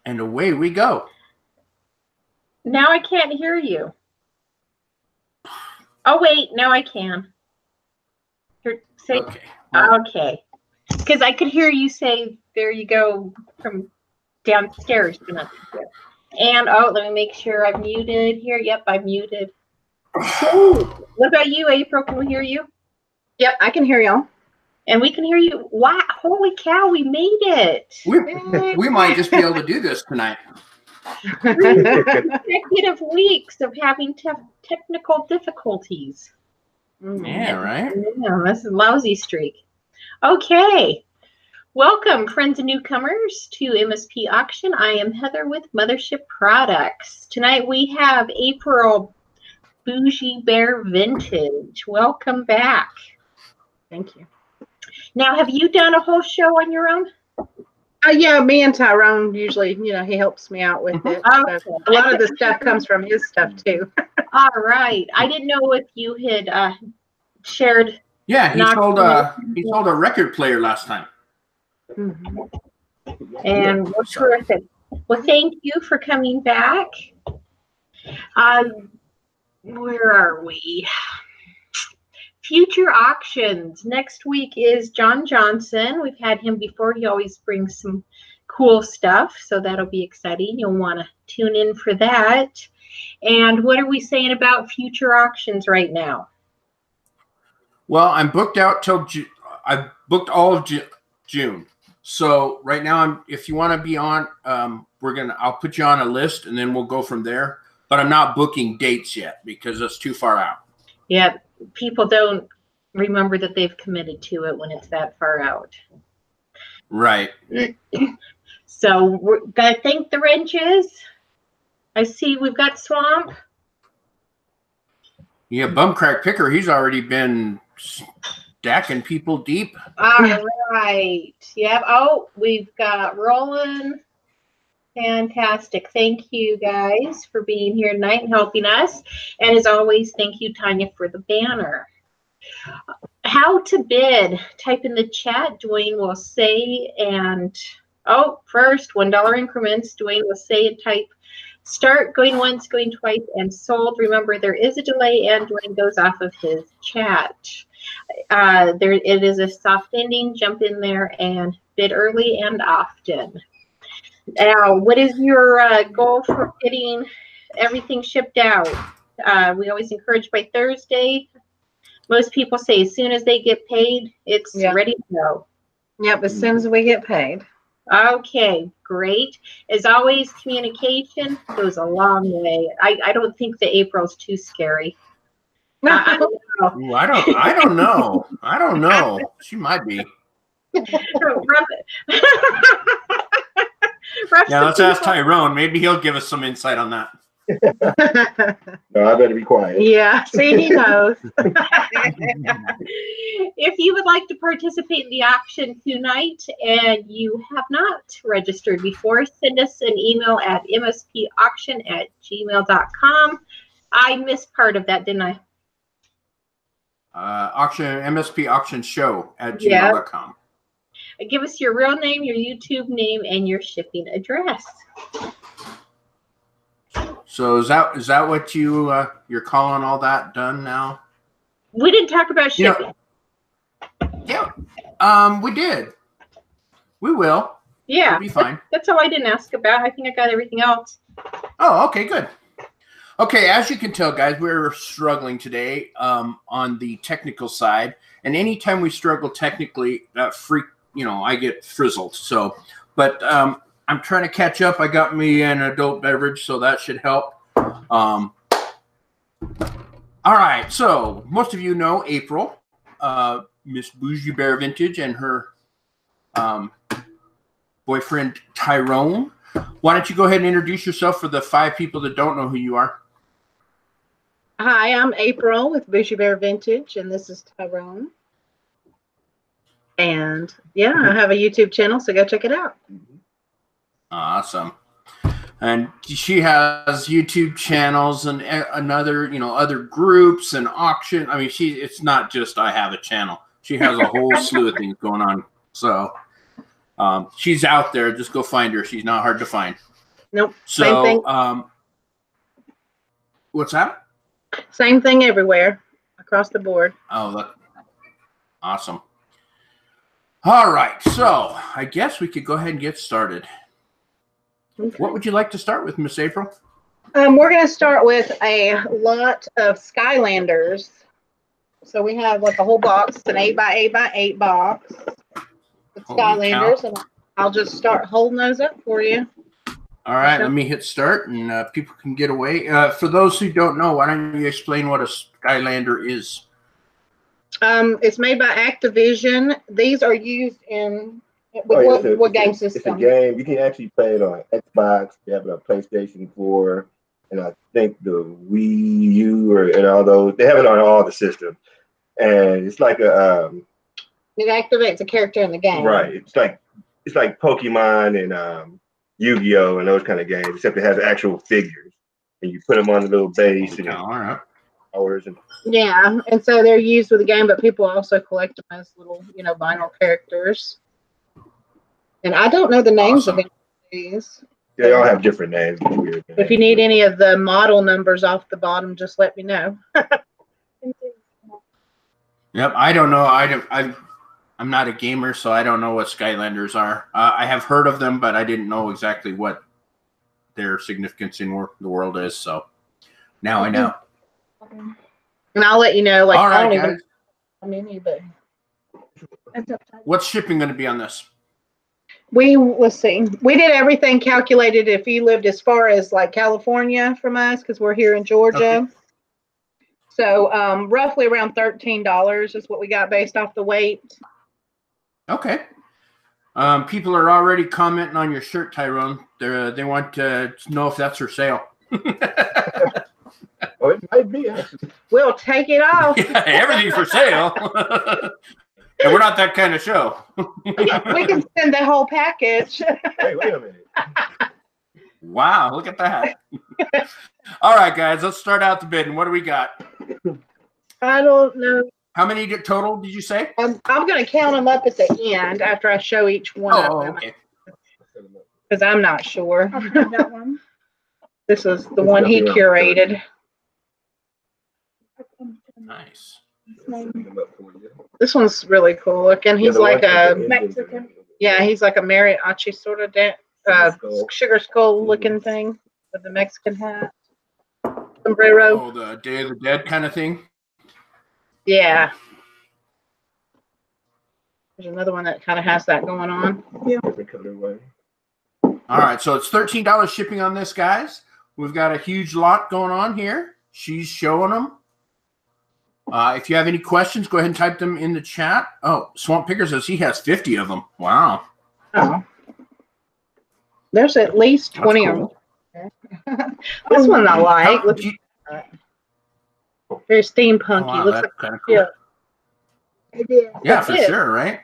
And away we go. Now I can't hear you. Oh, wait. Now I can. Say, okay. Okay. Because I could hear you say, there you go, from downstairs. And, oh, let me make sure I'm muted here. Yep, I'm muted. Ooh, what about you, April? Can we hear you? Yep, I can hear y'all. And we can hear you. Wow, holy cow, we made it. We might just be able to do this tonight. 3 consecutive weeks of having technical difficulties. Yeah, right? Yeah, that's a lousy streak. Okay. Welcome, friends and newcomers, to MSP Auction. I am Heather with Mothership Products. Tonight we have April Boujee Bear Vintage. Welcome back. Thank you. Now, have you done a whole show on your own? Yeah, me and Tyrone usually, he helps me out with it. Okay. So a lot of the stuff comes from his stuff too. All right. I didn't know if you had shared. Yeah, he sold a record player last time. Mm-hmm. And we're terrific. Well, thank you for coming back. Where are we? Future auctions. Next week is John Johnson. We've had him before. He always brings some cool stuff, so that'll be exciting. You'll want to tune in for that. And what are we saying about future auctions right now? Well, I'm booked out till I've booked all of June. So right now, if you want to be on, I'll put you on a list, and then we'll go from there. But I'm not booking dates yet because it's too far out. Yeah, people don't remember that they've committed to it when it's that far out. Right. So we're gonna thank the wrenches. I see we've got Swamp. Yeah, Bumcrack Picker. He's already been stacking people deep. All right. Yep. Oh, we've got Roland. Fantastic. Thank you guys for being here tonight and helping us. And as always, thank you, Tanya, for the banner. How to bid. Type in the chat. Dwayne will say, and first, $1 increments. Dwayne will say and type start, going once, going twice, and sold. Remember, there is a delay, and Dwayne goes off of his chat. It is a soft ending. Jump in there and bid early and often. Now, what is your goal for getting everything shipped out? We always encourage by Thursday. Most people say as soon as they get paid, it's ready to go. Yep, as soon as we get paid. Okay, great. As always, communication goes a long way. I don't think the April's too scary. I don't know. I don't know. She might be. Yeah, let's ask Tyrone. Maybe he'll give us some insight on that. No, I better be quiet. Yeah, see, he knows. If you would like to participate in the auction tonight and you have not registered before, send us an email at mspauction@gmail.com. I missed part of that, didn't I? MSP Auction Show at gmail.com. Give us your real name, your YouTube name, and your shipping address. So is that what you're calling all that done now? We didn't talk about shipping. We did. We will. Yeah, it'll be fine. That's all I didn't ask about. I think I got everything else. Oh, okay, good. Okay, as you can tell, guys, we're struggling today on the technical side, and anytime we struggle technically, I get frizzled. So, but I'm trying to catch up. I got me an adult beverage, so that should help. All right, so most of you know April, Miss Boujee Bear Vintage, and her boyfriend Tyrone. Why don't you go ahead and introduce yourself for the 5 people that don't know who you are? Hi, I'm April with Boujee Bear Vintage, and this is Tyrone. And yeah, I have a YouTube channel, so go check it out. Awesome. And she has YouTube channels and other groups and auction. I mean, it's not just I have a channel. She has a whole slew of things going on. So she's out there. Just go find her. She's not hard to find. Nope. So, Same thing. What's that? Same thing everywhere across the board. Oh, look. Awesome. All right. So I guess we could go ahead and get started. Okay. What would you like to start with, Miss April? We're going to start with a lot of Skylanders. So we have like a whole box, an 8x8x8 box with Holy Skylanders. cow. And I'll just start holding those up for you. All right, let me hit start, and people can get away. For those who don't know, why don't you explain what a Skylander is? It's made by Activision. These are used in what game system? It's a game. You can actually play it on Xbox. You have it on PlayStation 4, and I think the Wii U and all those. They have it on all the systems, and it's like a. It activates a character in the game. Right. It's like Pokemon and Yu-Gi-Oh and those kind of games, except it has actual figures, and you put them on the little base and all right. And yeah, and so they're used with the game, but people also collect them as little, vinyl characters. And I don't know the names of any of these. They all have different names. Weird names. If you need any of the model numbers off the bottom, just let me know. Yep, I don't know. I'm not a gamer, so I don't know what Skylanders are. I have heard of them, but I didn't know exactly what their significance in the world is. So now I know. And I'll let you know. Like, all right, I don't guys. even how many, but what's shipping going to be on this? Let's see. We did everything calculated if you lived as far as like California from us, because we're here in Georgia. Okay. So roughly around $13 is what we got based off the weight. Okay. People are already commenting on your shirt, Tyrone. They want to know if that's for sale. Oh, it might be. Actually. We'll take it off. Yeah, everything's for sale. And we're not that kind of show. We can send the whole package. Hey, wait a minute. Wow, look at that. All right, guys, let's start out the bidding. What do we got? I don't know. How many total did you say? I'm going to count them up at the end after I show each one of them. Okay. Because I'm not sure. That one. This is the one he curated. Nice. This one's really cool looking. He's like a Mexican. Yeah, he's like a mariachi sort of sugar skull looking thing with the Mexican hat. Sombrero. Oh, the Day of the Dead kind of thing? Yeah. There's another one that kind of has that going on. Yeah. All right, so it's $13 shipping on this, guys. We've got a huge lot going on here. She's showing them. If you have any questions, go ahead and type them in the chat. Oh, Swamp Picker says he has 50 of them. Wow. Oh. There's at least 20 of them. This one I like. Very steampunky. Oh, wow, looks that's like kind of cool. Yeah. It is. Yeah, for sure, right?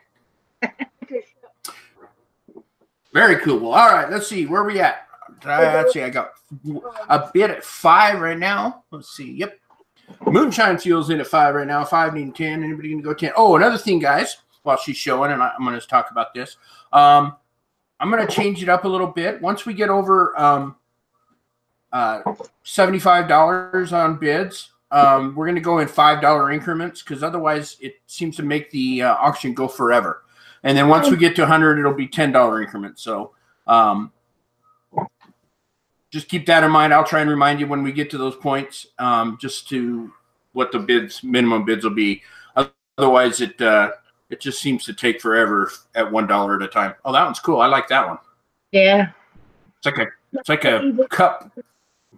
Very cool. All right, let's see. Where are we at? Let's see. I got a bid at 5 right now. Let's see. Yep. Moonshine Fuel's in at 5 right now. 5 needing 10. Anybody going to go 10? Oh, another thing, guys, while she's showing, and I'm going to talk about this. I'm going to change it up a little bit. Once we get over $75 on bids, we're going to go in $5 increments because otherwise it seems to make the auction go forever. And then once we get to 100, it'll be $10 increments. So just keep that in mind. I'll try and remind you when we get to those points, just to what the minimum bids will be. Otherwise, it just seems to take forever at $1 at a time. Oh, that one's cool. I like that one. Yeah. It's like a cup.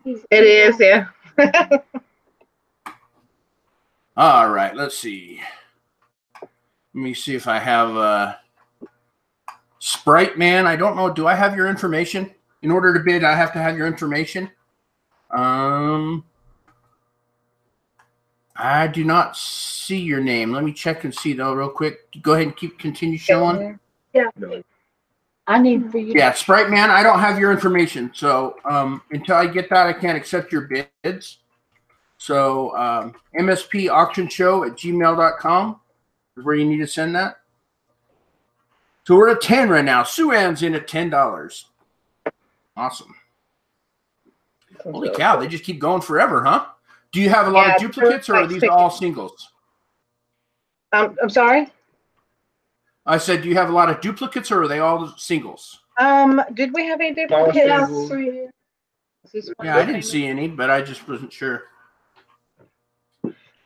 It is, yeah. All right, let's see. Let me see if I have Sprite Man. I don't know. Do I have your information? In order to bid, I have to have your information. I do not see your name. Let me check and see though real quick. Go ahead and continue showing. Yeah. I need for you. Yeah, Sprite Man, I don't have your information. So until I get that, I can't accept your bids. So MSP Auction Show at gmail.com is where you need to send that. So we're at 10 right now. Sue Ann's in at $10. Awesome. Holy cow, they just keep going forever, huh? Do you have a lot of duplicates, or are these all singles? I'm sorry? I said, do you have a lot of duplicates, or are they all singles? Did we have any duplicates? Yeah, I didn't see any, but I just wasn't sure.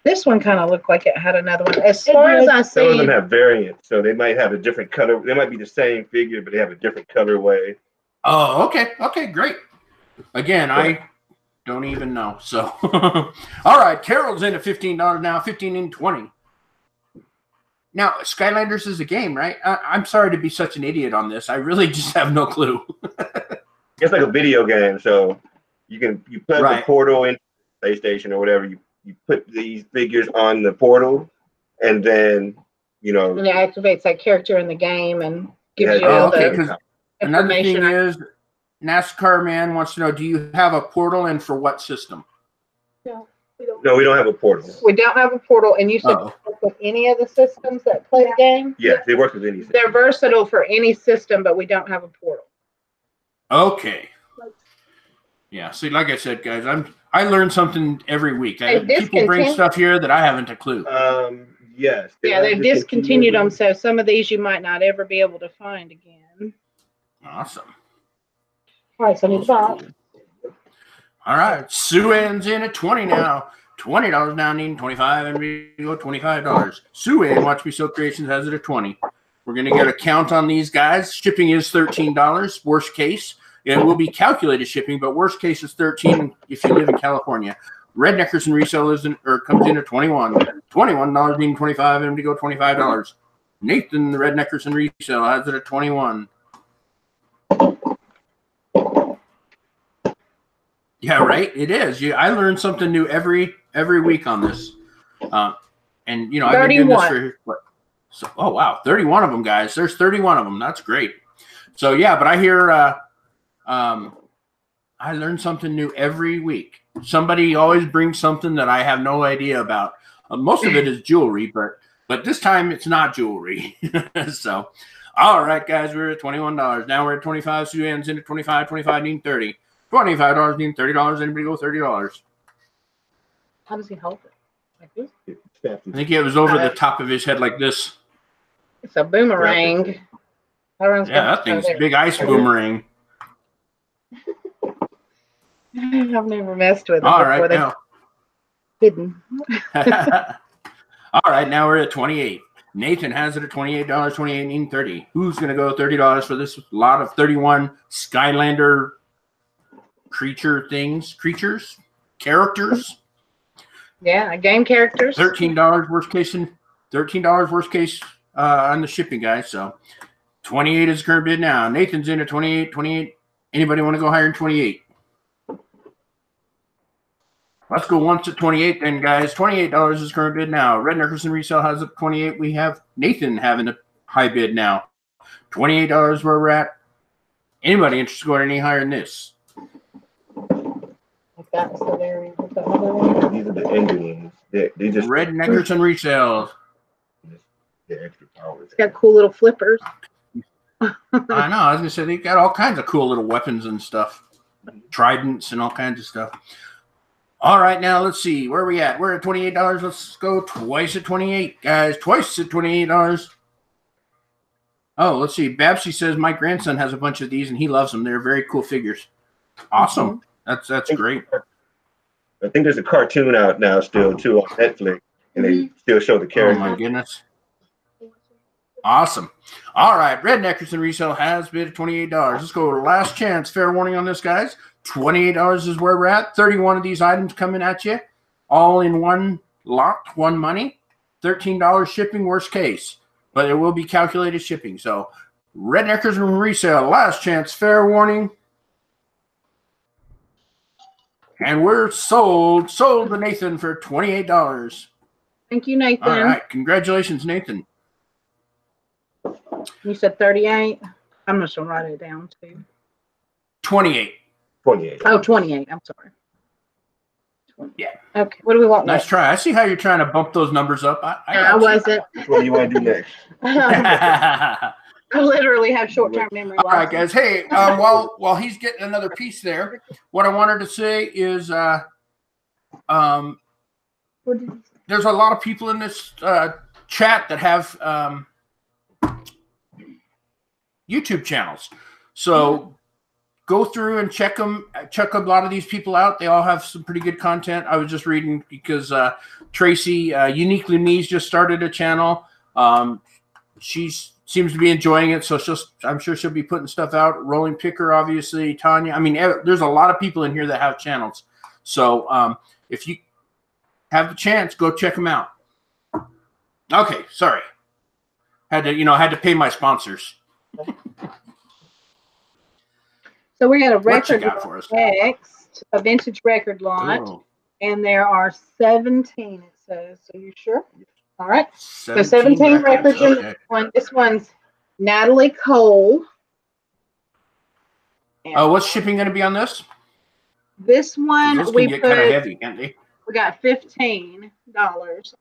This one kind of looked like it had another one. As far as I see, some of them have variants, so they might have a different color. They might be the same figure, but they have a different colorway. Oh, okay. Okay, great. Again, I don't even know. So, all right, Carol's in at $15 now, 15 and 20. Now, Skylanders is a game, right? I'm sorry to be such an idiot on this. I really just have no clue. It's like a video game, so you put the portal in PlayStation or whatever. You put these figures on the portal, and then and it activates that character in the game and gives you all the information. Another thing is, NASCAR man wants to know: do you have a portal, and for what system? No, we don't have a portal. We don't have a portal, and you should work with any of the systems that play the game. Yes, they work with any system. They're versatile for any system, but we don't have a portal. Okay. Yeah. See, like I said, guys, I learn something every week. People bring stuff here that I haven't a clue. Yes. Yeah, they've discontinued them, so some of these you might not ever be able to find again. Awesome. All right, so I need to buy. All right, Sue Ann's in at 20 now. $20 now, needing 25, and we go $25. Sue Ann, Watch Me Sew Creations has it at 20. We're going to get a count on these guys. Shipping is $13. Worst case, it will be calculated shipping, but worst case is $13 if you live in California. Redneckers and Resale comes in at 21. $21 needing 25, and we go $25. Nathan, the Redneckers and Resale, has it at 21. Yeah, right. It is. I learn something new every week on this, and I've been doing this for what? So, oh wow, 31 of them, guys. There's 31 of them. That's great. So yeah, but I hear I learn something new every week. Somebody always brings something that I have no idea about. Most of it is jewelry, but this time it's not jewelry. So, all right, guys, we're at $21. Now we're at 25. Sue Ann's in at 25. 25 needing 30. $25 needing $30. Anybody go $30? How does he hold it? Like this? I think it was over the top of his head like this. It's a boomerang. Yeah, that thing's a big ice boomerang. I've never messed with it All before. right, now. Hidden. All right, now we're at 28. Nathan has it at $28. 28 needing 30. Who's going to go $30 for this lot of 31 Skylander characters? Yeah, game characters. $13 worst case on the shipping, guys. So 28 is current bid now. Nathan's in at 28. 28. Anybody want to go higher than 28? Let's go once at 28 then, guys. $28 is current bid now. Redneckers and Resale has it 28. We have Nathan having a high bid now. $28 where we're at. Anybody interested in going any higher than this? That's the very. These are the engines. They just Redneckers and Resale. The extra power. It's got cool little flippers. I know. I was gonna say they got all kinds of cool little weapons and stuff, tridents and all kinds of stuff. All right, now let's see where are we at. We're at $28. Let's go twice at 28, guys. Twice at $28. Oh, let's see. Babsy says my grandson has a bunch of these and he loves them. They're very cool figures. Awesome. That's great. I think there's a cartoon out now still too on Netflix, and they still show the character. Oh my goodness. Awesome. All right, Redneckers and Resale has bid at $28. Let's go to last chance. Fair warning on this, guys. $28 is where we're at. 31 of these items coming at you, all in one lot, one money. $13 shipping, worst case, but it will be calculated shipping. So, Redneckers and Resale, last chance. Fair warning. And we're sold to Nathan for $28. Thank you, Nathan. All right, congratulations, Nathan. You said 38. I'm just gonna write it down too. 28. 28. Oh, 28. I'm sorry. 28. Yeah. Okay. What do we want Nice next? try. I see how you're trying to bump those numbers up. I wasn't. What do you want to do next? I literally have short-term memory loss. All right, guys. Hey, while he's getting another piece there, what I wanted to say is, there's a lot of people in this chat that have YouTube channels. So go through and check them. Check a lot of these people out. They all have some pretty good content. I was just reading because Tracy, Uniquely Me's, just started a channel. She seems to be enjoying it, so I'm sure she'll be putting stuff out. Rolling Picker, obviously, Tanya. I mean, there's a lot of people in here that have channels. So if you have the chance, go check them out. Okay, sorry. Had to pay my sponsors. So we got a record for us? next, a vintage record lot, and there are 17. It says. So you sure? All right. 17 records in this one. This one's Natalie Cole. What's shipping going to be on this? This one we get kind of heavy, can't they? We got $15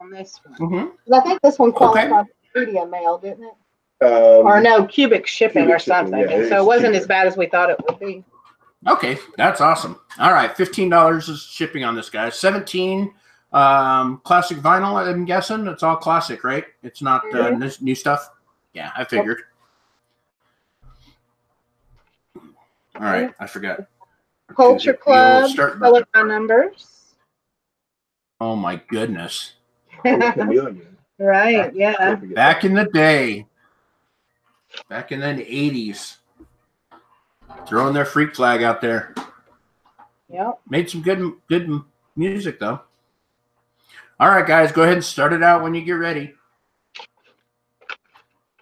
on this one. Mm-hmm. I think this one qualified for media mail, didn't it? Or no, cubic shipping or something. Yeah, so it wasn't as bad as we thought it would be. Okay, that's awesome. All right, $15 is shipping on this, guys. 17 classic vinyl, I'm guessing. It's all classic, right? It's not this new stuff? Yeah, I figured. All right, I forgot. Culture Club, color by numbers. Oh, my goodness. Right, yeah. Back in the day. Back in the 80s. Throwing their freak flag out there. Yep. Made some good music, though. All right, guys, go ahead and start it out when you get ready.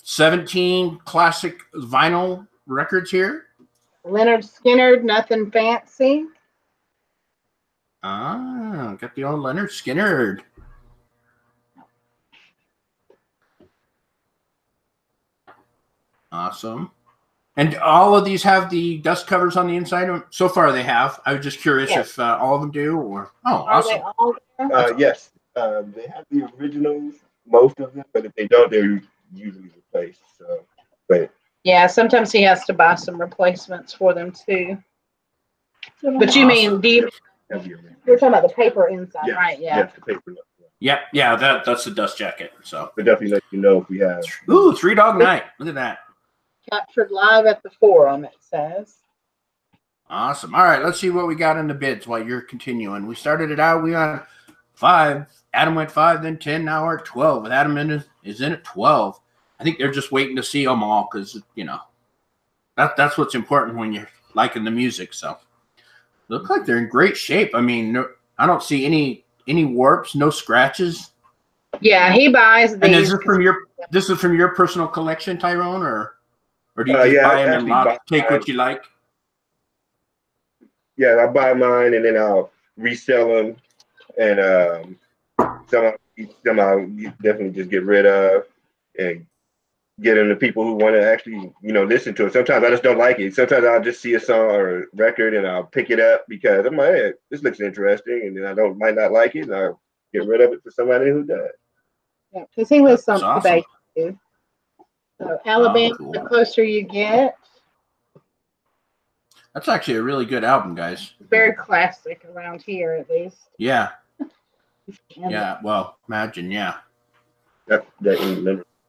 17 classic vinyl records here. Leonard Skinner, Nothing Fancy. Ah, got the old Leonard Skinner. Awesome. And all of these have the dust covers on the inside? So far they have. I was just curious if all of them do. Or awesome. Are they all there? Yes. They have the originals, most of them, but if they don't, they're usually replaced. So, but yeah, sometimes he has to buy some replacements for them too. But you mean you're talking about the paper inside, right? Yeah. Yes, the paper. Yeah, that's the dust jacket. So but definitely let you know if we have. Ooh, Three Dog Night. Look at that. Captured live at the Forum, it says. Awesome. All right, let's see what we got in the bids while you're continuing. We started it out. We got 5. Adam went 5, then 10. Now we're at 12. With Adam is in at 12. I think they're just waiting to see them all because that's what's important when you're liking the music. So look like they're in great shape. I mean, I don't see any warps, no scratches. Yeah, he buys these. And is this from your personal collection, Tyrone, or do you just buy them and take what you like? Yeah, I buy mine and then I'll resell them, and some I'll definitely just get rid of and get them to people who want to actually listen to it. Sometimes I just don't like it. Sometimes I'll just see a song or a record and I'll pick it up because I'm like, hey, this looks interesting, and then I might not like it, and I'll get rid of it for somebody who does. Yeah, because he was something awesome. too. So Alabama, cool. The closer you get. That's actually a really good album, guys. Very classic around here, at least. Yeah. Yeah. Well, imagine. Yeah. That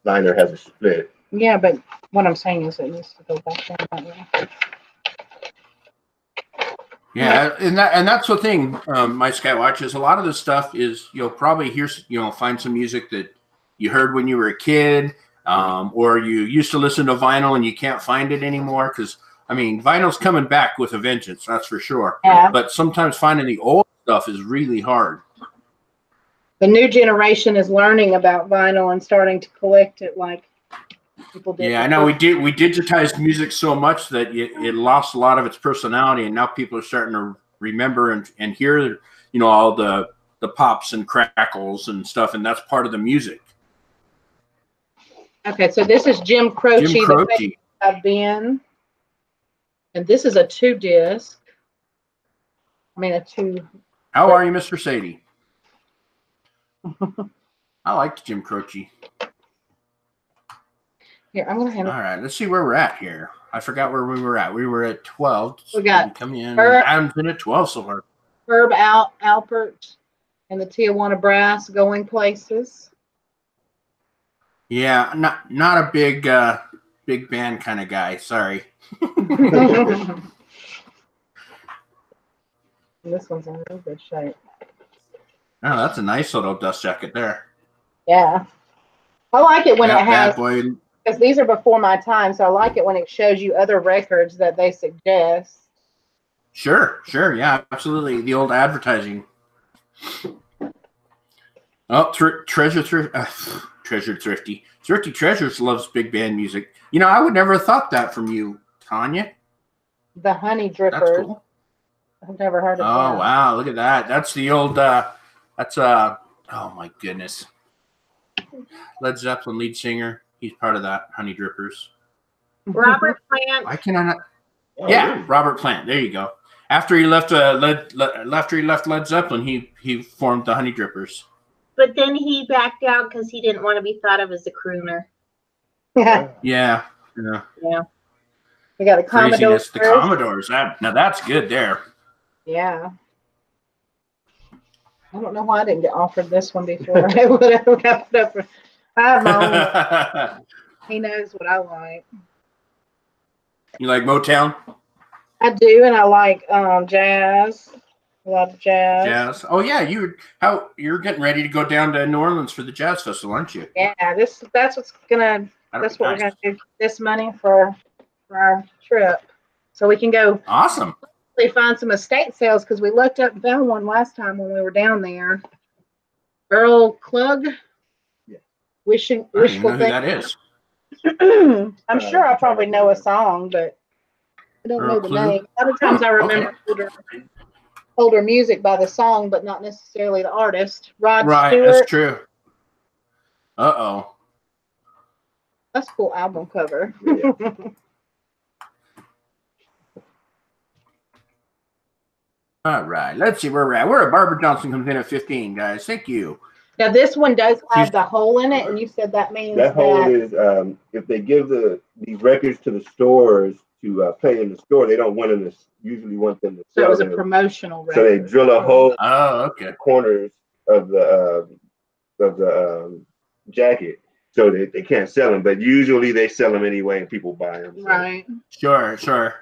liner has a split. Yeah, but what I'm saying is it needs to go back down that way. Yeah, and that's the thing, my Skywatch, is a lot of this stuff is you'll probably find some music that you heard when you were a kid, or you used to listen to vinyl and you can't find it anymore because vinyl's coming back with a vengeance, that's for sure. Yeah. But sometimes finding the old stuff is really hard. The new generation is learning about vinyl and starting to collect it like people did. Yeah, I know we digitized music so much that it lost a lot of its personality, and now people are starting to remember and hear, all the pops and crackles and stuff, and that's part of the music. Okay, so this is Jim Croce. Jim Croce. I've been, and this is a 2-disc. A 2. How are you, Mr. Sadie? I liked Jim Croce. Here, I'm gonna hand All right, let's see where we're at here. I forgot where we were at. We were at 12. We got come in. Herb, Adam's been at 12 so far. Herb Alpert and the Tijuana Brass going places. Yeah, not a big big band kind of guy. Sorry. This one's in real good shape. Oh, that's a nice little dust jacket there. Yeah. I like it when it has, bad boy. because these are before my time, so I like it when it shows you other records that they suggest. Sure, yeah, absolutely. The old advertising. Oh, Treasure Thrifty. Thrifty Treasures loves big band music. You know, I would never have thought that from you, Tanya. The Honey Drippers. That's cool. I've never heard of that. Oh, wow, look at that. That's the old, oh my goodness. Led Zeppelin lead singer. He's part of that, Honey Drippers. Robert Plant. Why can I not? Yeah, Robert Plant. There you go. After he left Led Zeppelin, he formed the Honey Drippers. But then he backed out because he didn't want to be thought of as a crooner. Yeah. Yeah. We got the Commodores. The Commodores. Now that's good there. Yeah. I don't know why I didn't get offered this one before. I would have got put up for. I have my own. He knows what I like. You like Motown? I do, and I like jazz. A lot of jazz. Jazz. Oh yeah, you're getting ready to go down to New Orleans for the jazz festival, aren't you? Yeah, that's what we're gonna do. This money for our trip, so we can go. Awesome. Find some estate sales because we looked up and found one last time when we were down there. Earl Klug. Yeah. Wishful Thinking. That is. I'm sure I probably know a song, but I don't know the name. A lot of times I remember older music by the song, but not necessarily the artist. Rod Stewart. That's true. Uh-oh. That's a cool album cover. Yeah. All right. Let's see where we're at. We're at Barbara Johnson comes in at 15, guys. Thank you. Now, this one does have the hole in it, and you said that means that hole is if they give these records to the stores to play in the store, they don't want them to usually want them to sell. So it was a promotional record. So they drill a hole in the corners of the jacket so they can't sell them. But usually they sell them anyway, and people buy them. So. Right. Sure.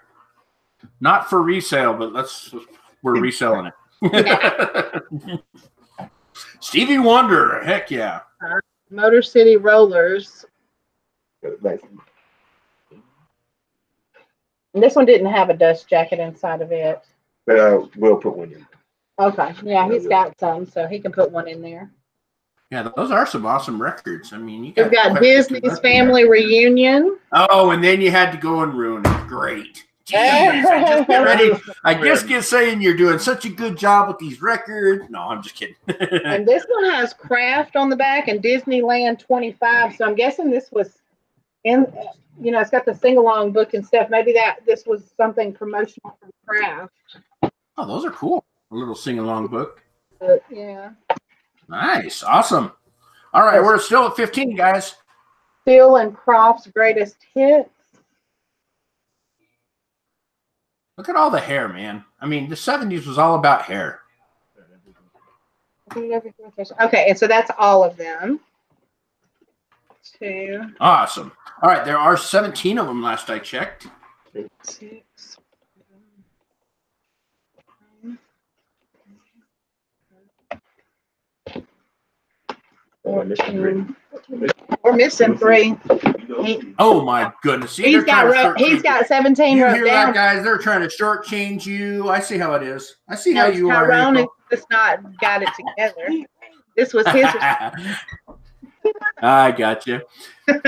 Not for resale, but we're reselling it. Stevie Wonder, heck yeah. Motor City Rollers. Nice. And this one didn't have a dust jacket inside of it. But we'll put one in. Okay. Yeah, he's got some, so he can put one in there. Yeah, those are some awesome records. I mean, We've got Disney's Family Reunion. Oh, and then you had to go and ruin it. Great. Jeez, I just get saying you're doing such a good job with these records. No, I'm just kidding. And this one has Kraft on the back and Disneyland 25. So I'm guessing this was in, it's got the sing-along book and stuff. Maybe this was something promotional from Kraft. Oh, those are cool. A little sing-along book. Yeah. Nice. Awesome. All right, we're still at 15, guys. Phil and Crofts' greatest hits. Look at all the hair, man. I mean, the 70s was all about hair. Okay, and so that's all of them. 2. Awesome. All right, there are 17 of them last I checked. 6. We're missing 3. Oh my goodness! See, he's got 17. You hear that, guys? They're trying to shortchange you. I see how it is. I see how you are. Tyrone just not got it together. This was his. I got you.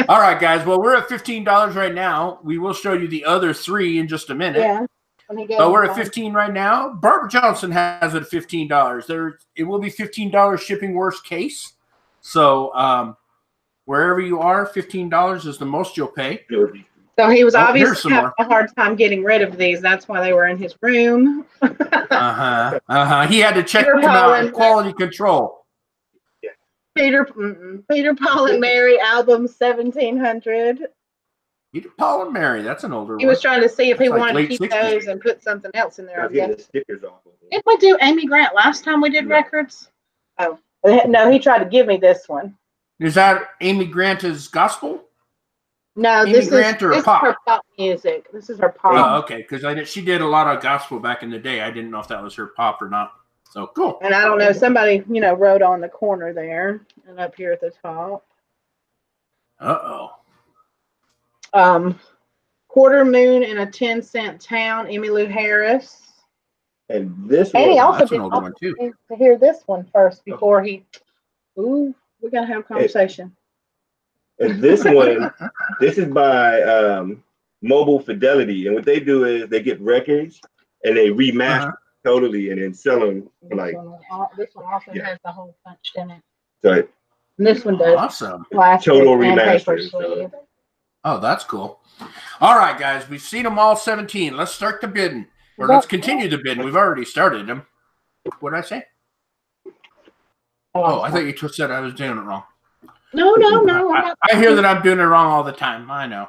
All right, guys. Well, we're at $15 right now. We will show you the other 3 in just a minute. Yeah. So we're at 15 right now. Barbara Johnson has it at $15. It will be $15 shipping worst case. So wherever you are, $15 is the most you'll pay. So he was obviously having a hard time getting rid of these. That's why they were in his room. He had to check them out. Quality control. Peter, Paul and Mary album 1700. He did Paul and Mary. That's an older He one. was trying to see if he That's like wanted to late keep 60s. those and put something else in there. I I was getting guess. the stickers off of it. Did we do Amy Grant last time we did No. records? Oh, no, he tried to give me this one. Is that Amy Grant's gospel? No, Amy this Grant is or this is pop? her pop music. This is her Oh, pop. okay. Because she did a lot of gospel back in the day. I didn't know if that was her pop or not. So cool. And I don't know, somebody, wrote on the corner there and up here at the top. Quarter Moon in a 10-cent town, Emmylou Harris. And this And he one, also that's an did older one, too. to hear this one first before he. Ooh, we gotta have a conversation. and this one, this is by Mobile Fidelity, and what they do is they get records and they remaster totally and then sell them for like. This one also has the whole punched in it. So And this one does. Awesome. Plastic Total and paper remaster, sleeve. Oh, that's cool. All right, guys. We've seen them all 17. Let's start the bidding. Or let's continue the bidding. We've already started them. What did I say? Oh, I thought you said I was doing it wrong. No. I hear that I'm doing it wrong all the time. I know.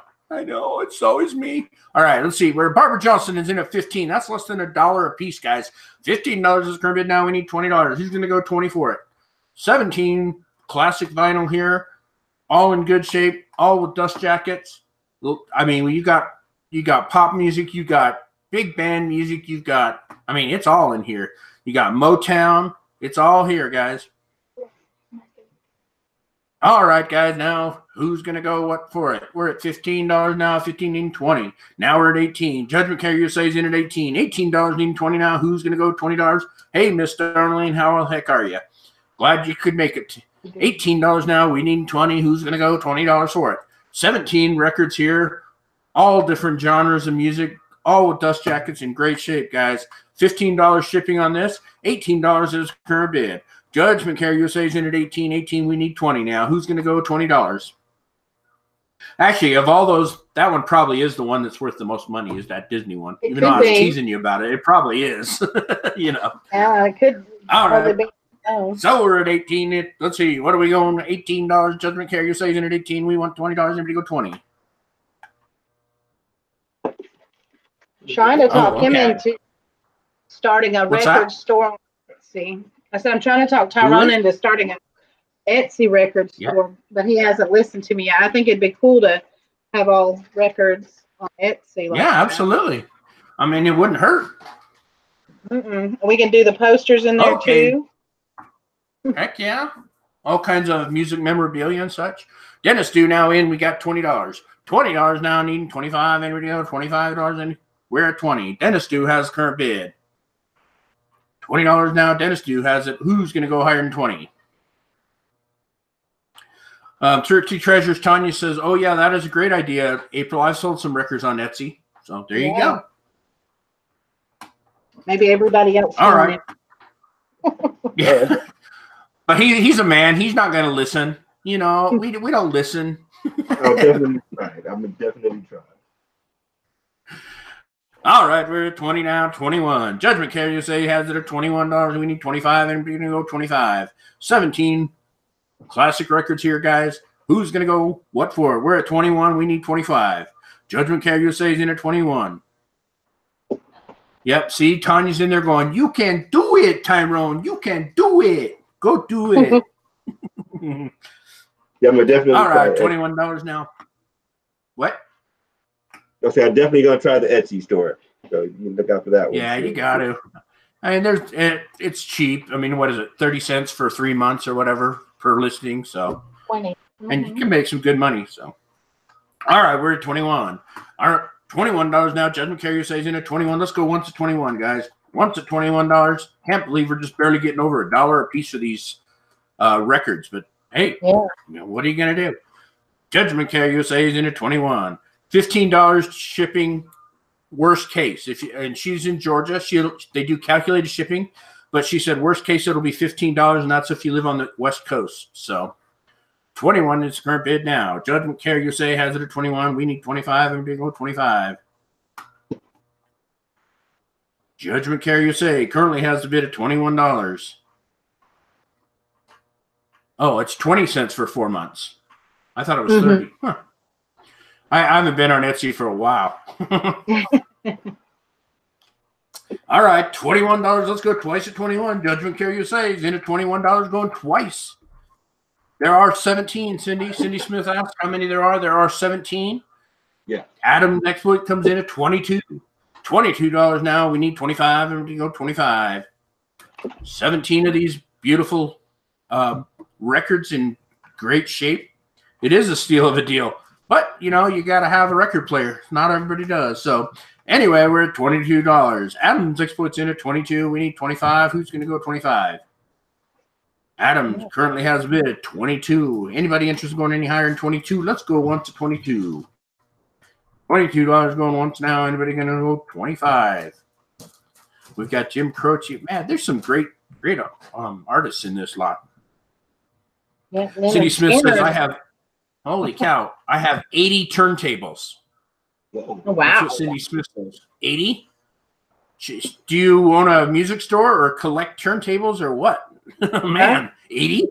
It's always me. All right, let's see. Where Barbara Johnson is in at 15. That's less than $1 a piece, guys. $15 is current bid now. We need $20. Who's going to go 20 for it? 17 classic vinyl here, all in good shape, all with dust jackets. I mean, you got pop music, you got big band music, it's all in here. You got Motown. It's all here, guys. All right, guys. Now, who's going to go what for it? We're at $15 now, 15 and 20. Now we're at 18. Judgment Care USA is in at 18. $18 needing 20 now. Who's going to go $20? Hey, Miss Darlene, how the heck are you? Glad you could make it. $18 now. We need 20. Who's going to go $20 for it? 17 records here. All different genres of music. All with dust jackets in great shape, guys. $15 shipping on this. $18 is current bid. Judgment Care USA is in at 18. 18, we need 20 now. Who's going to go $20? Actually, of all those, that one probably is the one that's worth the most money, is that Disney one. Even though I was teasing you about it, it probably is. Yeah, it could. All right. Be. Oh. So we're at 18. Let's see. What are we going? $18. Judgment Care USA is in at 18. We want $20. Everybody go 20. Trying to talk him into starting a record store. Let's see. I said I'm trying to talk Tyrone into starting an Etsy record store, but he hasn't listened to me yet. I think it'd be cool to have all records on Etsy. Absolutely. I mean, it wouldn't hurt. We can do the posters in there too. Heck yeah. All kinds of music memorabilia and such. Dennis Dew now in. We got $20. $20 now needing 25. And we go $25 and we're at 20. Dennis Dew has current bid. $20 now. Dennis Dew has it. Who's going to go higher than 20? Turkey Treasures Tanya says, "Oh yeah, that is a great idea, April. I've sold some records on Etsy, so there you go. Maybe everybody else. All right. Yeah, but he's a man. He's not going to listen. We don't listen. I'll definitely try it. I'm definitely try. All right, we're at 20 now. 21. Judgment Care USA has it at $21. We need 25, and we're going to go 25. 17 classic records here, guys. Who's going to go what for? We're at 21. We need 25. Judgment Care USA is in at 21. Yep, see, Tanya's in there going, "You can do it, Tyrone. You can do it. Go do it." Yeah, I'm definitely. All right, $21 now. What? I say I'm definitely gonna try the Etsy store. So you can look out for that one. Yeah, you got to. I mean, it's cheap. I mean, what is it? 30 cents for 3 months or whatever per listing. So 20. And you can make some good money. So, all right, we're at 21. All right, $21 now. Judgment Care USA is in at 21. Let's go once at 21, guys. Once at $21. Can't believe we're just barely getting over $1 a piece of these records. But hey, what are you gonna do? Judgment Care USA is in at 21. $15 shipping. Worst case, and she's in Georgia, they do calculated shipping, but she said worst case it'll be $15, and that's if you live on the West Coast. So 21 is current bid now. Judgment Care USA has it at 21. We need 25, and we go 25. Judgment Care USA currently has the bid at $21. Oh, it's 20 cents for 4 months. I thought it was 30. Huh. I haven't been on Etsy for a while. All right, $21. Let's go twice at 21. Judgment Care USA is in at $21 going twice. There are 17, Cindy. Cindy Smith asked how many there are. There are 17. Yeah. Adam Exploit comes in at 22. $22 now. We need 25, and we go 25. 17 of these beautiful records in great shape. It is a steal of a deal. But, you know, you got to have a record player. Not everybody does. So, anyway, we're at $22. Adam's Exploit's in at 22. We need 25. Who's going to go 25? Adam currently has a bid at 22. Anybody interested in going any higher than 22? Let's go once to 22. $22 going once now. Anybody going to go 25? We've got Jim Croce. Man, there's some great artists in this lot. Yeah, Cindy Smith says, I have, holy cow, I have 80 turntables. Oh, wow. That's what Cindy Smith says. 80? Do you own a music store or collect turntables or what? Man, 80?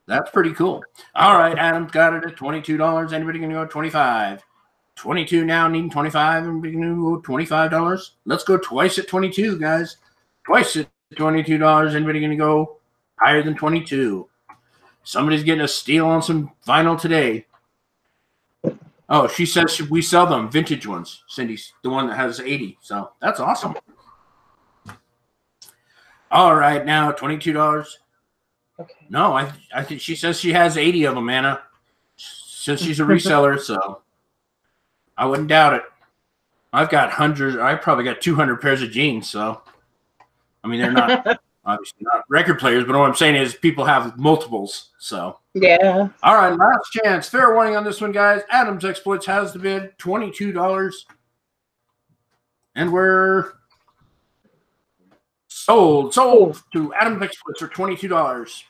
That's pretty cool. All right, Adam's got it at $22. Anybody going to go 25? 22 now, needing 25. Anybody going to go $25? Let's go twice at 22, guys. Twice at $22. Anybody going to go higher than 22? Somebody's getting a steal on some vinyl today. Oh, she says we sell them, vintage ones. Cindy's the one that has 80. So that's awesome. All right, now $22. Okay. No, I think she says she has 80 of them, Anna. Says she's a reseller, so I wouldn't doubt it. I've got hundreds. I probably got 200 pairs of jeans. So, I mean, they're not obviously not record players, but what I'm saying is people have multiples. So, yeah. All right, last chance. Fair warning on this one, guys. Adam's Exploits has the bid, $22, and we're sold to Adam's Exploits for $22.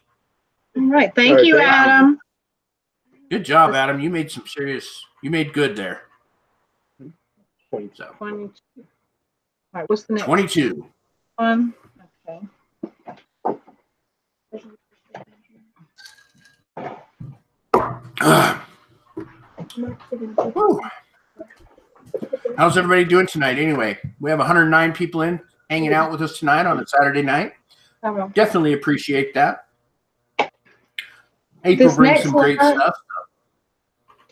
All right. Thank you, Adam. Good job, Adam. You made you made good there. 22. All right, what's the next 22 one? Okay. How's everybody doing tonight anyway? We have 109 people hanging out with us tonight on a Saturday night. Definitely appreciate that. April brings some great stuff.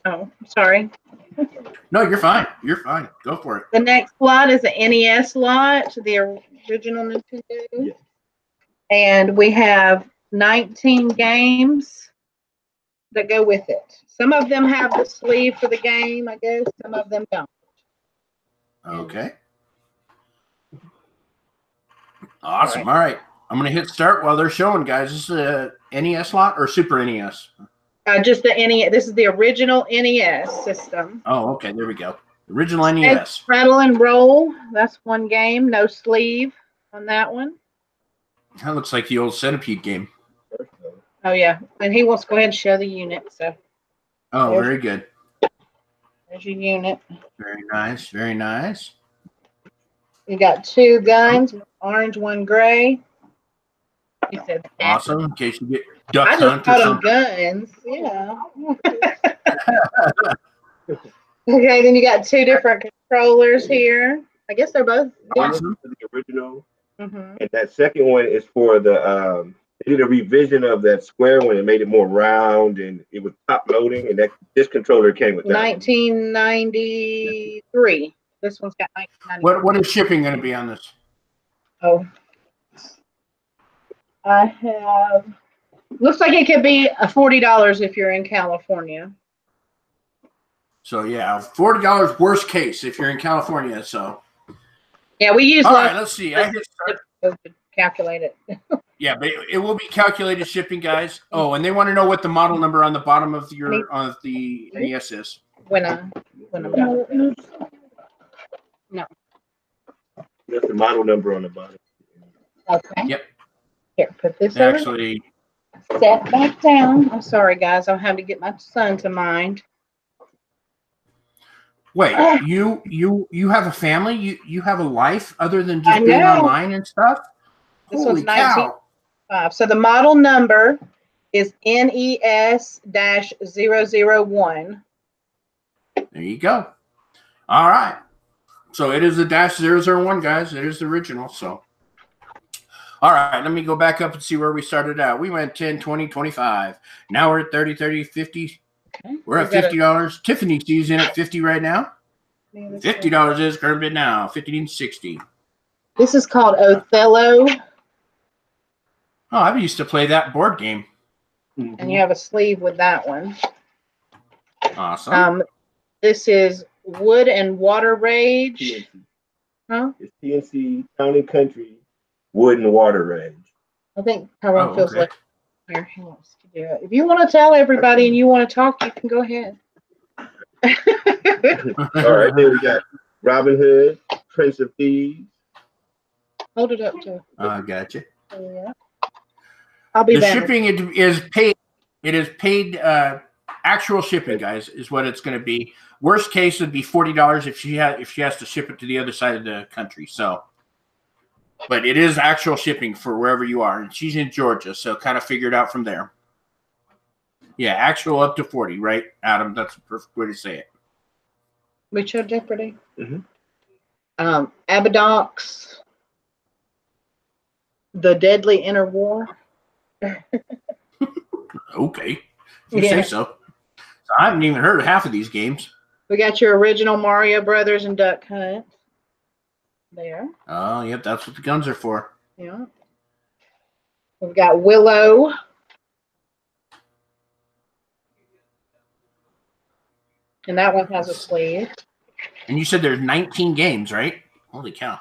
Oh, sorry. No, you're fine. You're fine. Go for it. The next lot is the NES lot, the original Nintendo. Yeah. And we have 19 games that go with it. Some of them have the sleeve for the game, I guess. Some of them don't. Okay. Awesome. All right. I'm going to hit start while they're showing, guys. Is this a NES lot or Super NES? Just the NES. This is the original NES system. Oh, okay. There we go. Original NES. It's Rattle and Roll. That's one game. No sleeve on that one. That looks like the old Centipede game. Oh, yeah. And he wants to go ahead and show the unit. So. Oh, very good. There's your unit. Very nice. Very nice. You got two guns, one orange, one gray. He said, awesome. In case you get duck I hunt just or called them something. guns. Yeah. Okay, then you got two different controllers here. I guess they're both awesome. The original. Mm-hmm. And that second one is for the they did a revision of that square one and made it more round, and it was top loading, and this controller came with that. 1993. This one's got 1993. What is shipping going to be on this? Oh, I have. Looks like it could be $40 if you're in California. So yeah, $40 worst case if you're in California. So yeah, we use. All right, let's see. I hit start. To calculate it. Yeah, but it will be calculated shipping, guys. Oh, and they want to know what the model number on the bottom of the NES is. When I'm done. No. That's the model number on the bottom. Okay. Yep. Here, put this actually. Set back down. I'm sorry, guys. I'll have to get my son to mind. Wait, you have a family? You have a life other than just being online and stuff? This Holy one's cow. 1905. So the model number is NES-001. There you go. All right. So it is the -001, guys. It is the original. So, all right. Let me go back up and see where we started out. We went 10, 20, 25. Now we're at 30, 30, 50. Okay. We're at $50. Tiffany sees in at 50 right now. $50 is current bid now. 50 and 60. This is called Othello. Oh, I used to play that board game. And you have a sleeve with that one. Awesome. This is Wood and Water Rage. TNC. Huh? It's TNC Town and Country Wood and Water Rage. I think Tyrone feels okay. like here he wants to do it. If you want to tell everybody and you want to talk, you can go ahead. All right, then we got Robin Hood, Prince of Thieves. Hold it up too. I gotcha. Yeah. I'll be The back. shipping is paid. It is paid. Actual shipping, guys, is what it's going to be. Worst case would be $40 if she has to ship it to the other side of the country. So, but it is actual shipping for wherever you are, and she's in Georgia, so kind of figure it out from there. Yeah, actual up to 40, right, Adam? That's the perfect way to say it. We show Jeopardy. Mm-hmm. Abadox. The Deadly Inner War. Okay, if you say so. I haven't even heard of half of these games. We got your original Mario Brothers and Duck Hunt. There. Oh, yep, that's what the guns are for. Yeah. We've got Willow. And that one has a sleeve. And you said there's 19 games, right? Holy cow.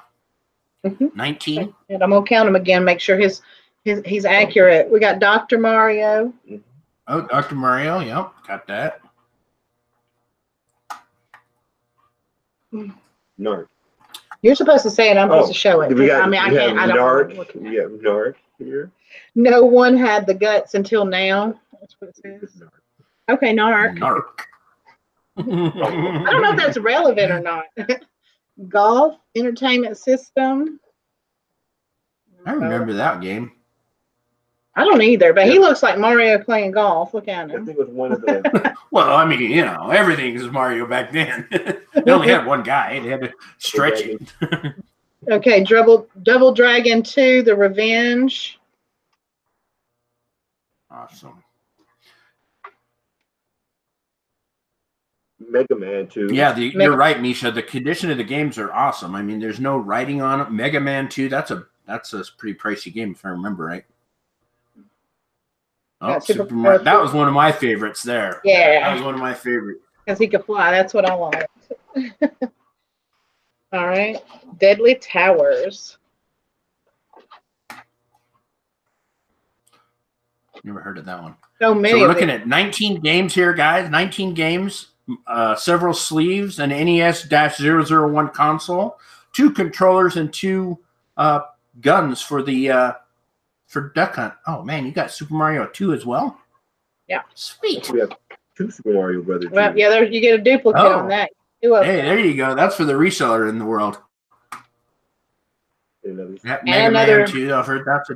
19? And I'm gonna count them again, make sure he's accurate. We got Dr. Mario. Oh, Dr. Mario, yep, got that. Nard. You're supposed to say it. I'm supposed to show it. We got, I mean, I can't. I don't. Nard. We got Nard here. No one had the guts until now. That's what it says. Okay, Narc. Narc. I don't know if that's relevant or not. Golf Entertainment System. I remember that game. I don't either, but he looks like Mario playing golf. Look at I him. think it was one of the. Well, I mean, you know, everything is Mario back then. They only had one guy. They had to stretch it. Okay, Double Dragon 2, The Revenge. Awesome. Mega Man 2. Yeah, you're right, Misha. The condition of the games are awesome. I mean, there's no writing on it. Mega Man 2, that's a pretty pricey game if I remember right. Oh, Super Mario. That was one of my favorites there. Yeah. That was one of my favorites. Because he could fly. That's what I liked. All right. Deadly Towers. Never heard of that one. So many. So we're looking at 19 games here, guys. 19 games, several sleeves, an NES-001 console, 2 controllers, and 2 guns for the for Duck Hunt. Oh man, you got Super Mario 2 as well? Yeah. Sweet. We have 2 Super Mario Brothers. Well, yeah, you get a duplicate on that. Hey, there you go. That's for the reseller in the world. Mega Man 2. I've heard that's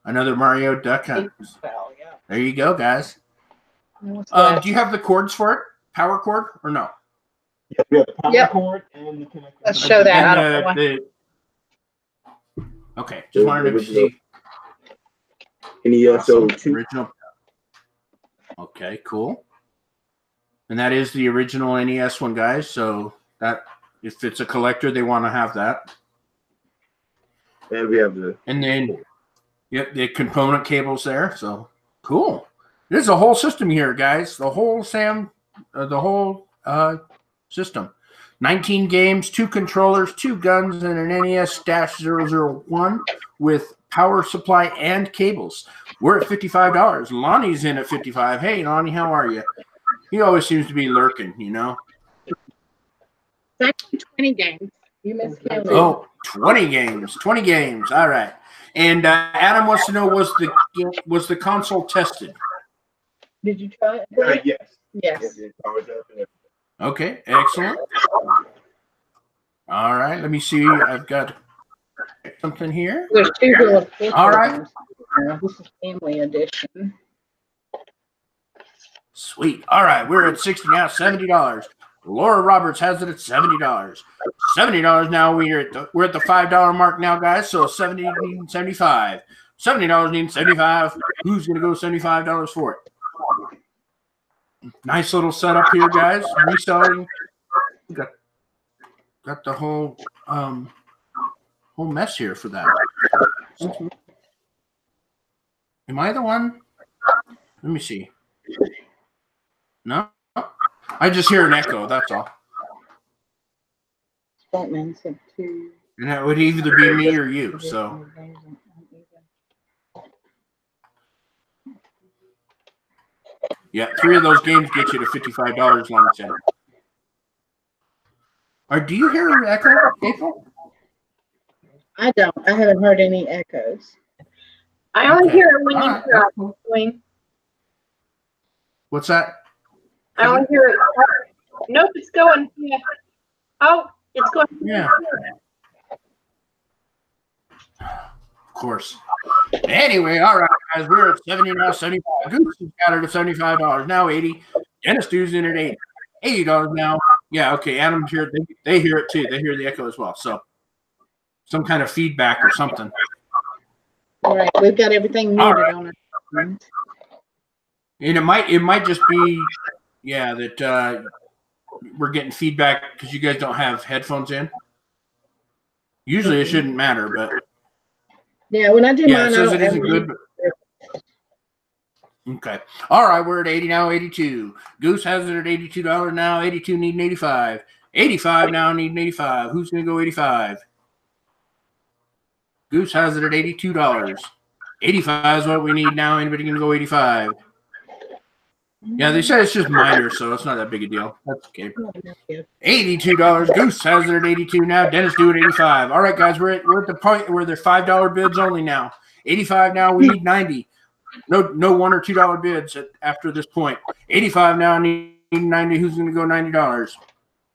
another Mario Duck Hunt. Well, yeah. There you go, guys. Do you have the cords for it? Power cord or no? Yeah, we have the power cord and the connector. Let's show that. I don't know why. Okay, just wanted to see. NES-02. Original. Okay, cool. And that is the original NES one, guys. So that if it's a collector, they want to have that. And we have the. And then, yep, the component cables there. So cool. There's a whole system here, guys. The whole system. 19 games, 2 controllers, 2 guns, and an NES-001 with power supply and cables. We're at $55. Lonnie's in at $55. Hey, Lonnie, how are you? He always seems to be lurking, you know. It's actually 20 games. You missed Kelly. Oh, 20 games. 20 games. All right. And Adam wants to know, was the console tested? Did you try it? Yes. Yes. Okay, excellent. All right, let me see. I've got something here. There's 2 All right. This is family edition. Sweet. All right, we're at 60 now, $70. Laura Roberts has it at $70. $70 now. We're at the $5 mark now, guys. So 70 needing 75. $70 needing 75. Who's gonna go $75 for it? Nice little setup here, guys. Reselling. Got the whole mess here for that. Am I the one? Let me see. No, I just hear an echo. That's all. Spotman said 2. And that would either be me or you. So. Yeah, 3 of those games get you to $55 long term. Or do you hear an echo, April? I don't. I haven't heard any echoes. I only hear it when you drop. Swing. What's that? I only hear it. Nope, it's going. Yeah. Oh, it's going. Yeah. Of course. Anyway, all right, guys, we're at 70 now, 75. Goose has got it at $75 now, 80. Dennis Dude's in at 80. $80 now. Yeah, okay. Adam's here. They hear it too. They hear the echo as well. So some kind of feedback or something. All right, we've got everything muted on it. And it might just be, yeah, that we're getting feedback because you guys don't have headphones in. Usually it shouldn't matter, but yeah, when I do mine, it says it isn't good. But... Okay. All right, we're at 80 now, 82. Goose has it at $82 now. 82 needing 85. 85 now needing 85. Who's going to go 85? Goose has it at $82. 85 is what we need now. Anybody going to go 85? Yeah, they said it's just minor, so it's not that big a deal. That's okay. $82. Goose has it at 82 now. Dennis do it 85. All right, guys, we're at the point where they're $5 bids only now. 85 now. We need 90. No $1 or $2 bids after this point. 85 now. Need 90. Who's going to go $90?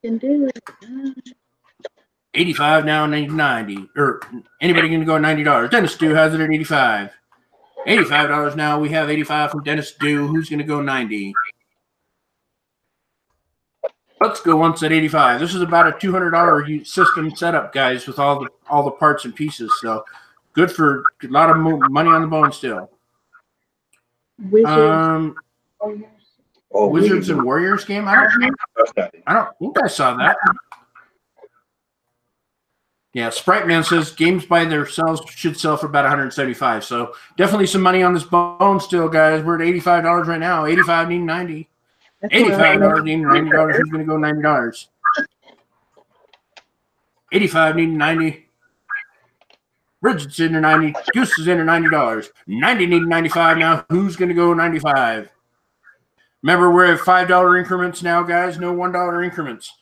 Can do it. 85 now. Need 90. Or anybody going to go $90? Dennis do has it at 85. $85 now. We have 85 from Dennis Dew. Who's going to go 90? Let's go once at 85. This is about a $200 system setup, guys, with all the parts and pieces. So good for a lot of money on the bone still. Wizards. Wizards and Warriors game. I don't think I saw that. Yeah, Sprite Man says games by themselves should sell for about $175. So definitely some money on this bone still, guys. We're at $85 right now. 85 needing 90. $85 needing $90. Who's going to go $90? 85 needing 90. Bridget's in her 90. Goose is in her $90. 90 needing 95 now. Who's going to go 95? Remember, we're at $5 increments now, guys. No $1 increments.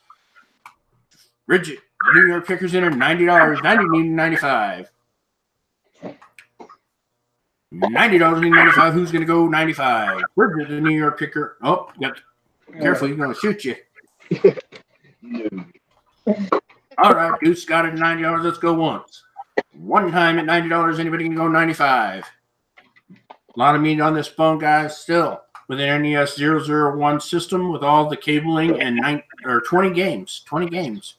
Bridget. New York Picker's in her $90. 90 needing 95. $90 needing 95. Who's going to go 95? Bridget, the New York Picker. Oh, careful, he's going to shoot you. All right, Goose got it at $90. Let's go once. One time at $90. Anybody can go 95. A lot of meat on this phone, guys. Still with an NES 001 system with all the cabling and 20 games. 20 games.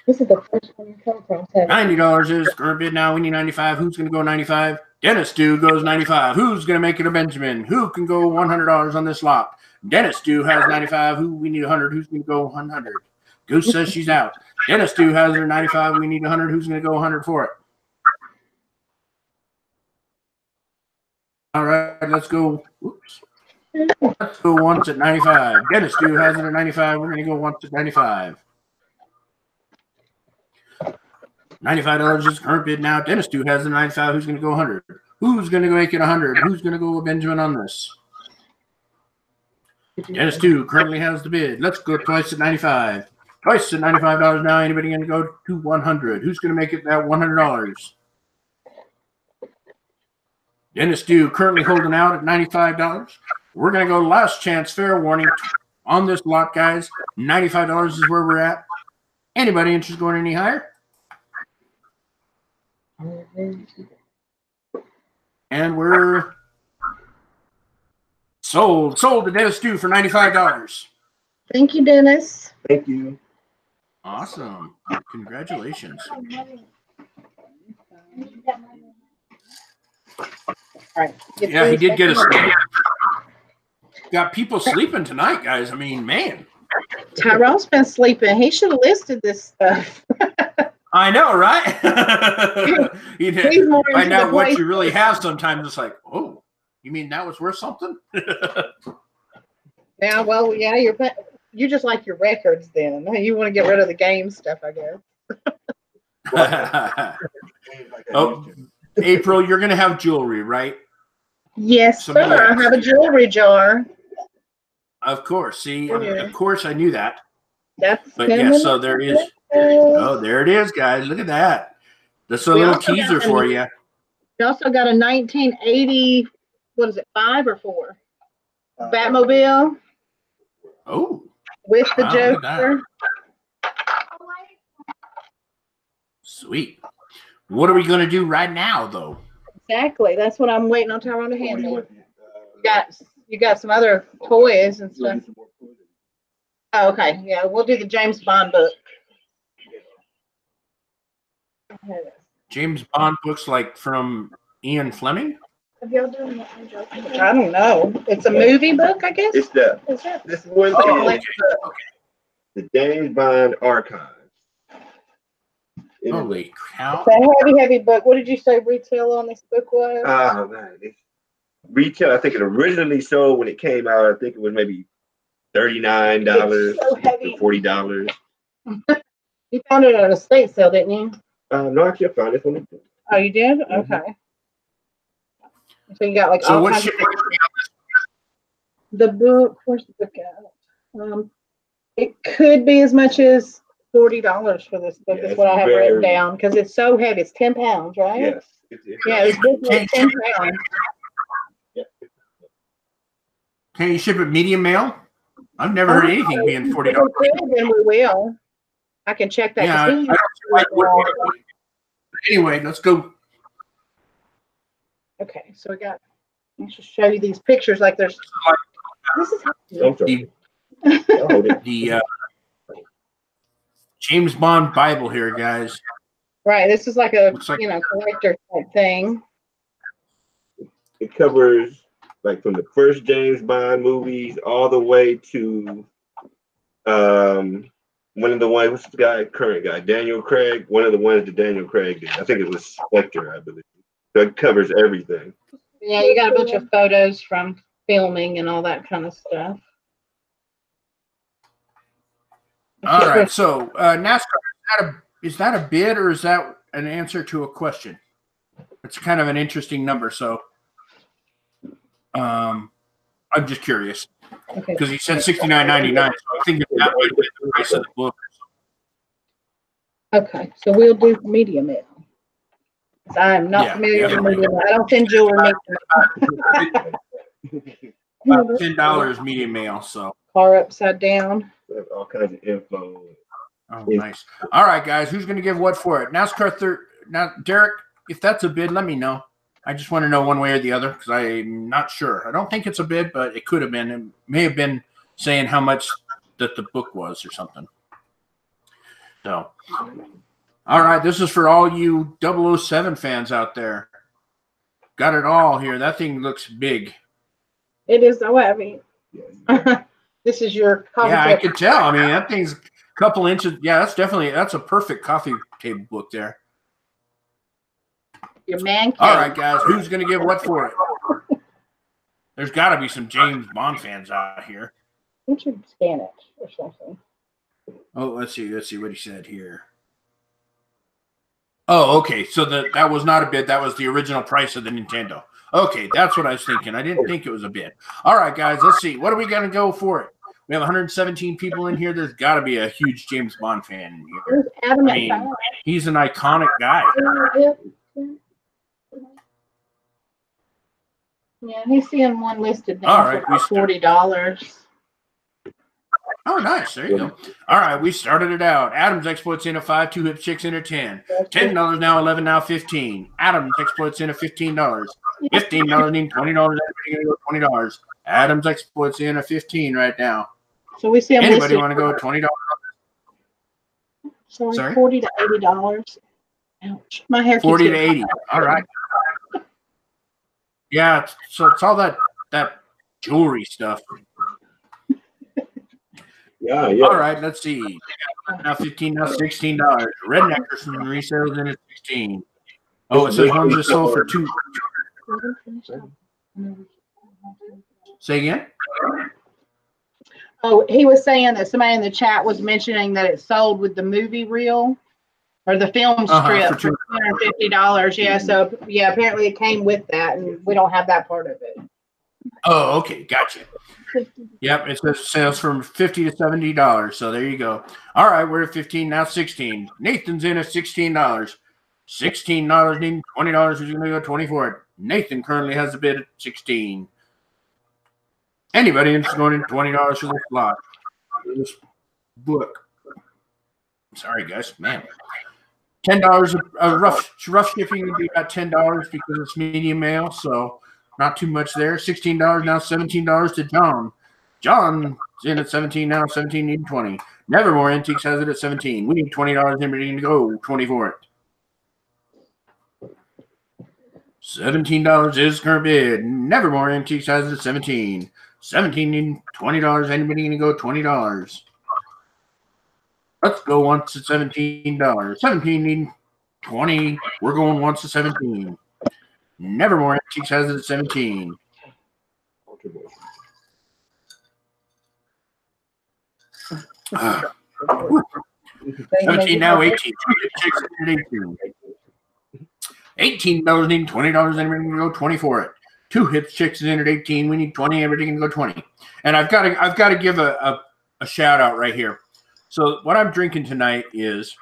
This is the first one you come from. $90 is current bid now. We need 95. Who's going to go 95? Dennis Dew goes 95. Who's going to make it a Benjamin? Who can go $100 on this lot? Dennis Dew has 95. We need 100. Who's going to go 100? Goose says she's out. Dennis Dew has her 95. We need 100. Who's going to go 100 for it? All right, let's go. Oops. Let's go once at 95. Dennis Dew has it at 95. We're going to go once at 95. $95 is current bid now. Dennis Dew has the 95. Who's going to go 100? Who's going to make it 100? Who's going to go with Benjamin on this? Dennis Dew currently has the bid. Let's go twice at 95. Twice at $95 now. Anybody going to go to 100? Who's going to make it that $100? Dennis Dew currently holding out at $95. We're going to go last chance fair warning on this lot, guys. $95 is where we're at. Anybody interested going any higher? And we're sold to Dennis Stew for $95. Thank you, Dennis. Thank you. Awesome. Congratulations. All right. Yeah, he did get us. Got people sleeping tonight, guys. I mean, man. Tyrone's been sleeping. He should have listed this stuff. I know, right? You He's more find into out the what place. you really have sometimes. It's like, oh, you mean that was worth something? Yeah, well, yeah, you just like your records then. You want to get rid of the game stuff, I guess. Oh, April, you're going to have jewelry, right? Yes, Somebody sir. I else. have a jewelry jar. Of course. See, Yeah. of course I knew that. That's But yes, so there is. Oh, there it is, guys. Look at that. That's a We little also got teaser for you. We also got a 1980, what is it, 5 or 4? Batmobile Oh, with the wow, look at Joker. sweet. What are we going to do right now, though? Exactly. That's what I'm waiting on Tyrone to handle. You got some other toys and stuff. Oh, okay. Yeah, we'll do the James Bond book. James Bond books like from Ian Fleming? Have y'all done that? I don't know. It's a movie book, I guess. It's this one Oh, is the James Bond Archives. Holy cow. It's a heavy book. What did you say retail on this book was? Oh man, it's retail. I think it originally sold when it came out. I think it was maybe $39 It's so heavy. to $40. You found it at a estate sale, didn't you? No, actually, I found this one. Oh, you did? Mhm. Okay. So you got like So all what kinds ship? of the book. Where's the book at? It could be as much as $40 for this book. Yeah, is what I have written very- down because it's so heavy. It's 10 pounds, right? Yes. Yeah, this book weighs 10 pounds. Can you ship it medium mail? I've never heard anything being $40. If we could, then we will. I can check that. Yeah, 'cause I he don't see why it wouldn't be. Anyway, let's go. Okay, so we got. Let me just show you these pictures. Like there's. This is how. The, I'll hold it. the James Bond Bible here, guys. Right. This is like a Looks like- collector type thing. It covers like from the first James Bond movies all the way to one of the ones, what's the guy, current guy, Daniel Craig, one of the ones that Daniel Craig did. I think it was Spectre, I believe. So it covers everything. Yeah, you got a bunch of photos from filming and all that kind of stuff. All right. So NASCAR, is that a bid or is that an answer to a question? It's kind of an interesting number. So I'm just curious Okay. because he said $69.99. So I'm thinking that might be the price of the book. Okay, so we'll do medium it. I'm not Yeah, familiar yeah. with medium. I don't send jewelry. About $10 medium mail. So Car upside down. All kinds of info. oh, nice. All right, guys, who's going to give what for it? NASCAR now, Derek. If that's a bid, let me know. I just want to know one way or the other because I'm not sure. I don't think it's a bid, but it could have been. It may have been saying how much that the book was or something. So, all right, this is for all you 007 fans out there. Got it all here. That thing looks big. It is so heavy. This is your coffee Yeah, I table. could tell. I mean, that thing's a couple inches. Yeah, that's a perfect coffee table book there. Your man cave. All right, guys, who's going to give what for it? There's got to be some James Bond fans out here. You should scan it or something. Oh, let's see what he said here. Oh, okay. So that was not a bid. That was the original price of the Nintendo. Okay, that's what I was thinking. I didn't think it was a bid. All right, guys, let's see. What are we going to go for it? We have 117 people in here. There's got to be a huge James Bond fan in here. There's Adam I mean, he's an iconic guy. Yeah, he's seeing one listed All now right, for we about start. $40. Oh, nice. There you go. All right, we started it out. Adams exploits in a 5, 2 hip chicks in a 10. $10 now, 11 now, 15. Adams exploits in a $15. $15 need $20. Everybody go $20. Adams exploits in a 15 right now. So we see anybody want to go $20? Sorry, $40 to $80. Ouch. My hair 40 to 80. All right. Yeah, so it's all that jewelry stuff. Yeah. All right, let's see. Now 15, now $16. Redneckers from resales in at 16. Oh, it says one just sold for 2. Say again? Oh, he was saying that somebody in the chat was mentioning that it sold with the movie reel or the film strip for $250. Yeah, so yeah, apparently it came with that, and we don't have that part of it. Oh, okay, gotcha. Yep, it says sales from $50 to $70. So there you go. All right, we're at 15 now, 16. Nathan's in at $16. $16 needing $20. Who's going to go 20 for it? Nathan currently has a bid at 16. Anybody interested going in $20 for this lot? For this book. Sorry, guys, man. $10 a rough shipping would be about $10 because it's medium mail, so not too much there. $16 now, $17 to John. John's in at 17 now, 17 needing 20. Nevermore Antiques has it at 17. We need $20. Anybody to go 20 for it? $17 is current bid. Nevermore Antiques has it at 17. 17 needing $20. Anybody going to go $20? Let's go once at $17. 17 needing 20. We're going once at 17. Nevermore Antiques has it at 17. Uh, 17 now, 18. $18 needing $20. Anybody can go 20 for it. 2 hip chicks in at 18. We need 20. Everybody can go 20. And I've got to give a shout out right here. So what I'm drinking tonight is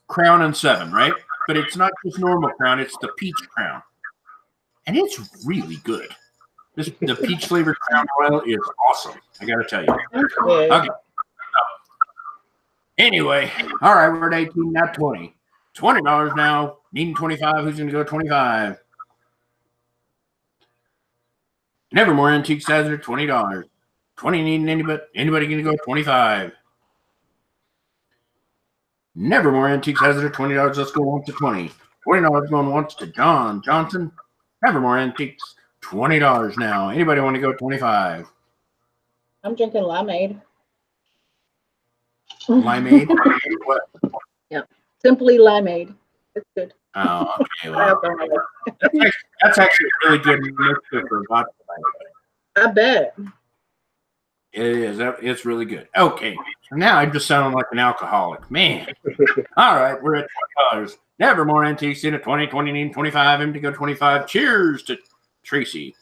Crown and 7, right? But it's not just normal Crown; it's the peach Crown, and it's really good. The peach flavored Crown oil is awesome. I got to tell you. Okay. Anyway, all right, we're at 18, not 20. $20 now, needing 25. Who's going to go 25? Nevermore Antiques has it at $20. 20 needing anybody going to go 25? Nevermore Antiques has it at $20. Let's go once to 20. $20 going once to John Johnson. Nevermore Antiques, $20 now. Anybody want to go 25? I'm drinking limeade. Limeade? What? Yeah, simply limeade. It's good. Oh, okay. Well, that's actually a really good mixture for vodka. I bet. It is. It's really good. Okay. So now I'm just sounding like an alcoholic. Man. All right. We're at $20. Nevermore Antiques in at 20, 20 needing 25. Him to go 25. Cheers to Tracy.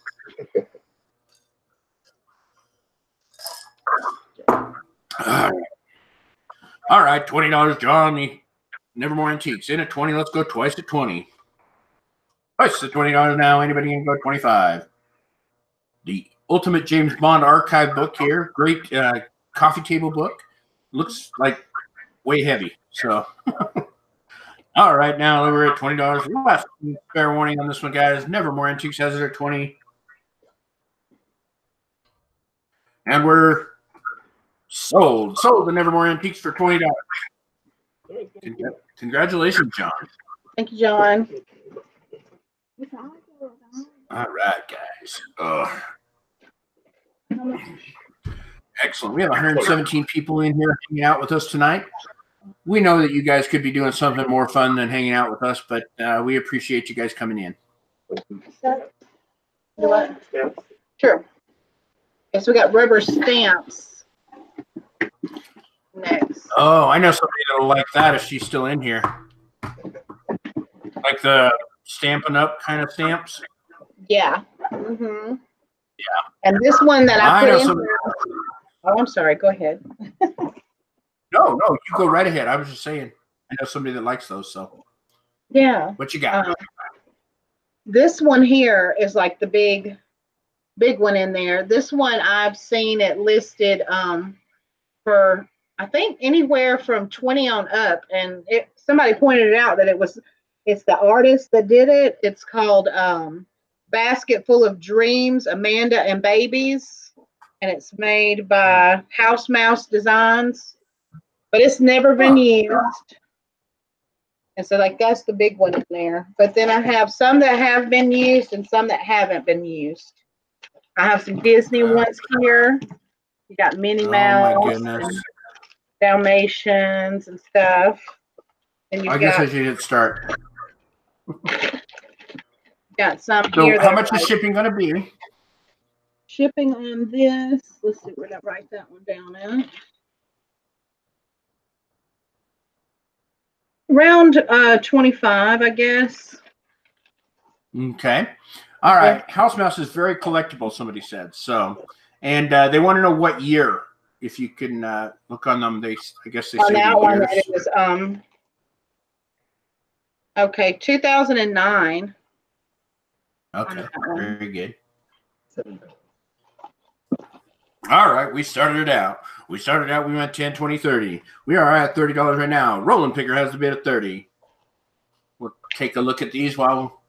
All right. $20, John. Nevermore Antiques in at 20. Let's go twice at 20. Twice at $20 now. Anybody can go 25. The Ultimate James Bond archive book here. Great coffee table book. Looks like way heavy. So, all right, now we're at $20. Last fair warning on this one, guys. Nevermore Antiques has it at 20. And we're sold. Sold the Nevermore Antiques for $20. Congratulations, John. Thank you, John. All right, guys. Excellent. We have 117 people in here hanging out with us tonight. We know that you guys could be doing something more fun than hanging out with us, but we appreciate you guys coming in. Sure. Yes, we got rubber stamps next. Oh, I know somebody that'll like that if she's still in here. Like the Stampin' Up kind of stamps. Yeah. Mm-hmm. Yeah. And this one that I put in. Somebody... Oh, I'm sorry. Go ahead. No, you go right ahead. I was just saying. I know somebody that likes those. So. Yeah. What you got? This one here is like the big one in there. This one I've seen it listed for, I think, anywhere from 20 on up. And somebody pointed it out that it's the artist that did it. It's called Basket Full of Dreams, Amanda and Babies. And it's made by House Mouse Designs. But it's never been used. And so, like, that's the big one in there. But then I have some that have been used and some that haven't been used. I have some Disney ones here. You got Minnie Mouse. Oh, my goodness. Dalmatians and stuff. And I guess I should hit start. Got some So here. how much is shipping going to be? Shipping on this. Let's see where to write that one down at. Around 25, I guess. Okay. All right. House Mouse is very collectible, somebody said. So, and they want to know what year. If you can look on them, I guess they say that the one years. that is okay, 2009. Okay, very good. All right, we started it out. We went 10, 20, 30. We are at $30 right now. Roland Picker has the bid at 30. We'll take a look at these while.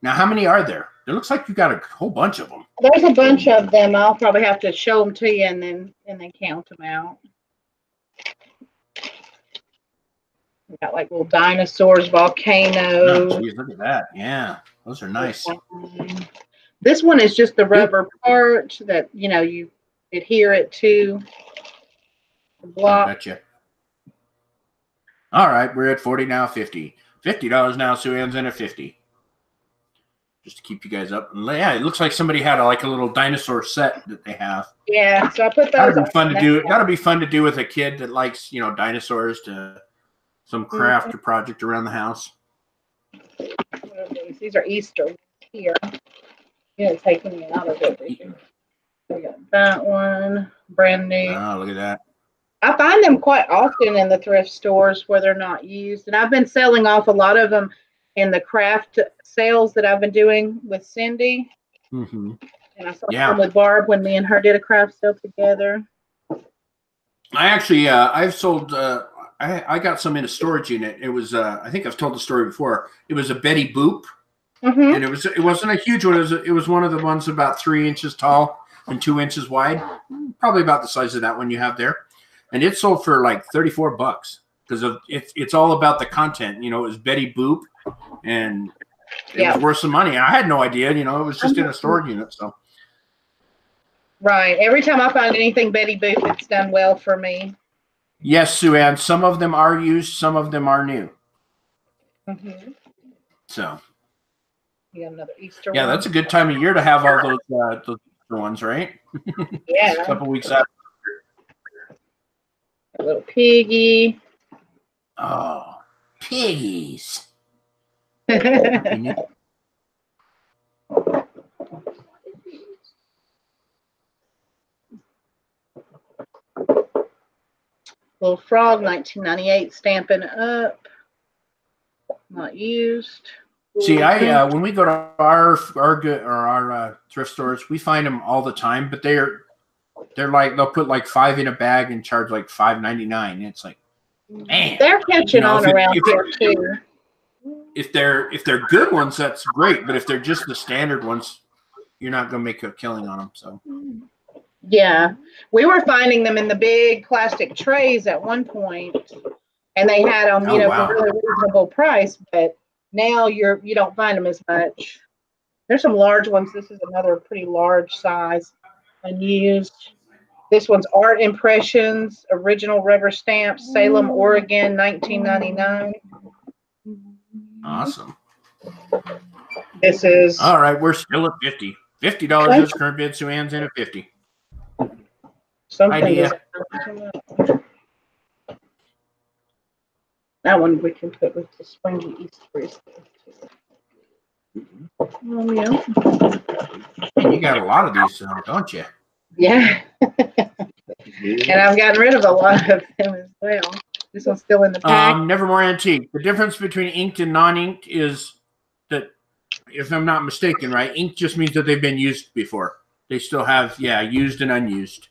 Now, how many are there? It looks like you got a whole bunch of them. There's a bunch of them. I'll probably have to show them to you and then count them out. We got like little dinosaurs, volcanoes. Oh, geez, look at that. Yeah, those are nice. This one is just the rubber part that, you know, you adhere it to the block. I gotcha. All right, we're at 40 now, 50. $50 now, Sue Ann's in at 50. Just to keep you guys up. And yeah, it looks like somebody had a little dinosaur set that they have. Yeah, so I put those. That'd be fun to do. That'll be fun to do with a kid that likes, dinosaurs, to some craft or project around the house. These are Easter here. Taking me out of it. We got that one, brand new. Oh, look at that. I find them quite often in the thrift stores where they're not used, and I've been selling off a lot of them in the craft sales that I've been doing with Cindy. Mm-hmm. And I saw some with Barb when me and her did a craft sale together. I actually, I've sold, I got some in a storage unit. It was, I think I've told the story before. It was a Betty Boop. Mm-hmm. And it wasn't a huge one. It was one of the ones about 3 inches tall and 2 inches wide. Probably about the size of that one you have there. And it sold for like $34 because it's all about the content. It was Betty Boop. And it was worth some money. I had no idea, it was just in a storage unit. So, right. Every time I find anything Betty Boop, it's done well for me. Yes, Sue Ann. Some of them are used, some of them are new. Mm-hmm. So, you got another Easter one. That's a good time of year to have all those ones, right? Yeah. Just a couple weeks after. A little piggy. Oh, piggies. Little frog, 1998, Stampin' Up. Not used. See, when we go to our thrift stores, we find them all the time, but they're like, they'll put like 5 in a bag and charge like $5.99. It's like, man, they're catching on around here too. If they're good ones, that's great. But if they're just the standard ones, you're not going to make a killing on them. So, yeah, we were finding them in the big plastic trays at one point, and they had them, for a really reasonable price. But now you don't find them as much. There's some large ones. This is another pretty large size, unused. This one's Art Impressions, original rubber stamps, Salem, Oregon, 1999. Awesome. This is all right. We're still at $50. $50 is current bid. Sue Ann's in at 50. Idea. That one we can put with the springy Easter. Yeah. And you got a lot of these, don't you? Yeah. And I've gotten rid of a lot of them as well. This one's still in the pack. Nevermore Antique. The difference between inked and non-inked is that, if I'm not mistaken, right, ink just means that they've been used before. They still have, used and unused.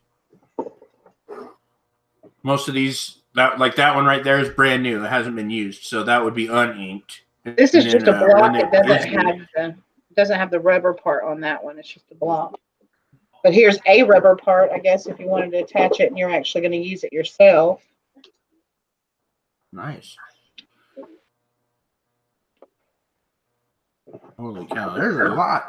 Most of these, like that one right there, is brand new. It hasn't been used, so that would be uninked. This is just a block. It doesn't have the rubber part on that one. It's just a block. But here's a rubber part, I guess, if you wanted to attach it and you're actually going to use it yourself. Nice. Holy cow! There's a lot.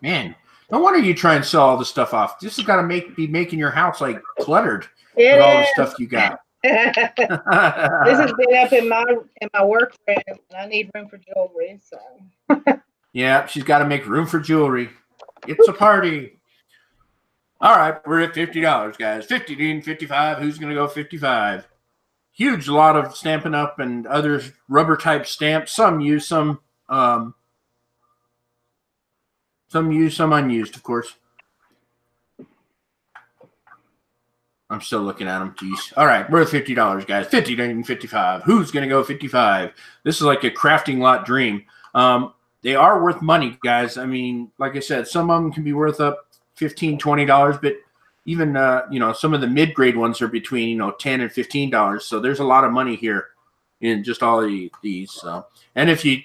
Man, no wonder you try and sell all this stuff off. This has got to be making your house like cluttered with all the stuff you got. This has been up in my work room, and I need room for jewelry. So yeah, she's got to make room for jewelry. It's a party. All right, we're at $50, guys. 50 and 55. Who's gonna go 55? Huge lot of Stampin' Up and other rubber type stamps. Some use, some used, some unused, of course. I'm still looking at them. Jeez. All right, we're at $50, guys. 50 and 55. Who's going to go 55? This is like a crafting lot dream. They are worth money, guys. I mean, like I said, some of them can be worth up $15, $20, but even, some of the mid-grade ones are between, $10 and $15. So there's a lot of money here in just all of these. So, and if you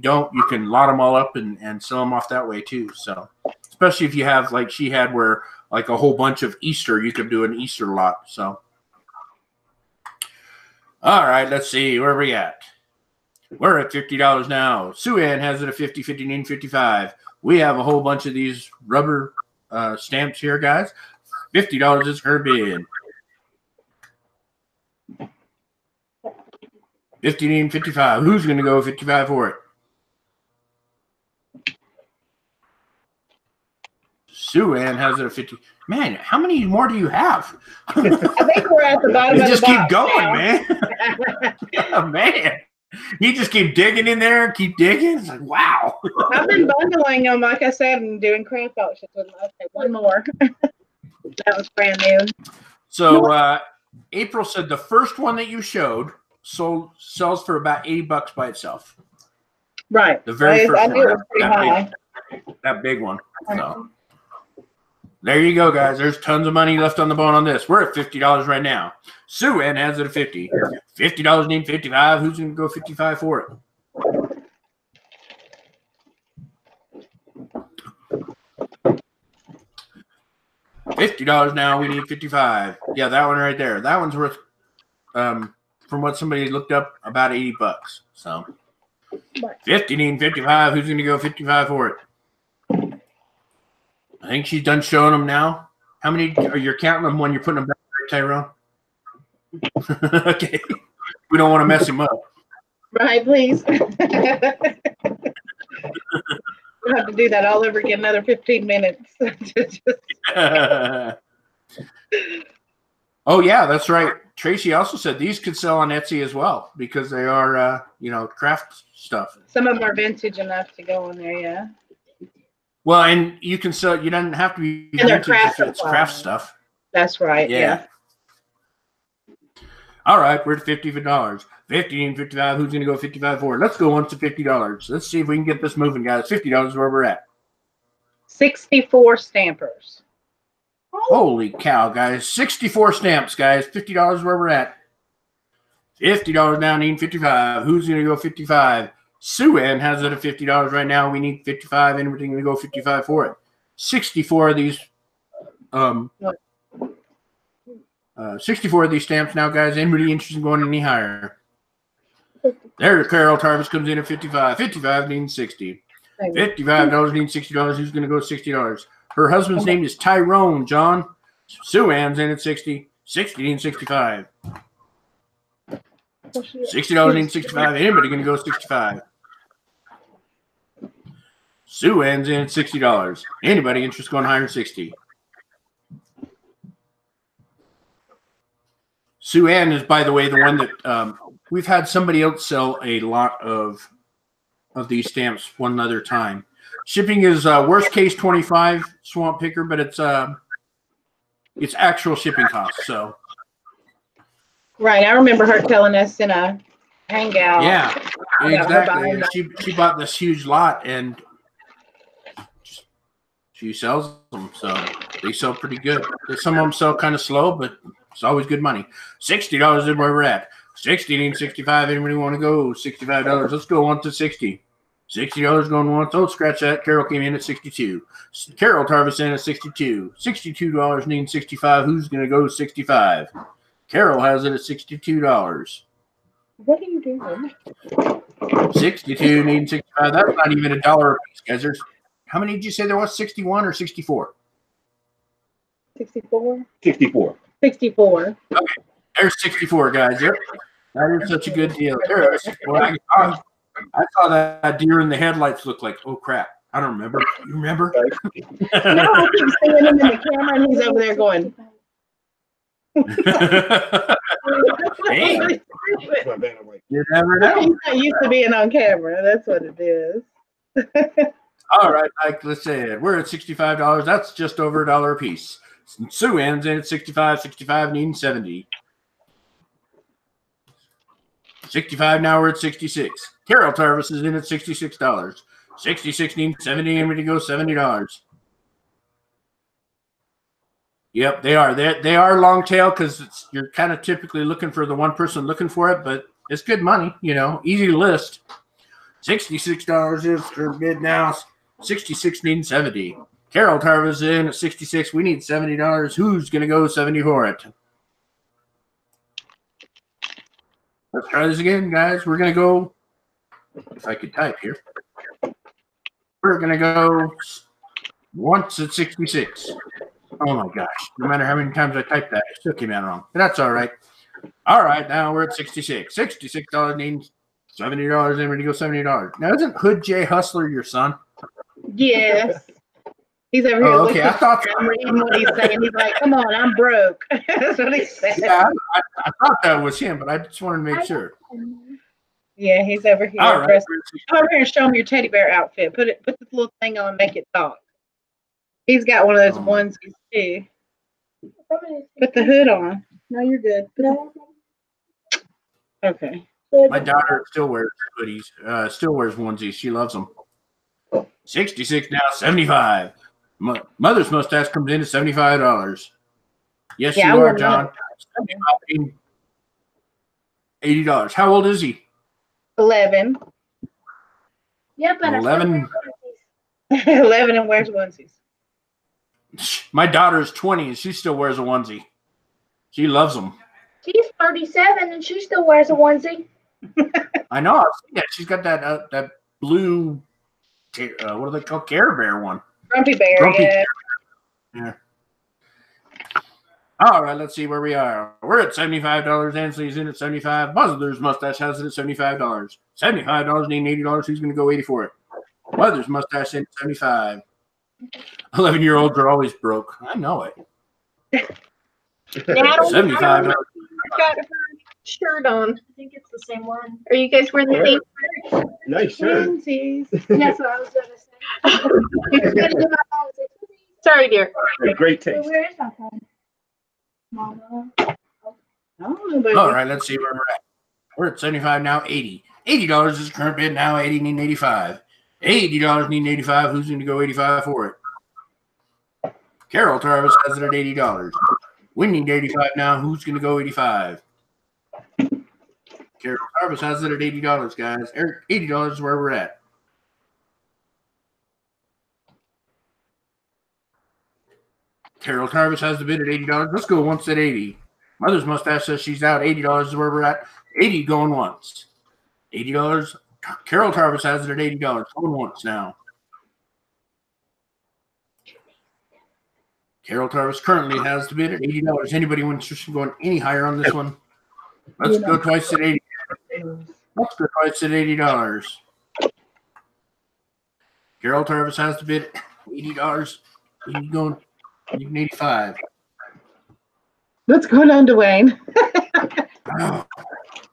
don't, you can lot them all up and sell them off that way too. So, especially if you have, like she had, where like a whole bunch of Easter, you could do an Easter lot. So, all right, let's see where we at. We're at $50 now. Sue Ann has it at 50, 50, and 55. We have a whole bunch of these rubber stamps here, guys. $50 is her bid. 50 and 55. Who's going to go 55 for it? Sue Ann has it at 50. Man, how many more do you have? I think we're at the bottom. You just keep going, now. Man. Yeah, man. You just keep digging in there, keep digging. It's like, wow. I've been bundling them, like I said, and doing craft auctions with them. Okay, one more. That was brand new. So April said the first one that you showed sells for about $80 by itself. Right. The very first one. It was pretty high. That big one. So there you go, guys. There's tons of money left on the bone on this. We're at $50 right now. Sue Ann has it at 50. $50 need 55. Who's going to go 55 for it? $50 now. We need 55. Yeah, that one right there. That one's worth, from what somebody looked up, about $80. So 50 need 55. Who's going to go 55 for it? I think she's done showing them now. How many are you counting them when you're putting them back, Tyrone? Okay. We don't want to mess him up. Right, please. We'll have to do that all over again, another 15 minutes. Oh, yeah, that's right. Tracy also said these could sell on Etsy as well because they are, craft stuff. Some of them are vintage enough to go on there, yeah. Well, and you can sell, you don't have to be vintage if it's craft stuff. That's right, yeah. All right, we're at $50. 50 and 55. Who's going to go 55 for it? Let's go on to $50. Let's see if we can get this moving, guys. $50 is where we're at. 64 stampers. Holy cow, guys. 64 stamps, guys. $50 where we're at. $50 now, need 55. Who's going to go 55? Sue Ann has it at $50 right now. We need 55, and we're going to go 55 for it. 64 of these 64 of these stamps now, guys. Anybody interested in going any higher? There, Carol Tarvis comes in at 55. 55 needs 60. $55 needs $60. Who's going to go $60? Her husband's name is Tyrone, John. Sue Ann's in at 60. 60 needs 65. $60 needs 65. Anybody going to go 65? Sue Ann's in at $60. Anybody interested in going higher than 60? Sue Ann is, by the way, the one that we've had somebody else sell a lot of these stamps one other time. Shipping is worst case 25 Swamp Picker, but it's actual shipping costs. So right, I remember her telling us in a hangout. Yeah, exactly. She bought this huge lot and she sells them, so they sell pretty good. Some of them sell kind of slow, but It's always good money. $60 is where we're at. 60 needs 65. Anybody want to go? $65. Let's go on to 60. $60 going once. Oh, scratch that. Carol came in at 62. Carol Tarvis in at 62. $62 needing 65. Who's going to go 65? Carol has it at $62. What are you doing? 62 needing 65. That's not even $1 a piece, guys. There's, how many did you say there was? 61 or 64? 64. 64. 64. Okay. There's 64, guys. Yep. That is such a good deal. There is 64. I saw that deer in the headlights look like, oh, crap. I don't remember. You remember? No, I keep seeing him in the camera, and he's over there going. Hey, you never know. He's not used to being on camera. That's what it is. All right, like let's say we're at $65. That's just over $1 a piece. Sue ends in at 65, 65 needing 70. 65 now we're at 66. Carol Tarvis is in at $66. 66 needing 70, and we're to go $70. Yep, they are. They are long tail because you're kind of typically looking for the one person looking for it, but it's good money, you know, easy to list. $66 is for bid now. 66 needing 70. Carol Tarvis in at 66. We need $70. Who's going to go 70 for it? Let's try this again, guys. We're going to go, if I could type here. We're going to go once at 66. Oh, my gosh. No matter how many times I typed that, it still came out wrong. But that's all right. All right, now we're at 66. $66 needs $70. And we're going to go $70. Now, isn't Hood J Hustler your son? Yes. He's over here okay. I thought I'm reading what he's saying. He's like, come on, I'm broke. That's what he said. Yeah, I thought that was him, but I just wanted to make sure. Yeah, he's over here. All right. Come over here and show him your teddy bear outfit. Put this little thing on and make it talk. He's got one of those onesies too. Put the hood on. No, you're good. Okay. My daughter still wears hoodies, still wears onesies. She loves them. 66 now, 75. Mother's mustache comes in at $75. Yes, Yeah, you are, John. $80. How old is he? 11. Yeah, but 11. 11 and wears onesies. My daughter is 20 and she still wears a onesie. She loves them. she's 37 and she still wears a onesie. I know. I've seen that. She's got that blue, what do they call Care Bear one? Grumpy Bear, Grumpy yeah. Yeah. All right, let's see where we are. We're at $75. Ansley's in at $75. Mother's mustache has it at $75. $75 needing $80. Who's going to go 80 for it? Mother's mustache in at $75. 11-year-olds are always broke. I know it. $75. I've got her shirt on. I think it's the same one. Are you guys wearing the same shirt? Nice shirt. Onesies. That's what I was going to say. Sorry, dear. Great taste. Where is my phone? Mama. All right, let's see where we're at. We're at 75 now, 80. $80 is the current bid now, 80 needing 85. $80 needing 85. Who's going to go 85 for it? Carol Tarvis has it at $80. We need 85 now. Who's going to go 85? Carol Tarvis has it at $80, guys. $80 is where we're at. Carol Tarvis has the bid at $80. Let's go once at 80. Mother's mustache says she's out. $80 is where we're at. 80 going once. $80. Carol Tarvis has it at $80. Going once now. Carol Tarvis currently has the bid at $80. Anybody interested in going any higher on this one? Let's go twice at $80. Let's go twice at $80. Carol Tarvis has the bid at $80. He's going 85. What's going on, Dwayne? Oh,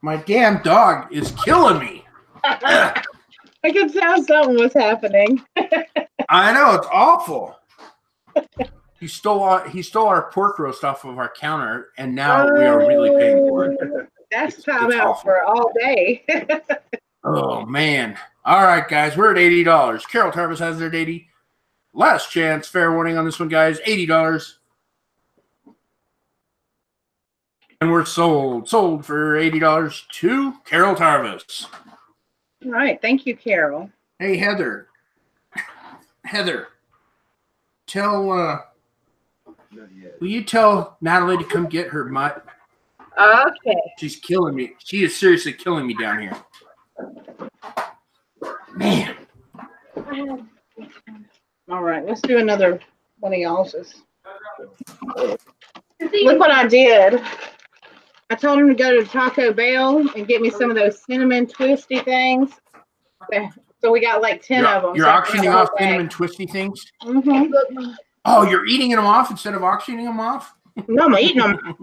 my damn dog is killing me. I could tell something was happening. I know, it's awful. He stole our pork roast off of our counter, and now we are really paying for it. That's time out for all day. Oh, man. All right, guys, we're at $80. Carol Tarvis has it at $80. Last chance, fair warning on this one, guys. $80. we're sold for $80 to Carol Tarvis. All right. Thank you, Carol. Hey, Heather, tell, will you tell Natalie to come get her mutt? Okay. She's killing me. She is seriously killing me down here. Man. All right. Let's do another one of y'all's. Look what I did. I told him to go to Taco Bell and get me some of those cinnamon twisty things. So we got like 10 of them. You're so auctioning off cinnamon twisty things? Mm-hmm. Oh, you're eating them off instead of auctioning them off? No, I'm eating them.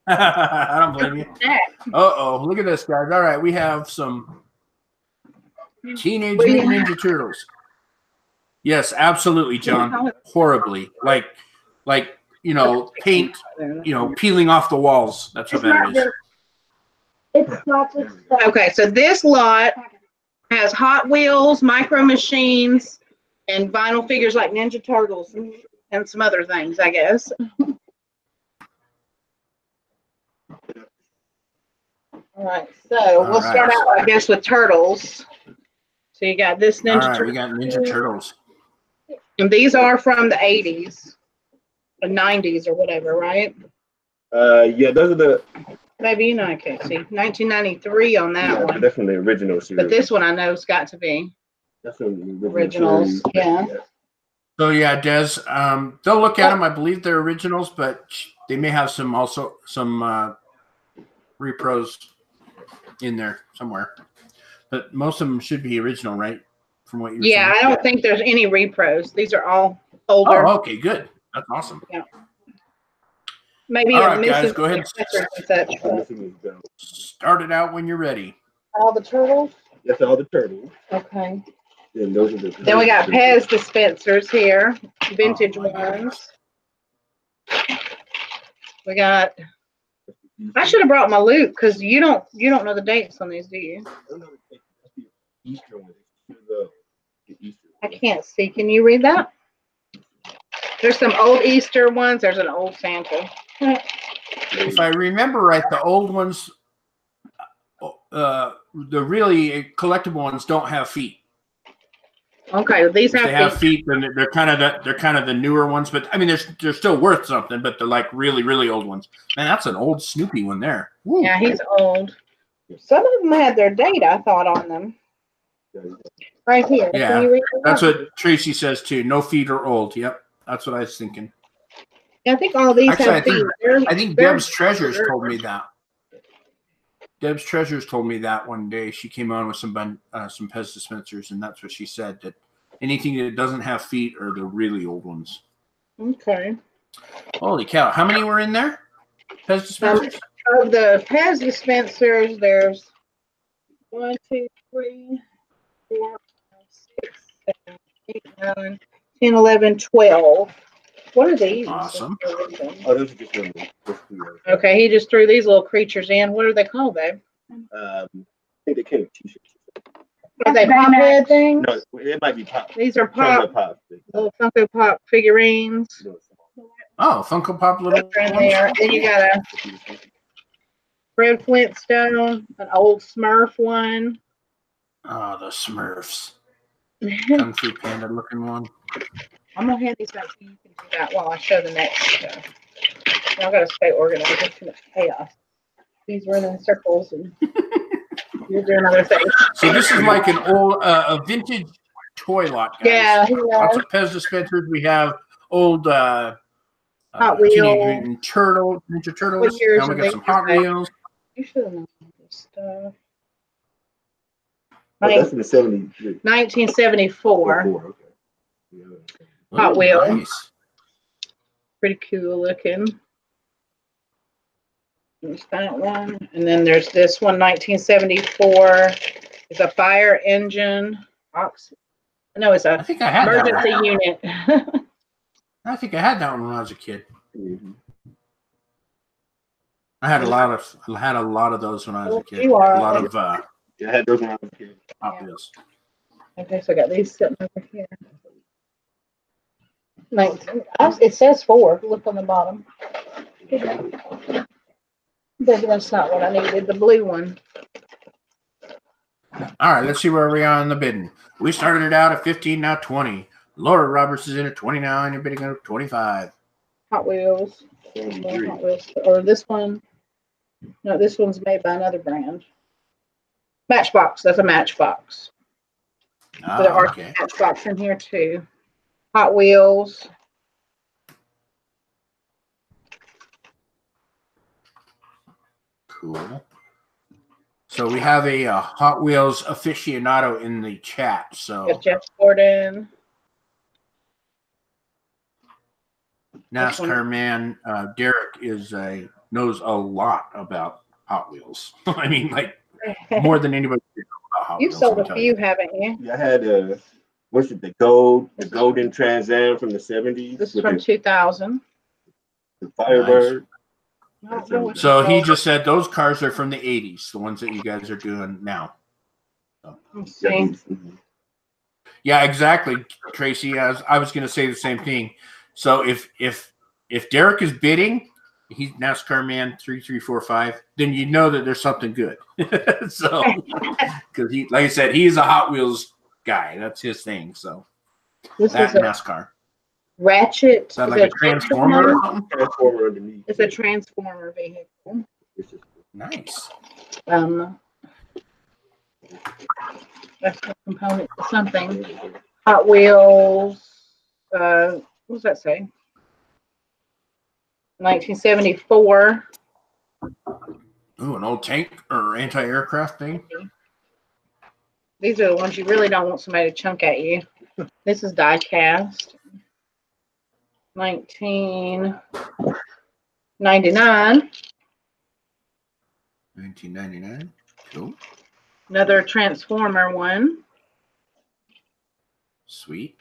I don't blame you. Uh-oh, look at this, guys. All right, we have some Teenage Mutant Ninja Turtles. Yes, absolutely, John. Horribly. Like, paint, peeling off the walls. That's what that is. It's not just Okay, so this lot has Hot Wheels, Micro Machines, and vinyl figures like Ninja Turtles and some other things, I guess. All right, so we'll start out, I guess, with Turtles. So you got this Ninja Turtle. We got Ninja Turtles. And these are from the 80s, the 90s or whatever, right? Yeah, those are the. Maybe, I can't see. 1993 on that one. Definitely original series. But this one I know has got to be. Definitely originals, yeah. So yeah, Des, they'll look at them. I believe they're originals, but they may have some repros in there somewhere. But most of them should be original, right? From what you're saying. I don't think there's any repros. These are all older. Oh, okay, good. That's awesome. Yeah. Maybe all right, guys, go ahead. And Start it out when you're ready. All the turtles? That's all the turtles. Okay. And those are the then we got Pez dispensers here, vintage ones. We got. I should have brought my loop because you don't know the dates on these, do you? Easter one. I can't see. Can you read that? There's some old Easter ones. There's an old Santa. If I remember right, the old ones, the really collectible ones, don't have feet. Okay, these have feet. They have feet, then they're kind of the newer ones. But I mean, they're still worth something. But they're like really, really old ones. Man, that's an old Snoopy one there. Woo. Yeah, he's old. Some of them had their date, I thought, on them. Right here. Yeah, that's what Tracy says too. No feet or old. Yep, that's what I was thinking. Yeah, I think all these have feet. I think Deb's Treasures told me that. Deb's Treasures told me that one day. She came on with some Pez dispensers, and that's what she said, that anything that doesn't have feet are the really old ones. Okay. Holy cow. How many were in there? Pez dispensers? Of the Pez dispensers, there's 1, 2, 3, 4, 5, 6, 7, 8, 9, 10, 11, 12. What are these? Awesome. Oh, those are just okay, he just threw these little creatures in. What are they called, babe? I think they came with t-shirts. Are they pop head things? No, it might be pop. These are pop. Little Funko Pop figurines. Oh, Funko Pop little in there. Then you got a Fred Flintstone, an old Smurf one. Oh, the Smurfs. Kung Fu Panda looking one. I'm gonna hand these back to you. You can do that while I show the next stuff. Y'all gotta stay organized. There's too much chaos. These were in circles, and you're doing other things. So this is like an old, a vintage toy lot, guys. Yeah. Lots of Pez dispensers. We have old Hot Teenage Wheels. Mutant Ninja Turtles. What years Now we are got they? some Hot Wheels. You should have known this stuff. Oh, that's in the 70s. 1974. Okay. Yeah. Hot Wheels. Nice. Pretty cool looking. There's that one. And then there's this one, 1974. It's a fire engine. No, it's a I think I had that emergency one. unit. I think I had that one when I was a kid. Mm-hmm. I had a lot of those when I was a kid. You are. A lot of Yeah, I had those when I was a kid. Hot Wheels. Okay, so I got these sitting over here. It says 4. Look on the bottom. That's not what I needed. The blue one. All right, let's see where we are on the bidding. We started it out at 15, now 20. Laura Roberts is in at 29. You're bidding at 25. Hot Wheels. Hot Wheels. Or this one. No, this one's made by another brand. Matchbox. That's a Matchbox. Oh, There are okay. Matchbox in here too. Hot Wheels. Cool. So we have a Hot Wheels aficionado in the chat. So Got Jeff Gordon. NASCAR man Derek knows a lot about Hot Wheels. I mean, like more than anybody knows about Hot You've Wheels. sold a few, haven't you? Yeah, I had what's it? The golden Trans Am from the 70s. This is from 2000. The Firebird. So he just said those cars are from the 80s, the ones that you guys are doing now. So. Let's see. Yeah, exactly, Tracy. I was going to say the same thing. So if Derek is bidding, he's NASCAR man 3345, then you know that there's something good. So because he, like I said, he's a Hot Wheels guy. That's his thing. So This that is a NASCAR. Ratchet. Is that like a transformer or something? Transformer underneath. It's a transformer vehicle. Nice. That's a component to something. Hot Wheels. What does that say? 1974. Ooh, an old tank or anti-aircraft thing. These are the ones you really don't want somebody to chunk at you. This is die cast. 1999. 1999. Cool. Another Transformer one. Sweet.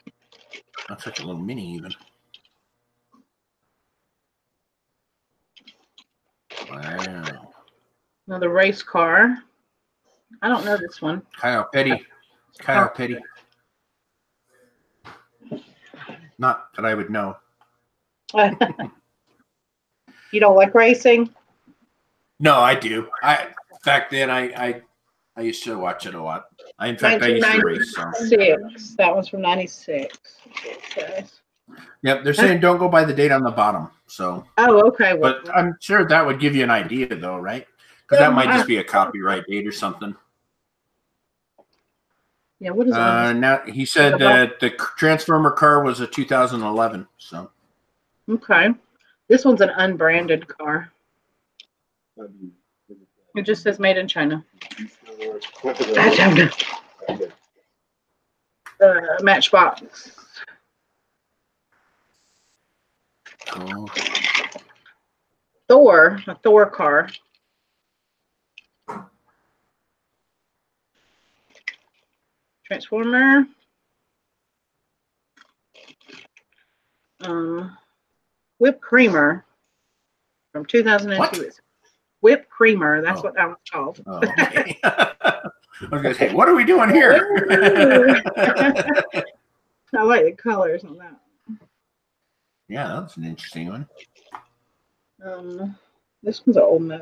That's like a little mini even. Wow. Another race car. I don't know this one. Kyle Petty. Kyle Petty. Not that I would know. You don't like racing? No, I do. Back then I used to watch it a lot. In fact, I used to race. So. 96. That one's from 96. Yep, they're saying don't go by the date on the bottom. So. Oh, okay. Well, but I'm sure that would give you an idea, though, right? Because that might just be a copyright date or something. Yeah. What is that? Now he said that the Transformer car was a 2011. So. Okay. This one's an unbranded car. It just says made in China. I don't know. Matchbox. Cool. Thor, a Thor car. Transformer. Whipped creamer from 2002. What? Whipped creamer. That's what that was called. Oh, okay. I was gonna say, what are we doing here? I like the colors on that. Yeah, that's an interesting one. This one's an older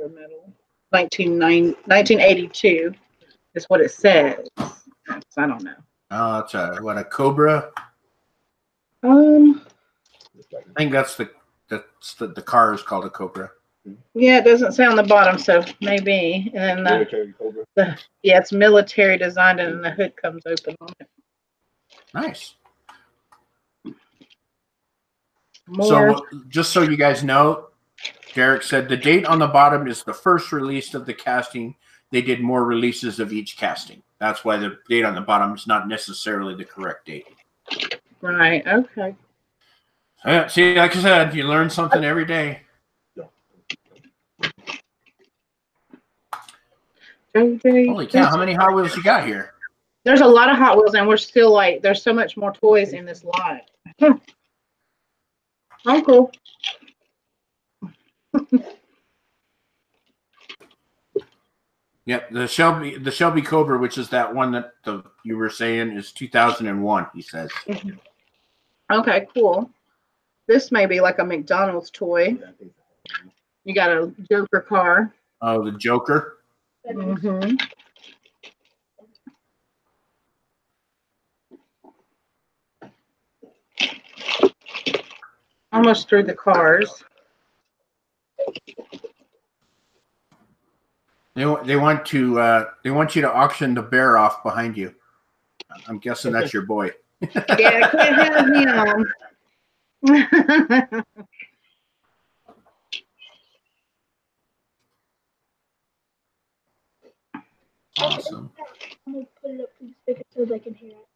metal. 1982 is what it says. I don't know. Oh, it's a Cobra. I think that's the car is called a Cobra. Yeah, it doesn't say on the bottom, so maybe. And then yeah, it's military designed, and the hood comes open on it. Nice. More. So, just so you guys know, Derek said the date on the bottom is the first release of the casting. They did more releases of each casting. That's why the date on the bottom is not necessarily the correct date. Right. Okay. See, like I said, you learn something every day. Holy cow, how many Hot Wheels you got here? There's a lot of Hot Wheels, and we're still like, there's so much more toys in this lot. Oh, cool. Yep, the Shelby Cobra, which is that one that you were saying is 2001, he says. Okay, cool. This may be like a McDonald's toy. You got a Joker car. Oh, the Joker. Mm-hmm. Almost through the cars. They want you to auction the bear off behind you. I'm guessing that's your boy. Yeah, I can't have him. Awesome. I'm gonna put it up to the speaker so they can hear it.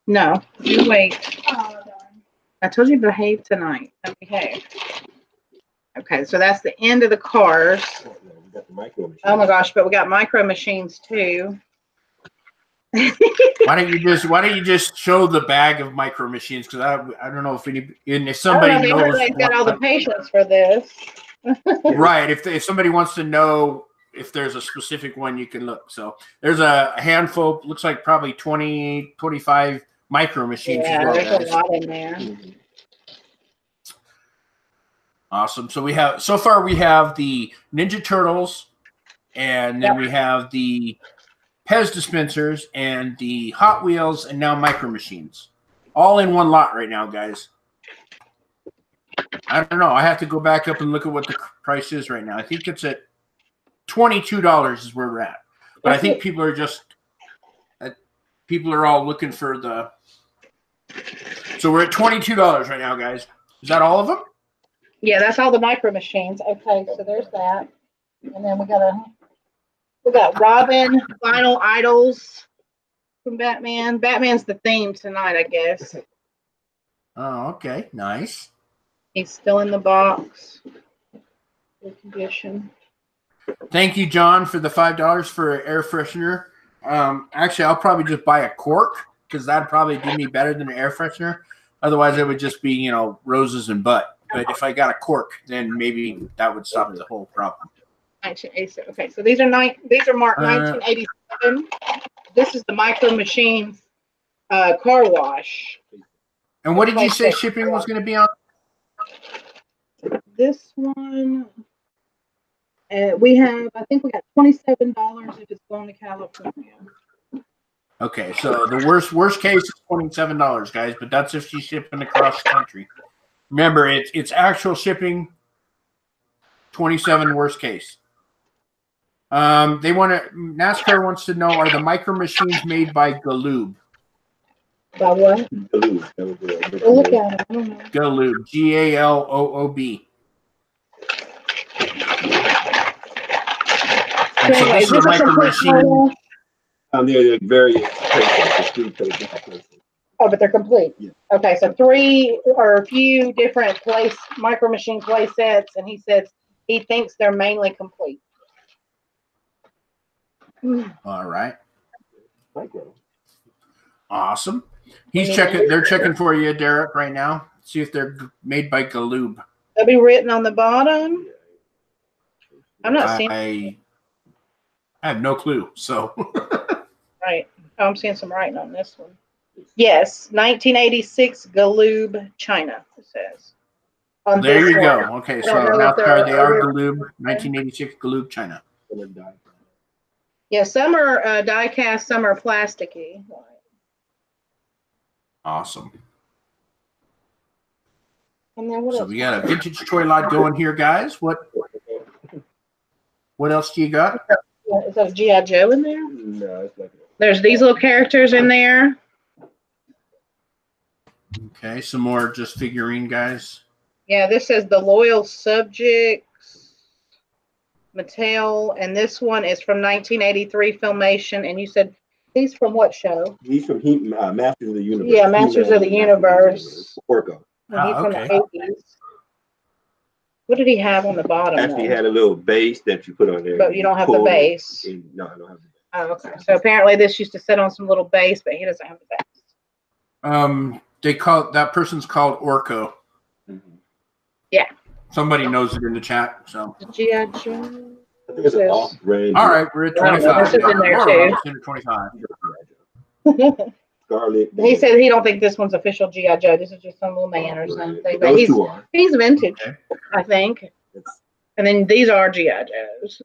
No, you wait. Oh, darn. I told you to behave tonight. Okay. Okay, so that's the end of the cars. Oh my gosh, but we got micro machines too. Why don't you just show the bag of micro machines? Because I don't know if somebody knows. They've got all the patience for this. Right. If somebody wants to know if there's a specific one, you can look. So there's a handful. Looks like probably 20, 25 micro machines. Yeah, as well, there's guys. a lot in there. Awesome. So we have the Ninja Turtles, and then we have the Pez dispensers and the Hot Wheels, and now micro machines, all in one lot right now, guys. I don't know. I have to go back up and look at what the price is right now. I think it's at $22 is where we're at. But I think people are all looking for the. So we're at $22 right now, guys. Is that all of them? Yeah, that's all the micro machines. Okay, so there's that. And then we got Robin, Vinyl Idols from Batman. Batman's the theme tonight, I guess. Oh, okay. Nice. He's still in the box. Good condition. Thank you, John, for the $5 for an air freshener. Actually, I'll probably just buy a cork because that'd probably do me better than an air freshener. Otherwise, it would just be, roses and butt. But if I got a cork, then maybe that would stop the whole problem. 1987. Okay, so these are marked 1987. This is the micro machine car wash. And what did you say shipping was going to be on? This one, I think we got $27 if it's going to California. Okay, so the worst case is $27, guys, but that's if she's shipping across the country. Remember, it's actual shipping. 27 worst case. NASCAR wants to know: are the micro machines made by Galoob? By what? Galoob. Look at it. Galoob. Galoob. And so this is a micro machine. They're very Oh, but they're complete. Yeah. Okay, so 3 or a few different micro machine play sets, and he says he thinks they're mainly complete. All right. Awesome. They're checking for you, Derek, right now. See if they're made by Galoob. They'll be written on the bottom. I'm not seeing. I have no clue. So. Right. Oh, I'm seeing some writing on this one. Yes, 1986 Galoob, China, it says. There you go. Okay, so NASCAR, they are Galoob, 1986 Galoob, China. Yeah, some are die cast, some are plasticky. Awesome. And then what So else? we got a vintage toy lot going here, guys. What else do you got? Is that G.I. Joe in there? No, it's like There's these little characters in there. Okay, some more just figurine guys. Yeah, this says the Loyal Subjects, Mattel, and this one is from 1983 Filmation. And you said he's from what show? He's from Masters of the Universe. Yeah, Masters of the Universe. Orko. And he's from okay. the 80s. What did he have on the bottom? Actually, though? had a little base that you put on there. But you don't have the base. No, I don't have the base. Oh, okay. So apparently this used to sit on some little base, but he doesn't have the base. That person's called Orko. Mm-hmm. Yeah. Somebody knows it in the chat. So. G.I. Joe. I think it's an off-brand. All right, we're at 25. This is in there We're too. almost into 25. Scarlet. He said he don't think this one's official G.I. Joe. This is just some little man or something. But Those two are. he's vintage, Okay. I think. It's, And then these are G.I. Joes.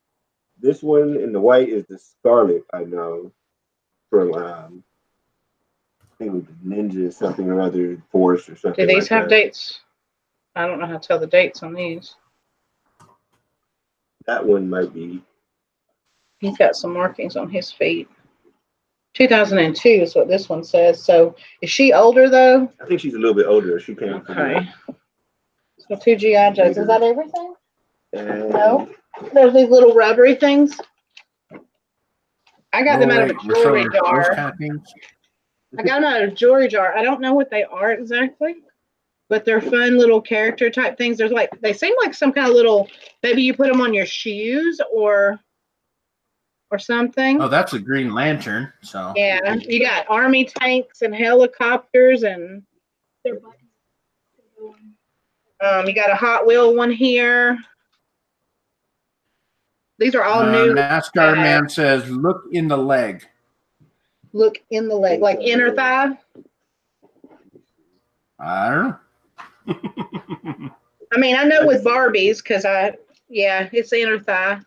this one in the white is the Scarlet, I know, from I think it was Ninja something or other Force or something. Do these like have that. dates? I don't know how to tell the dates on these. That one might be. He's got some markings on his feet. 2002 is what this one says. So is she older though? I think she's a little bit older. She came from. Okay. So 2 G.I. Joes. Is that everything? And No. There's these little rubbery things. I got them out of a We're jewelry selling those jar. kind of things. I got them out of a jewelry jar. I don't know what they are exactly, but they're fun little character type things. There's like, they seem like some kind of little, maybe you put them on your shoes or something. Oh, that's a Green Lantern. So Yeah, you got army tanks and helicopters, and Their buttons. you got a Hot Wheel one here. These are all new. NASCAR man says, "Look in the leg." Look in the leg, like inner thigh. I don't know. I mean, I know with Barbies because yeah, it's the inner thigh.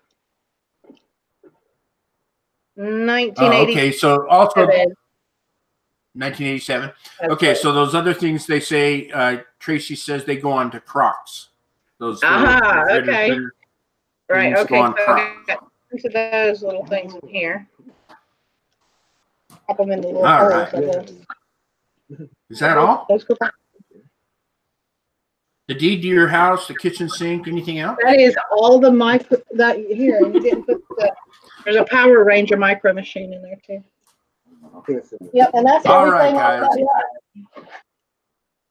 1980. Okay, so also 1987. Okay, so those other things they say, Tracy says they go on to Crocs. Those okay. Right, things okay. go on So I Crocs. got into those little things in here. Pop them in the little All holes. right. I guess. Is that all? Those go- The deed to your house, the kitchen sink, anything else? That is all the micro that here. And you didn't put there's a Power Ranger micro machine in there too. Yep, and that's All right, everything.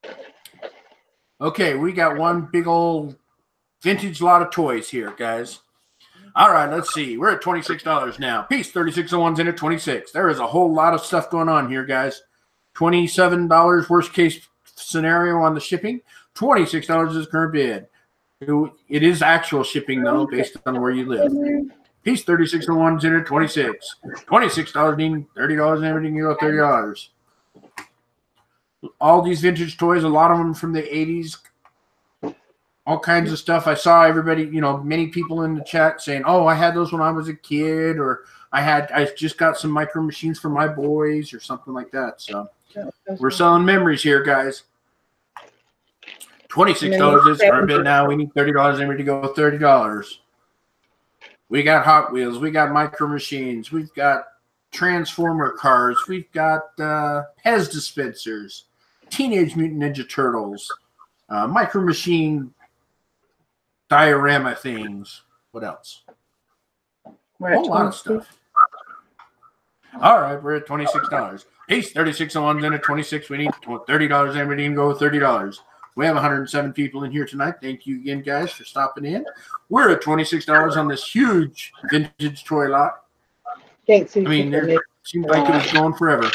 guys. Okay, we got one big old vintage lot of toys here, guys. All right, let's see. We're at $26 now. Piece 3601's in at 26. There is a whole lot of stuff going on here, guys. $27 worst case scenario on the shipping. $26 is current bid. It is actual shipping though, based on where you live. Piece 3601's in at 26. $26 meaning $30 and everything, you go $30. All these vintage toys, a lot of them from the 80s. All kinds of stuff. I saw everybody, many people in the chat saying, "Oh, I had those when I was a kid," or I just got some micro machines for my boys, or something like that. So we're selling memories here, guys. $26 is our bid now. We need $30 and we to go $30. We got Hot Wheels. We got micro machines. We've got Transformer cars. We've got Pez dispensers, Teenage Mutant Ninja Turtles, micro machine diorama things. What else? A whole lot of stuff. All right, we're at $26. Piece 3601's in at 26. We need $30 and we need to go $30. We have 107 people in here tonight. Thank you again, guys, for stopping in. We're at $26 on this huge vintage toy lot. I mean, it seems like it was going forever.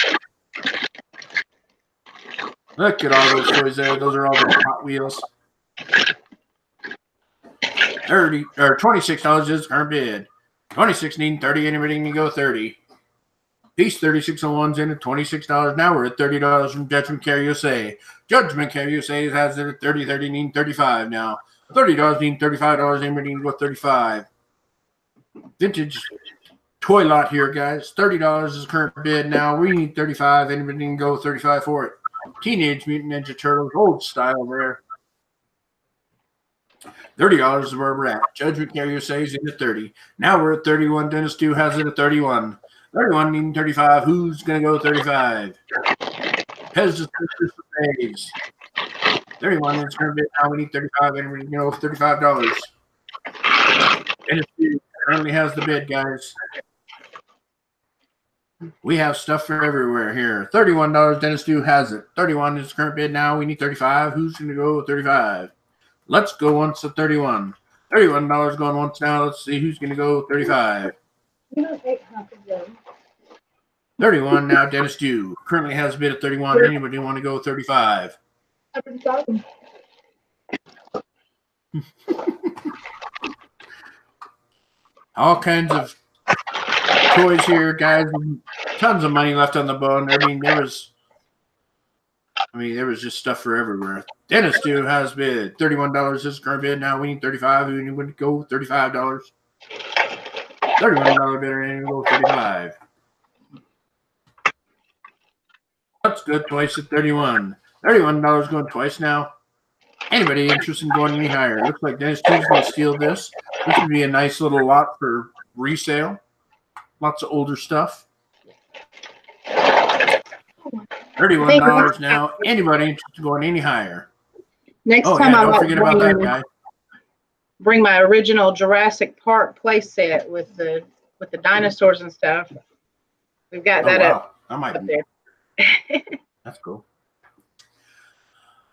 Look at all those toys there. Those are all the Hot Wheels. $26 is current bid. 26 needing 30, and everything can go 30. Piece 3601's in at $26. Now we're at $30 from Judgment Care USA. Judgment Care USA has it at 30, needing 35 now. $30 needing $35, and everything can go 35. Vintage toy lot here, guys. $30 is current bid now. We need 35, and everything can go 35 for it. Teenage Mutant Ninja Turtles, old style there. $30 is where we're at. Judgment Care USA is in at 30. Now we're at 31. Dennis Stu has it at 31. 31 needing 35. Who's going to go 35? Pez dispensers for days. 31 is current bid now. We need 35, and we're going to go $35. Dennis Stu currently has the bid, guys. We have stuff for everywhere here. $31. Dennis Stu has it. 31 is current bid now. We need 35. Who's going to go 35? Let's go once at 31. $31 going once now. Let's see who's going to go 35. 31 now. Dennis Stu currently has a bid at 31. Anybody want to go 35? All kinds of toys here, guys. Tons of money left on the bone. I mean, there was I mean, there was just stuff for everywhere. Dennis Stew has bid $31. This current bid now. We need 35. We would go $35. $31 bidder and go 35. That's good. Twice at 31. $31 going twice now. Anybody interested in going any higher? Looks like Dennis Stew's going to steal this. This would be a nice little lot for resale. Lots of older stuff. $31 now. Anybody interested in going any higher? Next time I don't might forget about that guy. bring my original Jurassic Park play set with the dinosaurs and stuff. We've got that up there. That's cool.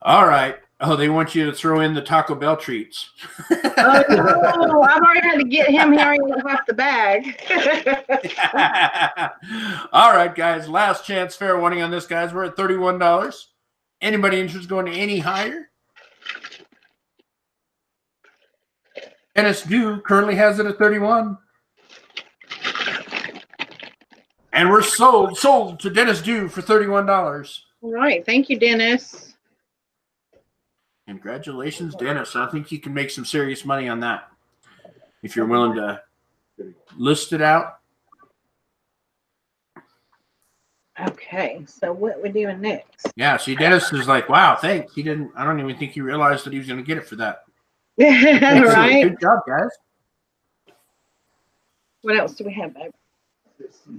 All right. Oh, they want you to throw in the Taco Bell treats. Oh, no. I've already had to get him here and half the bag. All right, guys. Last chance fair warning on this, guys. We're at $31. Anybody interested in going any higher? Dennis Dew currently has it at 31. And we're sold to Dennis Dew for $31. All right. Thank you, Dennis. Congratulations, Dennis. I think you can make some serious money on that if you're willing to list it out. Okay, so what we're doing next? Yeah, see, Dennis is like, wow, thanks. I don't even think he realized that he was going to get it for that. Right. Good job, guys. What else do we have, babe?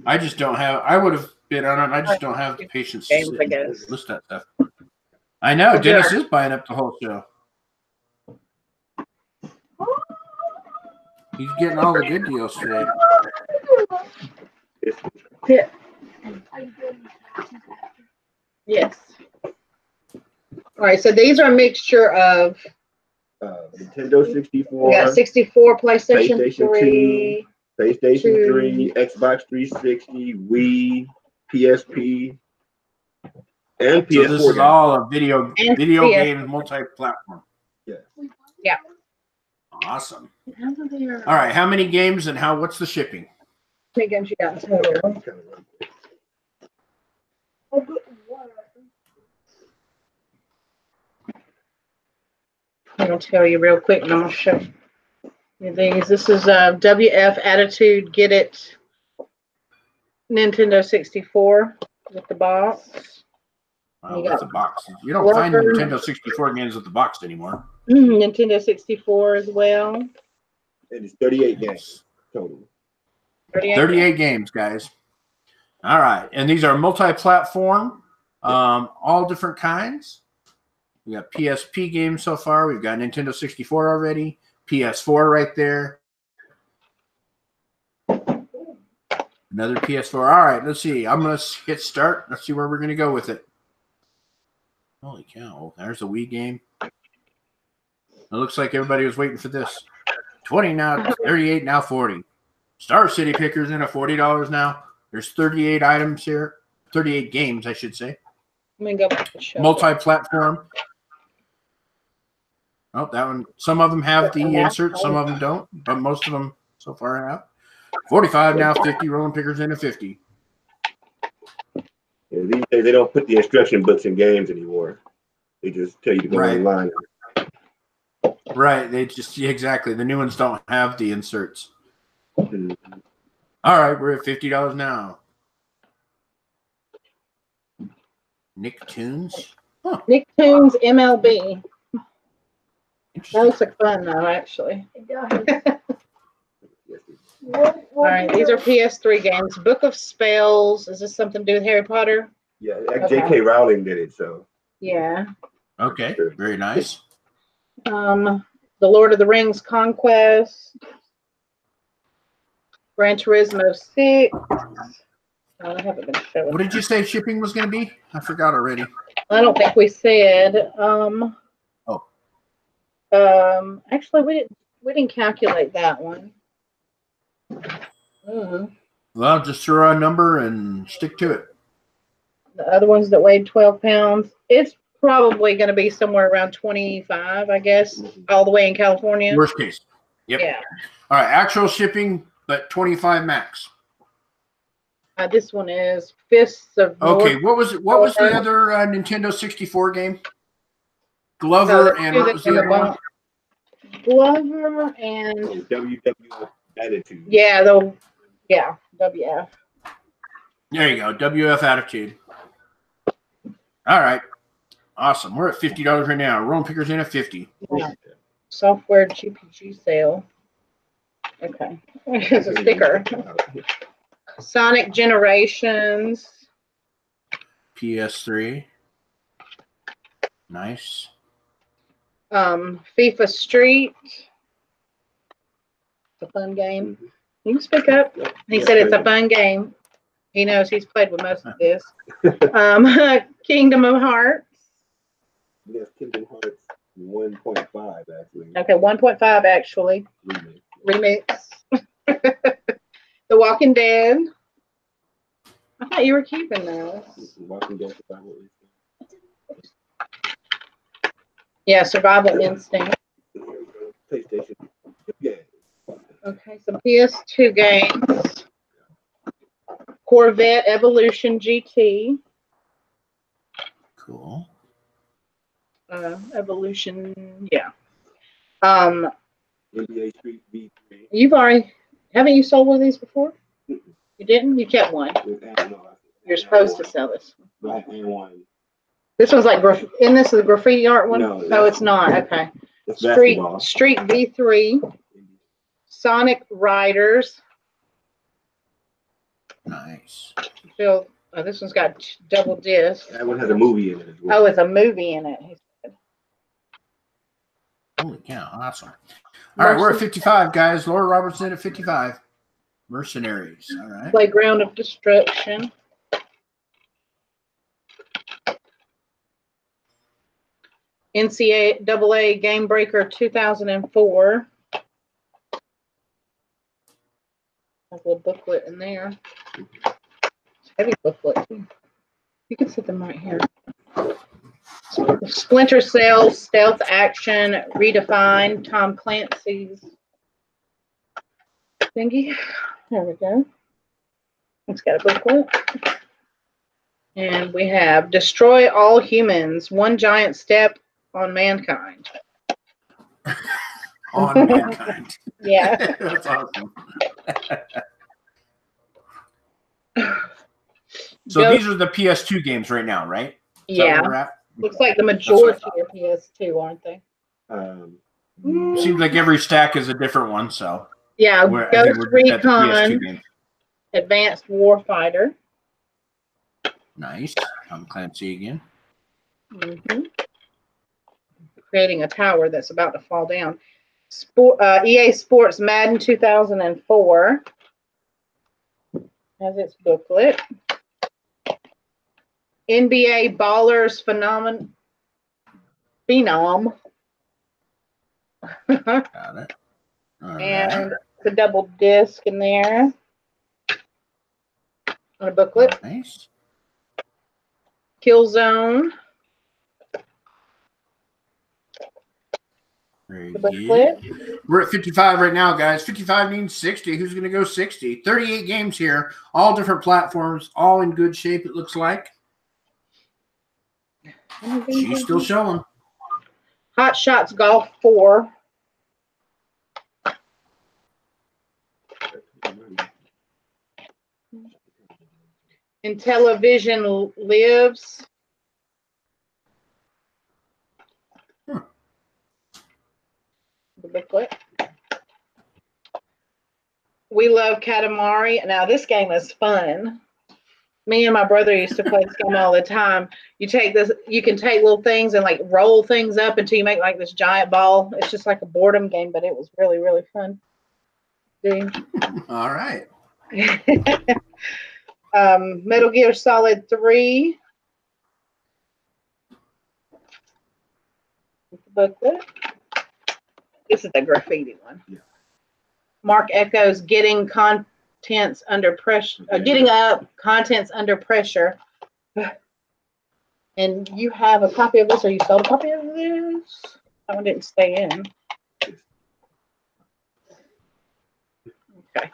I just don't have, I would have bid on it. I just don't have the patience to Games, sit I and guess. list that stuff. I know, Dennis is buying up the whole show. He's getting all the good deals today. Yeah. Yes. All right, so these are a mixture of Nintendo 64. we got 64, PlayStation 3, 2, PlayStation 2, 3, Xbox 360, Wii, PSP, and PS4. So this is all a video And game multi-platform. Yeah. Yeah. Awesome. All right, how many games and what's the shipping? How many games you got in total? I'm going to tell you real quick, and I'm going to show you these. This is WF Attitude Get It Nintendo 64 with the box. With the box. You don't find Nintendo 64 games with the box anymore. Nintendo 64 as well. And it's 38 games total. 38 games, guys. All right. And these are multi-platform, all different kinds. We got PSP games so far. We've got Nintendo 64 already. PS4 right there. Another PS4. All right. Let's see. I'm going to hit start. Let's see where we're going to go with it. Holy cow. There's a Wii game. It looks like everybody was waiting for this. 20 now, 38 now, 40. Star City Pickers in at $40 now. There's 38 items here. 38 games, I should say. Let me go back to show. Multi-platform. Oh, that one. Some of them have the insert. Some of them don't. But most of them so far have. 45 now, 50. Rolling Pickers in at 50. Yeah, these days they don't put the instruction books in games anymore. They just tell you to go online. Right. They just, exactly. The new ones don't have the inserts. Mm-hmm. All right. We're at $50 now. Nicktoons. Huh. Nicktoons MLB. That looks like fun, though, actually. It does. All right, these are PS3 games. Book of Spells. Is this something to do with Harry Potter? Yeah, J.K. Rowling did it, so. Yeah. Okay, very nice. The Lord of the Rings Conquest. Gran Turismo 6. I haven't been showing. What did you say shipping was going to be? I forgot already. I don't think we said. Actually, we didn't calculate that one. Well, just throw a number and stick to it. The other ones that weighed 12 pounds, it's probably going to be somewhere around 25, I guess, all the way in California. Worst case. Yep. Yeah. All right, actual shipping, but 25 max. This one is Fists of Okay, North. what was the other Nintendo 64 game? Glover and what was the other one? Glover and WWF Attitude. yeah, WF. There you go, WF Attitude. All right, awesome. We're at $50 right now. Rolling Pickers in at 50. Yeah. Software GPG sale. Okay, it's a sticker. Sonic Generations. PS3. Nice. FIFA Street. It's a fun game. You can speak up. He said it's a fun game. He knows he's played with most of this. Kingdom of Hearts. Yes, Kingdom Hearts 1.5 actually. Okay, 1.5 actually. Remix. The Walking Dead. I thought you were keeping those. Walking Dead Survival Instinct. Yeah, Survival Instinct. PlayStation. Yeah. Okay, some PS2 games. Corvette Evolution GT. Cool. Evolution, yeah. NBA Street V3. You've already, haven't you sold one of these before? You didn't? You kept one. You're supposed to sell this. And one. This one's like, isn't this the graffiti art one? No, it's not. Okay. It's Street basketball. V3. Sonic Riders. Nice. Phil, this one's got double disc. That one has a movie in it as well. Oh, it's a movie in it. Holy cow, awesome. All right, we're at 55, guys. Laura Robertson at 55. Mercenaries, all right. Playground of Destruction. NCAA Game Breaker 2004. Has a little booklet in there. It's a heavy booklet too. You can set them right here. Splinter Cell, Stealth Action, Redefined, Tom Clancy's thingy. There we go. It's got a booklet. And we have Destroy All Humans, One Giant Step on Mankind. On Mankind. Yeah. That's awesome. So these are the PS2 games right now, right? Yeah. Looks like the majority are PS2, aren't they? Seems like every stack is a different one, so. Yeah, Ghost Recon, Advanced Warfighter. Nice. Tom Clancy again. Creating a tower that's about to fall down. EA Sports Madden 2004 has its booklet. NBA Ballers Phenom. Got it. And the double disc in there. On a booklet. Nice. Killzone. Very good. We're at 55 right now, guys. 55 means 60. Who's going to go 60? 38 games here. All different platforms. All in good shape, it looks like. She's still showing. Hot Shots Golf 4. Intellivision Lives. The booklet. We Love Katamari. Now this game is fun. Me and my brother used to play this game all the time. You take this, you can take little things and like roll things up until you make like this giant ball. It's just like a boredom game, but it was really, really fun. All right. Metal Gear Solid 3. Booklet. This is the graffiti one. Yeah. Mark Echo's Getting Contents Under Pressure. Getting Up Contents Under Pressure. And you have a copy of this, or you sold a copy of this? That one didn't stay in. Okay.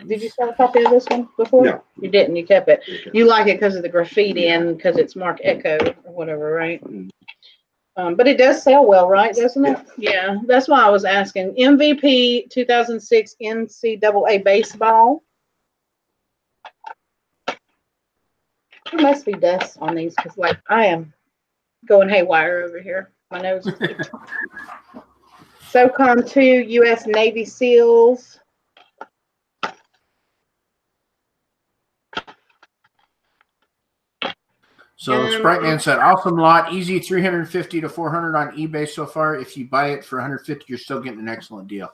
Did you sell a copy of this one before? No. You didn't. You kept it. Okay. You like it because of the graffiti and because it's Mark Echo or whatever, right? But it does sell well, right? Doesn't it? Yeah. That's why I was asking. MVP 2006 NCAA baseball. There must be dust on these because, like, I am going haywire over here. My nose is itching. SOCOM 2 U.S. Navy SEALs. So Sprite Man said, awesome lot, easy 350 to 400 on eBay so far. If you buy it for 150, you're still getting an excellent deal.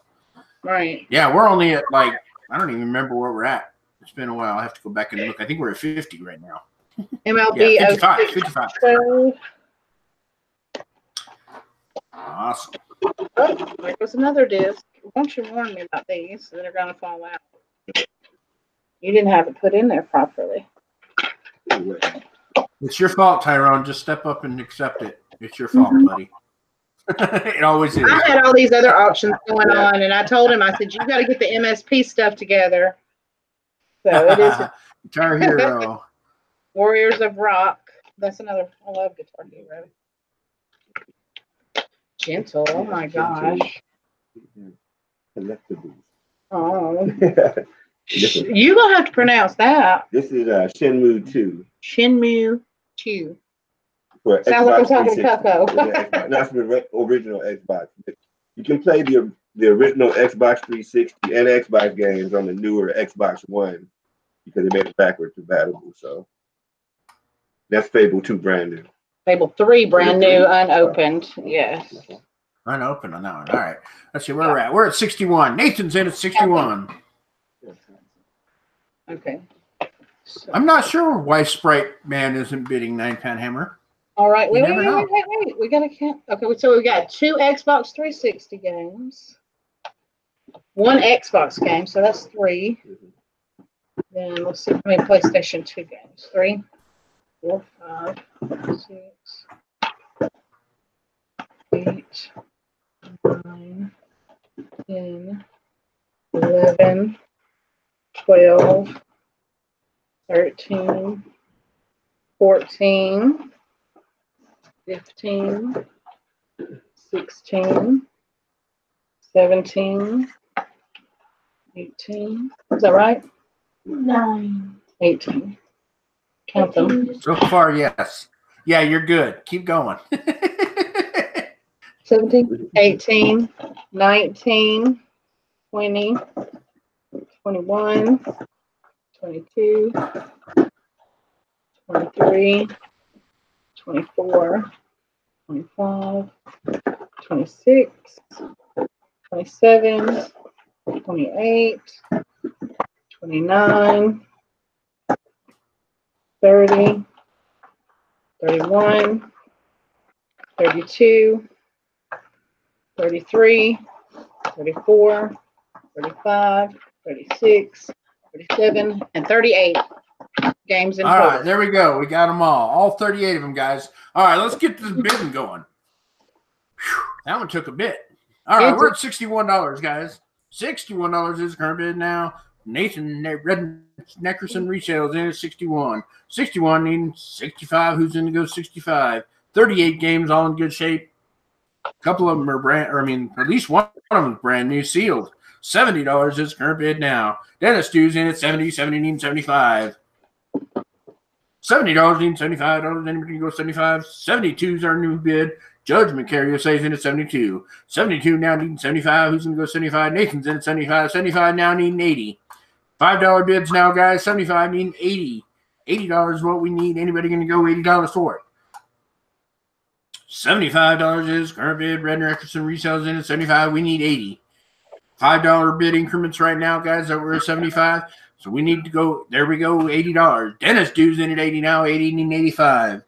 Right. Yeah, we're only at like, I don't even remember where we're at. It's been a while. I have to go back and look. I think we're at 50 right now. MLB yeah, 55. 12. Awesome. Oh, there goes another disc. Won't you warn me about these? They're going to fall out. You didn't have it put in there properly. It's your fault, Tyrone. Just step up and accept it. It's your fault, buddy. It always is. I had all these other auctions going on, and I told him, I said, you got to get the MSP stuff together. So it is. Guitar Hero. Warriors of Rock. That's another. I love Guitar Hero. Gentle. Oh my gosh. Oh. You're going to have to pronounce that. This is Shenmue 2. Shenmue 2. For Sounds like I'm Xbox talking 360. Coco. That's the original Xbox. You can play the original Xbox 360 and Xbox games on the newer Xbox One because they made it backwards compatible. So that's Fable 2 brand new. Fable 3 brand new, unopened. Yes. Unopened on that one. All right. Let's see where we're at. We're at 61. Nathan's in at 61. Okay. So. I'm not sure why Sprite Man isn't bidding 9-pound hammer. All right. Wait. know. We got to count. Okay. So we got 2 Xbox 360 games. 1 Xbox game. So that's 3. Then let's see how many PlayStation 2 games. 3, 4, 5, 6, 8, 9, 10, 11, 12, 13, 14, 15, 16, 17, 18. Is that right? 9. 18. Count them. So far, yes. Yeah, you're good. Keep going. 17, 18, 19, 20, 21, 22, 23, 24, 25, 26, 27, 28, 29, 30, 31, 32, 33, 34, 35, 36, 37, and 38 games in All total. right, there we go. We got them all 38 of them, guys. All right, let's get this bidding going. Whew, that one took a bit. All right, we're at $61, guys. $61 is current bid now. Nathan Red Neckerson resales in at 61. 61 needing 65. Who's in to go 65? 38 games, all in good shape. A couple of them are at least one of them is brand new, sealed. $70 is current bid now. Dennis Stew's in at 70. 70 needing 75. $70 needing $75. Anybody can go 75. 72 is our new bid. Judge McCary says in at 72. 72 now needing 75. Who's going to go 75? Nathan's in at 75. 75 now needing 80. $5 bids now, guys. 75 needing 80. $80 is what we need. Anybody going to go $80 for it? $75 is current bid. Red Neckerson resales in at 75. We need 80. $5 bid increments right now, guys, that we're at 75. So we need to go, there we go, $80. Dennis Dew's in at 80 now, 80 needing 85.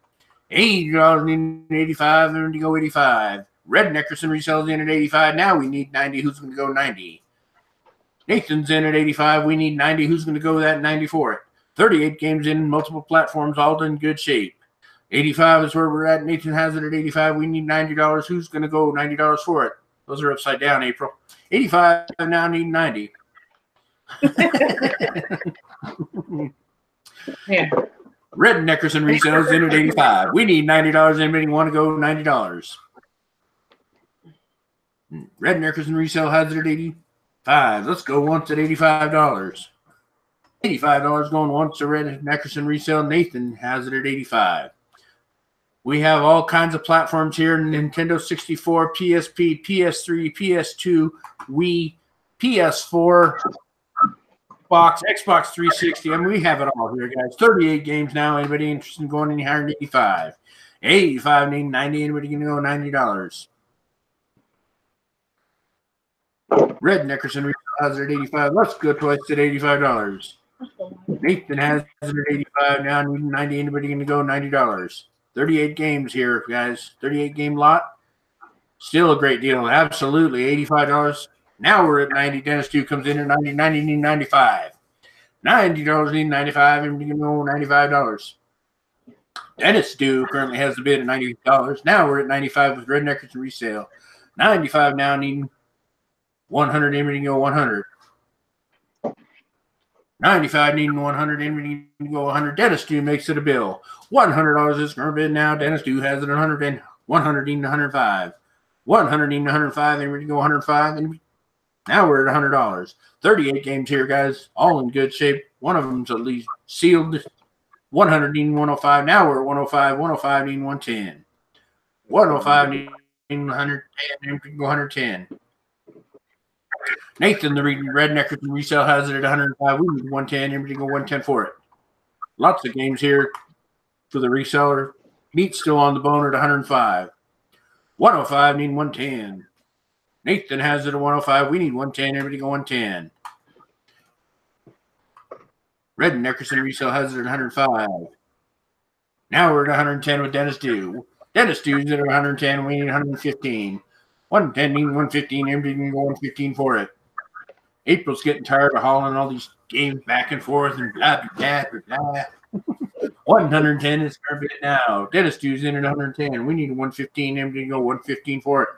$80 needing 85, and to go 85. Red Neckerson resells in at 85. Now we need 90. Who's going to go 90? Nathan's in at 85. We need 90. Who's going to go that 90 for it? 38 games in multiple platforms, all in good shape. 85 is where we're at. Nathan has it at 85. We need $90. Who's going to go $90 for it? Those are upside down, April. 85 now need 90. Yeah. Red Neckerson resales in at $85. We need $90. Anybody want to go $90? Red Neckerson resale has it at $85. Let's go once at $85. $85 going once to Red Neckerson resale. Nathan has it at $85. We have all kinds of platforms here: Nintendo 64, PSP, PS3, PS2, Wii, PS4, Xbox 360. I mean, we have it all here, guys. 38 games now. Anybody interested in going any higher than 85? 85, need 90. Anybody going to go $90? Red Neckerson has it at 85. Let's go twice at $85. Nathan has it at 85 now. Needing 90. Anybody going to go $90? 38 games here, guys. 38 game lot. Still a great deal. Absolutely. $85. Now we're at 90. Dennis 2 comes in at 90. 90 need 95. $90 need 95. And you can go $95. Dennis Stew currently has the bid at $90. Now we're at 95 with Red Neckerson resale. 95 now needing 100. Anybody can go 100. 95 needing 100. Anybody can go 100. Dennis Stew makes it a bill. $100 is current bid now. Dennis Stew has it at 100. And 100 needing 105. 100 needing 105. Anybody can go 105. And now we're at $100. 38 games here, guys. All in good shape. One of them's at least sealed. 100 needing 105. Now we're at 105. 105 needing 110. 105 needing 110. Anybody can go 110. Nathan, the Red Neckerson resale, has it at 105. We need 110. Anybody go 110 for it. Lots of games here for the reseller. Meat's still on the bone at 105. 105, need 110. Nathan has it at 105. We need 110. Everybody go 110. Red Neckerson resale has it at 105. Now we're at 110 with Dennis Dew. Dennis Dew's at 110. We need 115. 110 need 115. Everybody can go 115 for it. April's getting tired of hauling all these games back and forth and blah, blah, blah, blah. 110 is our bid now. Dennis Dew's in at 110. We need 115. Everybody can go 115 for it.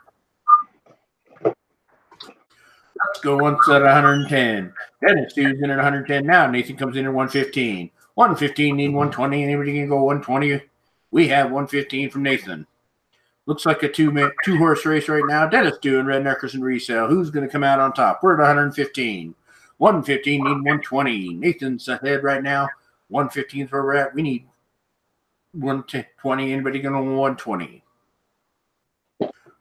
Let's go once at 110. Dennis Dew's in at 110 now. Nathan comes in at 115. 115 need 120. Anybody can go 120. We have 115 from Nathan. Looks like a two-horse race right now. Dennis Dew and Red Neckerson resale. Who's going to come out on top? We're at 115. 115 need 120. Nathan's ahead right now. 115 is where we're at. We need 120. Anybody going to 120?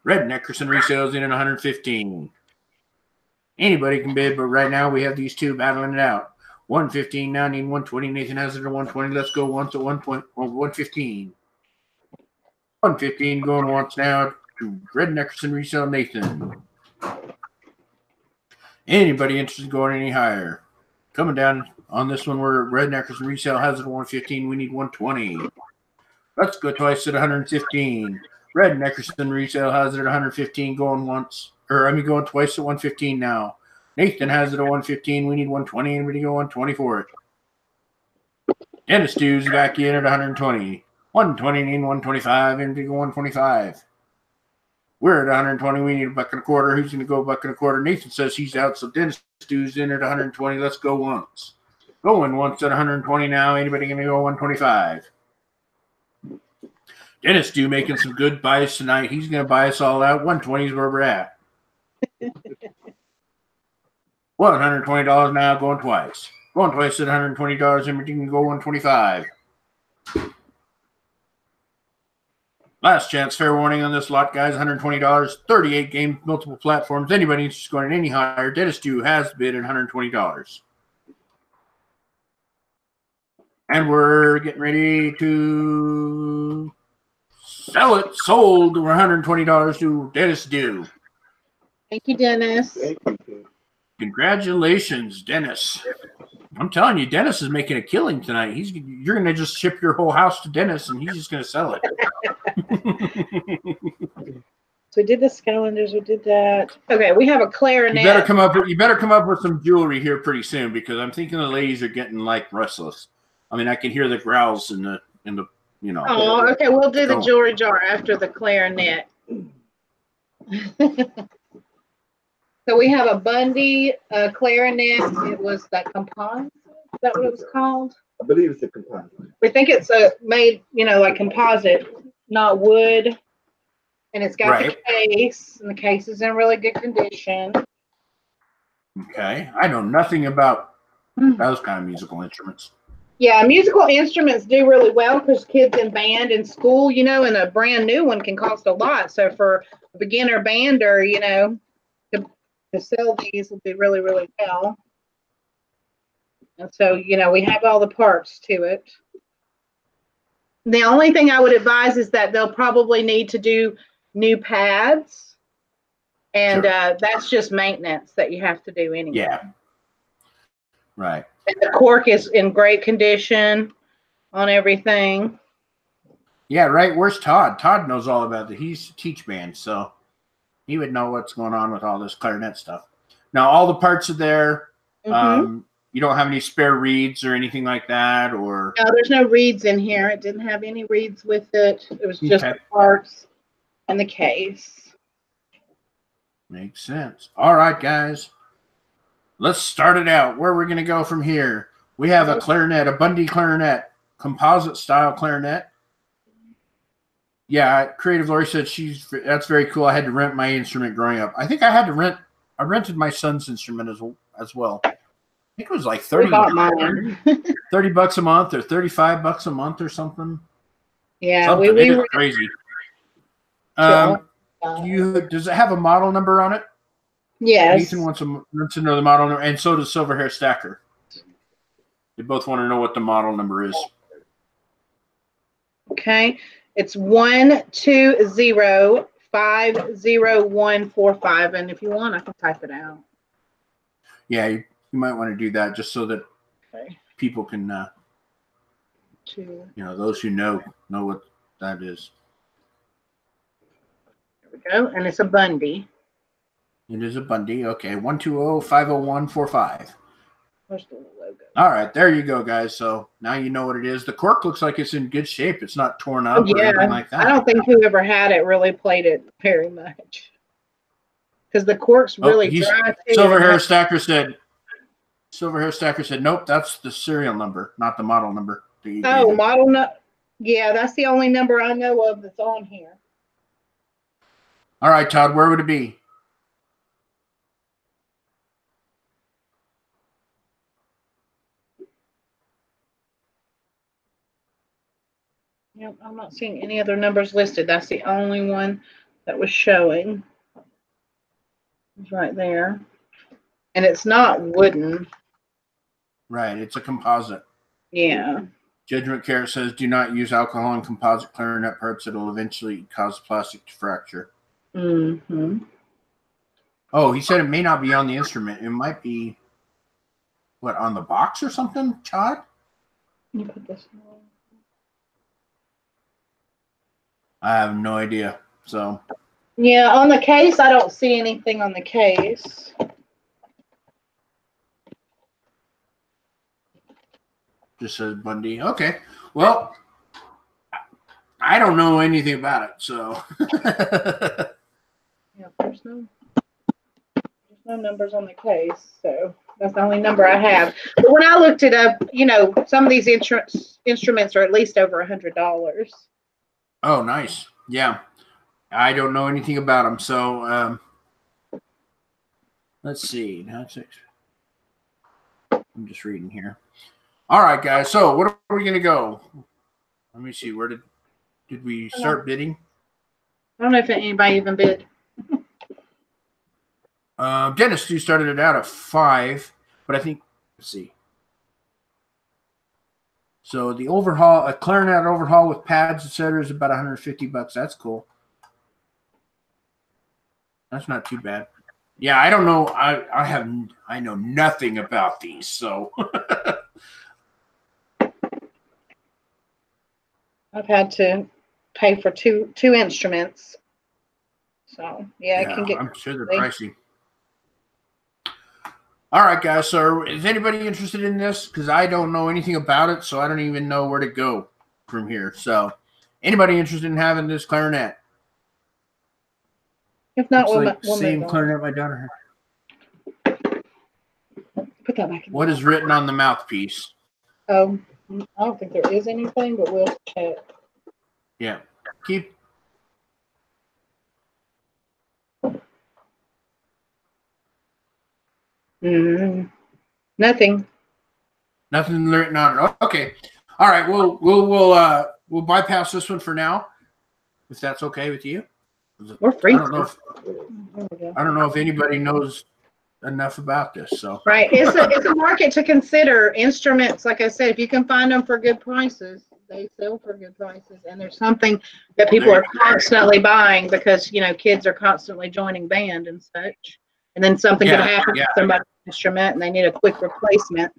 Red Neckerson resales in at 115. Anybody can bid, but right now we have these two battling it out. 115 now need 120. Nathan has it at 120. Let's go once at 115. 115 going once now to Red Neckerson resale Nathan. Anybody interested in going any higher? Coming down on this one where Red Neckerson resale has it at 115. We need 120. Let's go twice at 115. Red Neckerson resale has it at 115 going once. Going twice at 115 now. Nathan has it at 115. We need 120. Anybody go 120 for it? Dennis Dew's back in at 120. 120 need 125. Anybody go 125. We're at 120. We need a buck and a quarter. Who's going to go a buck and a quarter? Nathan says he's out, so Dennis Dew's in at 120. Let's go once. Going once at 120 now. Anybody going to go 125? Dennis Dew making some good buys tonight. He's going to buy us all out. 120 is where we're at. $120 now, going twice. Going twice at $120, and we can go 125. Last chance, fair warning on this lot, guys. $120, 38 games, multiple platforms. Anybody interested in going any higher? Dennis Dew has bid at $120. And we're getting ready to sell it. Sold. We're $120 to Dennis Dew. Thank you, Dennis. Thank you. Congratulations, Dennis. I'm telling you, Dennis is making a killing tonight. You're going to just ship your whole house to Dennis, and he's just going to sell it. So we did the Skylanders. We did that. Okay, we have a Clarinet. You better come up with some jewelry here pretty soon, because I'm thinking the ladies are getting like restless. I mean, I can hear the growls in the you know. Oh, okay. We'll do the jewelry jar after the Clarinet. So we have a Bundy Clarinet. It was that composite. that what it was called? I believe it's a composite. We think it's made, like composite, not wood. And it's got the case, and the case is in really good condition. Okay. I know nothing about those kind of musical instruments. Yeah, musical instruments do really well because kids in band and school, and a brand new one can cost a lot. So for a beginner bander, to sell these will do really, really well. And so, we have all the parts to it. The only thing I would advise is that they'll probably need to do new pads. And that's just maintenance that you have to do anyway. Yeah. Right. And the cork is in great condition on everything. Yeah, right. Where's Todd? Todd knows all about it. He's teach band, so he would know what's going on with all this clarinet stuff. Now, all the parts are there. Mm-hmm. You don't have any spare reeds or anything like that, or no, there's no reeds in here. It didn't have any reeds with it. It was just the parts and the case. Makes sense. All right, guys. Let's start it out. Where we're going to go from here. We have a clarinet, a Bundy clarinet, composite style clarinet. Yeah, Creative Lori said that's very cool. I had to rent my instrument growing up. I think I rented my son's instrument as well. I think it was like $30 bucks a month or $35 a month or something. Yeah, we were crazy. Does it have a model number on it? Yes. Ethan wants to know the model number, and so does Silverhair Stacker. They both want to know what the model number is. Okay. It's 120-50145, and if you want, I can type it out. Yeah, you might want to do that just so that people can, those who know what that is. There we go, and it's a Bundy. It is a Bundy. Okay, 120-50145. Where's the logo? All right, there you go, guys. So now you know what it is. The cork looks like it's in good shape. It's not torn up or anything like that. I don't think whoever had it really played it very much because the cork's really dry. Silverhair Stacker said, nope, that's the serial number, not the model number. Model number. Yeah, that's the only number I know of that's on here. All right, Todd, where would it be? Yep, I'm not seeing any other numbers listed. That's the only one that was showing. It's right there. And it's not wooden. Right, it's a composite. Yeah. Judgment Carrot says, do not use alcohol in composite clarinet parts. It'll eventually cause plastic to fracture. Mm-hmm. Oh, he said it may not be on the instrument. It might be, on the box or something, Todd? You put this on. I have no idea. So. Yeah, on the case, I don't see anything on the case. Just says Bundy. Okay. Well, I don't know anything about it, so. Yeah, there's no numbers on the case, so that's the only number I have. But when I looked it up, some of these instruments are at least over $100. Oh, nice. Yeah. I don't know anything about them. So let's see. I'm just reading here. All right, guys. So what are we going to go? Let me see. Where did we start bidding? I don't know if anybody even bid. Dennis, you started it out at 5, but I think, let's see. So the overhaul, a clarinet overhaul with pads, etc., is about $150. That's cool. That's not too bad. Yeah, I don't know. I know nothing about these, so. I've had to pay for two instruments. So yeah, I can get. I'm sure they're pricey. All right, guys. So is anybody interested in this? Because I don't know anything about it, so I don't even know where to go from here. So anybody interested in having this clarinet? If not, we'll same clarinet my daughter had. Put that back in. What is written on the mouthpiece? I don't think there is anything, but we'll check. Yeah. Keep. Nothing. Nothing written on it. Okay. All right. We'll bypass this one for now, if that's okay with you. We're free. I don't know if anybody knows enough about this. So right, it's a market to consider. Instruments, like I said, if you can find them for good prices, they sell for good prices, and there's something that people are constantly buying because kids are constantly joining band and such, and then something could happen to somebody's instrument and they need a quick replacement.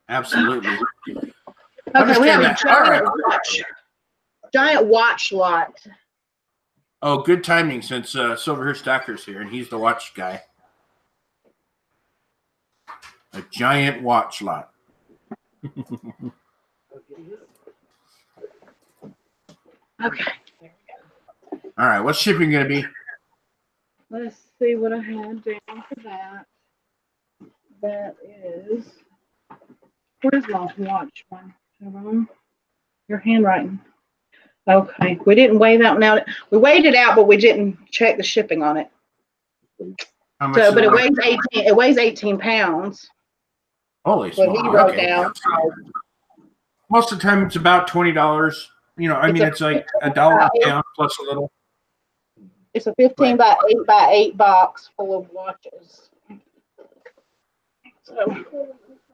Absolutely. Okay, we have a giant watch lot. Oh, good timing since Silver Hair Stacker's here, and he's the watch guy. A giant watch lot. Okay. All right, what's shipping going to be? Let's see what I had down for that. That is, where's my watch one? Your handwriting. Okay, we didn't weigh that one out. We weighed it out, but we didn't check the shipping on it. So, but it weighs 18 pounds. Holy smokes. What he wrote down. Most of the time it's about $20. It's like $1 a pound plus a little. It's a 15 by 8 by 8 box full of watches. So,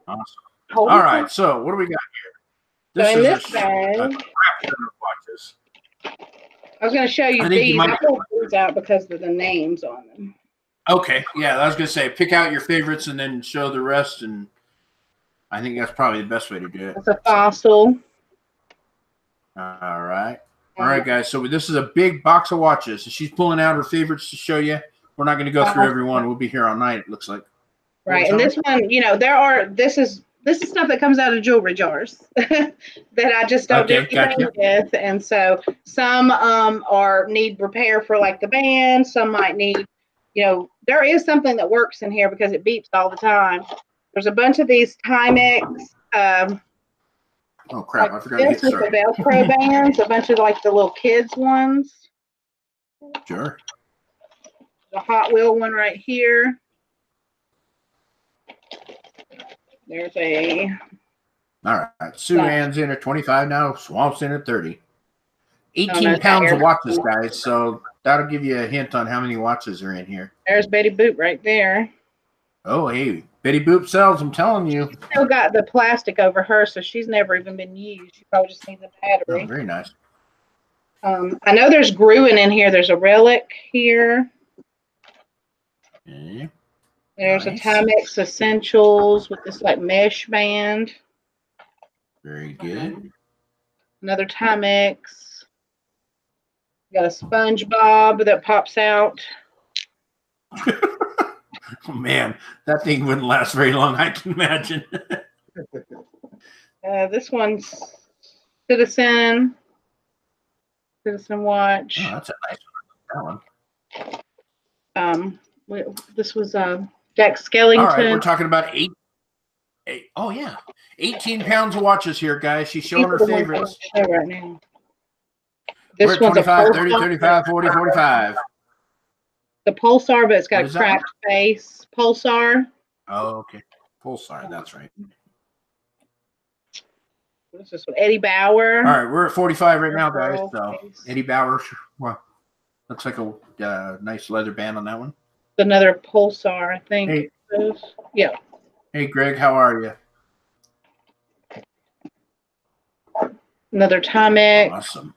awesome. All right, so what do we got here? So in this bag, a crap ton of watches. I was going to show you these. I pulled these out because of the names on them. Okay, yeah, I was going to say, pick out your favorites and then show the rest, and I think that's probably the best way to do it. It's a fossil. All right. All right, guys, so this is a big box of watches. She's pulling out her favorites to show you. We're not going to go through every one. We'll be here all night, it looks like. Right, and this one, this is stuff that comes out of jewelry jars that I just don't do anything with, and so some need repair for like the band. Some might need, there is something that works in here because it beeps all the time. There's a bunch of these Timex. Oh crap! I forgot. This with the Velcro bands, a bunch of like the little kids ones. Sure. The Hot Wheel one right here. There's a. All right. Sue Ann's in at 25 now. Swamp's in at 30. 18 pounds of watches, guys. So that'll give you a hint on how many watches are in here. There's Betty Boop right there. Oh, hey. Betty Boop sells, I'm telling you. Still got the plastic over her, so she's never even been used. She probably just needs a battery. Oh, very nice. I know there's Gruen in here. There's a Relic here. Okay. There's a Timex Essentials with this like mesh band. Very good. Another Timex. Got a SpongeBob that pops out. Oh, man, that thing wouldn't last very long, I can imagine. This one's Citizen watch. Oh, that's a nice one. That one. This was Jack Skellington. All right, we're talking about 18 pounds of watches here, guys. She's showing her favorites. Right now. We're at 25, 30, 35, 40, 45. The Pulsar, but it's got a cracked face. Pulsar. Oh, okay. Pulsar, that's right. What's this one? Eddie Bauer. All right, we're at 45 right now, guys. So Eddie Bauer, well, looks like a nice leather band on that one. Another Pulsar, I think. Hey. Yeah. Hey, Greg, how are you? Another Timex. Awesome.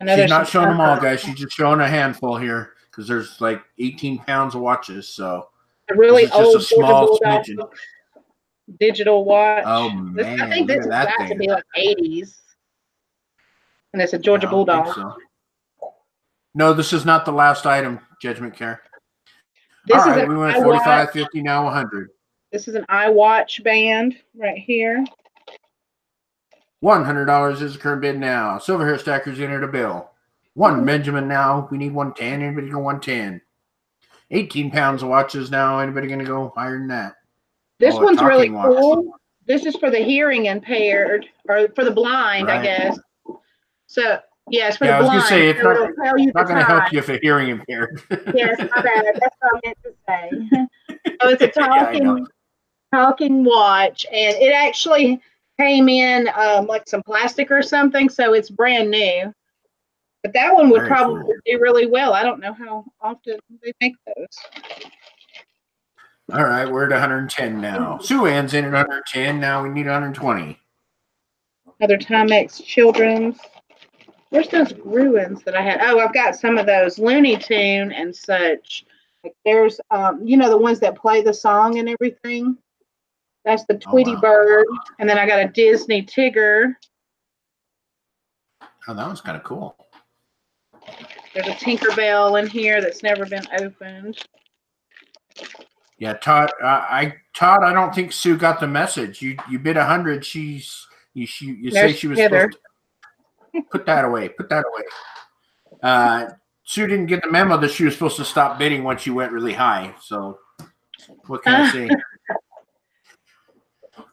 She's not showing them all, guys. She's just showing a handful here because there's like 18 pounds of watches. So a really old just a small smidgen. Digital watch. Oh man, I think this has got to be like 80s, and it's a Georgia Bulldog. So. No, this is not the last item. Judgment Care. This all is right, we went 45, 50, now 100. This is an iWatch band right here. $100 is the current bid now. Silver Hair Stackers entered a bill. One Benjamin now. We need 110. Anybody go 110? 18 pounds of watches now. Anybody going to go higher than that? This Oh, a one's really talking watch. cool. This is for the hearing impaired, or for the blind, I Right. guess. So, yeah, it's for Yeah, I the was going blind. to say, it's So not, it'll tell you not the going to time. help you if you're hearing impaired. Yes, my bad. That's what I meant to say. So it's a Yeah, I know. talking watch, and it actually came in like some plastic or something, so it's brand new. But that one would Very probably cool. do really well. I don't know how often they make those. All right, we're at 110 now. Sue Ann's in at 110. Now we need 120. Other Timex children's. Where's those ruins that I had? Oh, I've got some of those Looney Tune and such. Like there's, you know, the ones that play the song and everything. That's the Tweety wow. Bird. And then I got a Disney Tigger. Oh, that was kind of cool. There's a Tinkerbell in here that's never been opened. Yeah, Todd. Todd, I don't think Sue got the message. You bid 100. You say There's she was Heather. supposed to put that away. Put that away. Sue didn't get the memo that she was supposed to stop bidding when she went really high. So what can I say?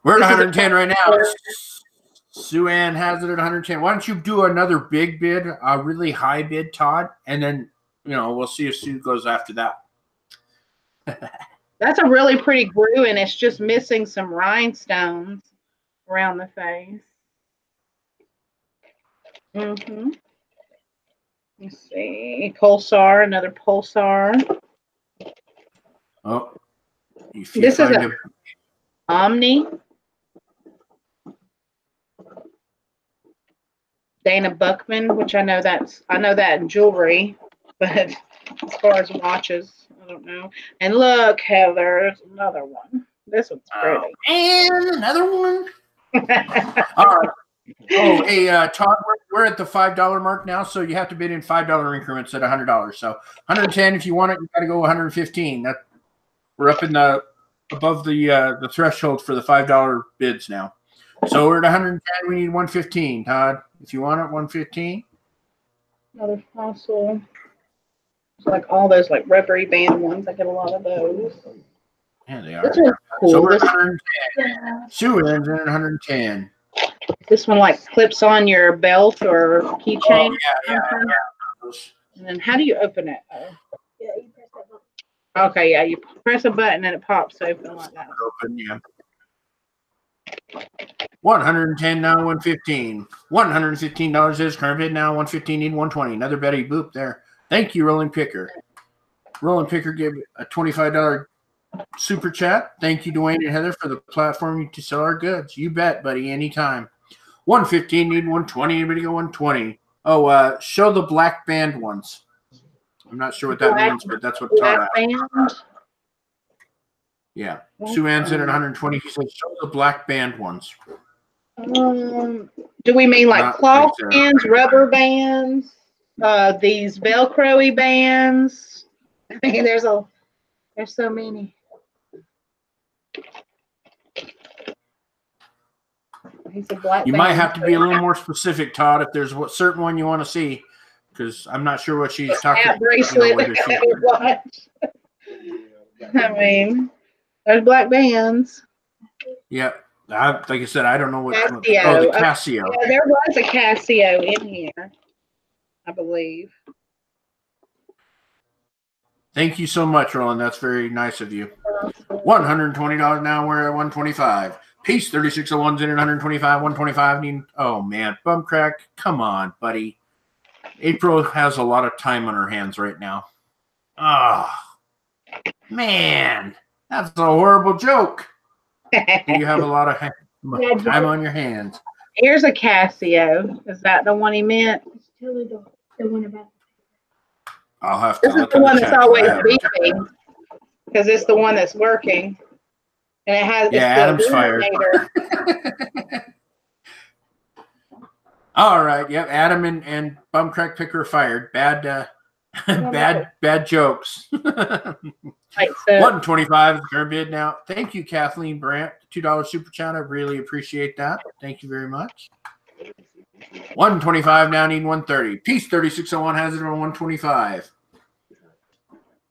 We're at 110 right now. Sue Ann has it at 110. Why don't you do another big bid, a really high bid, Todd, and then we'll see if Sue goes after that. That's a really pretty glue, and it's just missing some rhinestones around the face. Let's see. Pulsar, another Pulsar. Oh, if you This is find a Omni. Dana Buckman, which I know that in jewelry, but as far as watches, I don't know. And look, Heather, there's another one. This one's pretty. And another one. All right. Oh, hey, Todd, we're at the $5 mark now, so you have to bid in $5 increments at $100. So 110, if you want it, you got to go 115. We're up in above the threshold for the $5 bids now. So we're at 110. We need 115, Todd. If you want it, 115. Another fossil. It's like all those like rubbery band ones. I get a lot of those. Yeah, they This are. one's cool. So we're at 110. Sue ends in at 110. This one like clips on your belt or keychain. Oh, yeah. And then how do you open it? Oh. Yeah, you press that button. Okay, yeah, you press a button and it pops open like that. Open, yeah. 110 now, 115. $115 is current bid now. 115 need 120. Another Betty Boop there. Thank you, Rolling Picker. Rolling Picker gave a $25 super chat. Thank you, Dwayne and Heather, for the platform to sell our goods. You bet, buddy, anytime. 115 need 120. Anybody go 120? Oh, show the black band ones. I'm not sure what that means, but that's what Todd asked. Yeah. Sue Ann's in at 120. He said, show the black band ones. Do we mean like Not cloth right there. bands, rubber bands, these Velcro-y bands? I mean, there's so many. He's a black You band. might have to be a little more specific, Todd, if there's a certain one you want to see, because I'm not sure what she's talking Hat about. bracelet. What? I mean, there's black bands. Yeah. Like I said, I don't know what. Casio. Oh, the Casio. Yeah, there was a Casio in here, I believe. Thank you so much, Roland. That's very nice of you. $120 now. We're at 125. Peace 3601's in at 125. 125. Oh man, bum crack. Come on, buddy. April has a lot of time on her hands right now. Ah, man, that's a horrible joke. You have a lot of time on your hands. Here's a Casio. Is that the one he meant? It's totally the one about. I'll have to This is look the at one the that's chat. always beeping because it's the one that's working, and it has. Yeah, Adam's fired. All right. Yep. Adam and Bum Crack Picker are fired. Bad jokes. Right, so 125 is the current bid now. Thank you, Kathleen Brandt. $2 super chat. I really appreciate that. Thank you very much. 125 now, need 130. Peace 3601 has it on 125.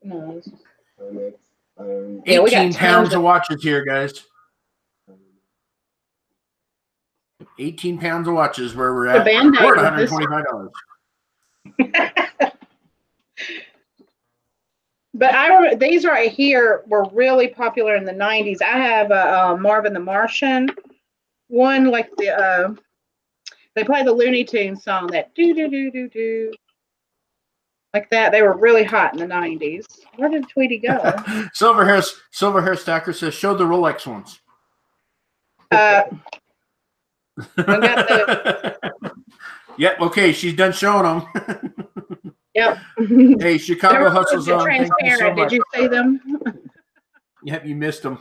no, Yeah, we got 18 pounds of watches here, guys. 18 pounds of watches where we're at. We're at $125. But I remember these right here were really popular in the 90s. I have a Marvin the Martian one, like the they play the Looney Tunes song, that do do do do do, like that. They were really hot in the 90s. Where did Tweety go? Silver Hair Stacker says, show the Rolex ones. Yep, okay, she's done showing them. Yep. Hey, Chicago Hustle Zone, thank you so much. Did you see them? Yep, you missed them.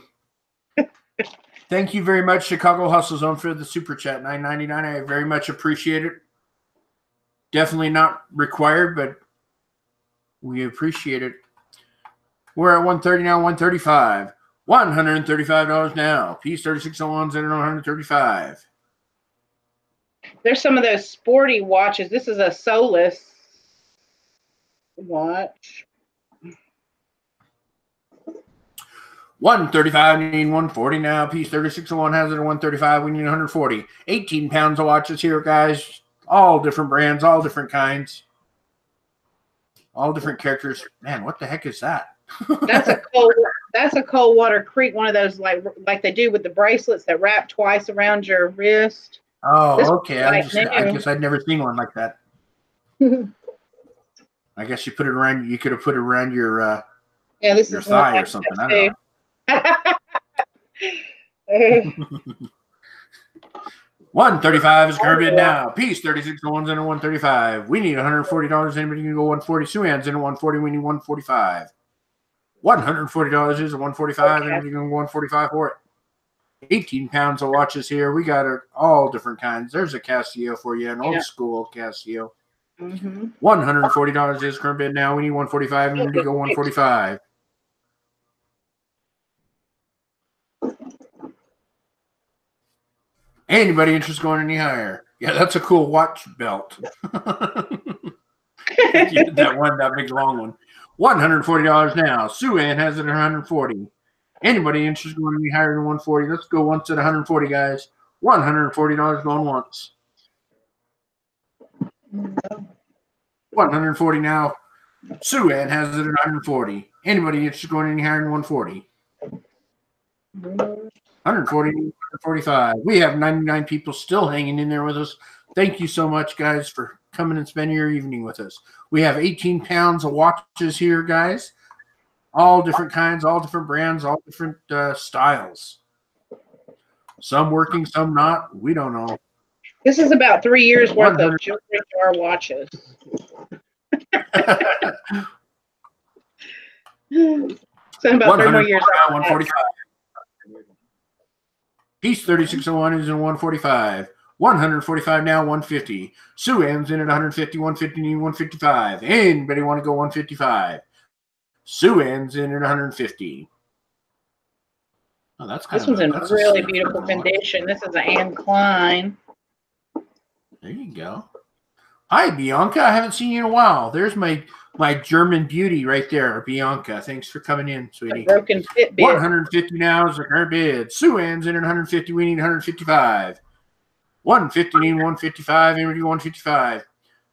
Thank you very much, Chicago Hustle Zone, for the super chat, $9.99. I very much appreciate it. Definitely not required, but we appreciate it. We're at 130 now, 135. $135 now. Piece 3601s at $135. There's some of those sporty watches. This is a Solus watch. 135, need 140 now. Piece 3601 has it at 135. We need 140. 18 pounds of watches here, guys. All different brands, all different kinds, all different characters. Man, what the heck is that? That's a Coldwater Creek, one of those like they do with the bracelets that wrap twice around your wrist. Oh, okay. I guess I'd never seen one like that. I guess you put it around. You could have put it around your this your is thigh or something. I don't know. 135 is current bid now. Piece 3601s in at 135. We need $140. Anybody can go 140. Suan's in at 140. We need 145. $140 is at 145. Anybody can go 145 for it. 18 pounds of watches here. We got all different kinds. There's a Casio for you, an old school Casio. $140 is current bid now. We need 145. And we need to go 145. Anybody interested in going any higher? Yeah, that's a cool watch belt. that big long one. $140 now. Sue-Ann has it at 140. Anybody interested in going any higher than 140? Let's go once at 140, guys. $140 going once. 140 now. Sue-Ann has it at 140. Anybody interested in going any higher than 140? 140, 145. We have 99 people still hanging in there with us. Thank you so much, guys, for coming and spending your evening with us. We have 18 pounds of watches here, guys. All different kinds, all different brands, all different styles. Some working, some not. We don't know. This is about 3 years worth of jewelry jar watches. So about 3 more years. 145. Piece 3601 is in 145. 145 now, 150. Sue-Ann's in at 150, 150, 155. Anybody want to go 155? Sue-Ann's in at 150. Oh, that's kind this one's in really beautiful condition. This is an Anne Klein. There you go. Hi, Bianca. I haven't seen you in a while. There's my German beauty right there, Bianca. Thanks for coming in, sweetie. A broken Fitbit. 150 now is her bid. Sue-Ann's in at 150. We need 155. 150, need 155. Anybody 155?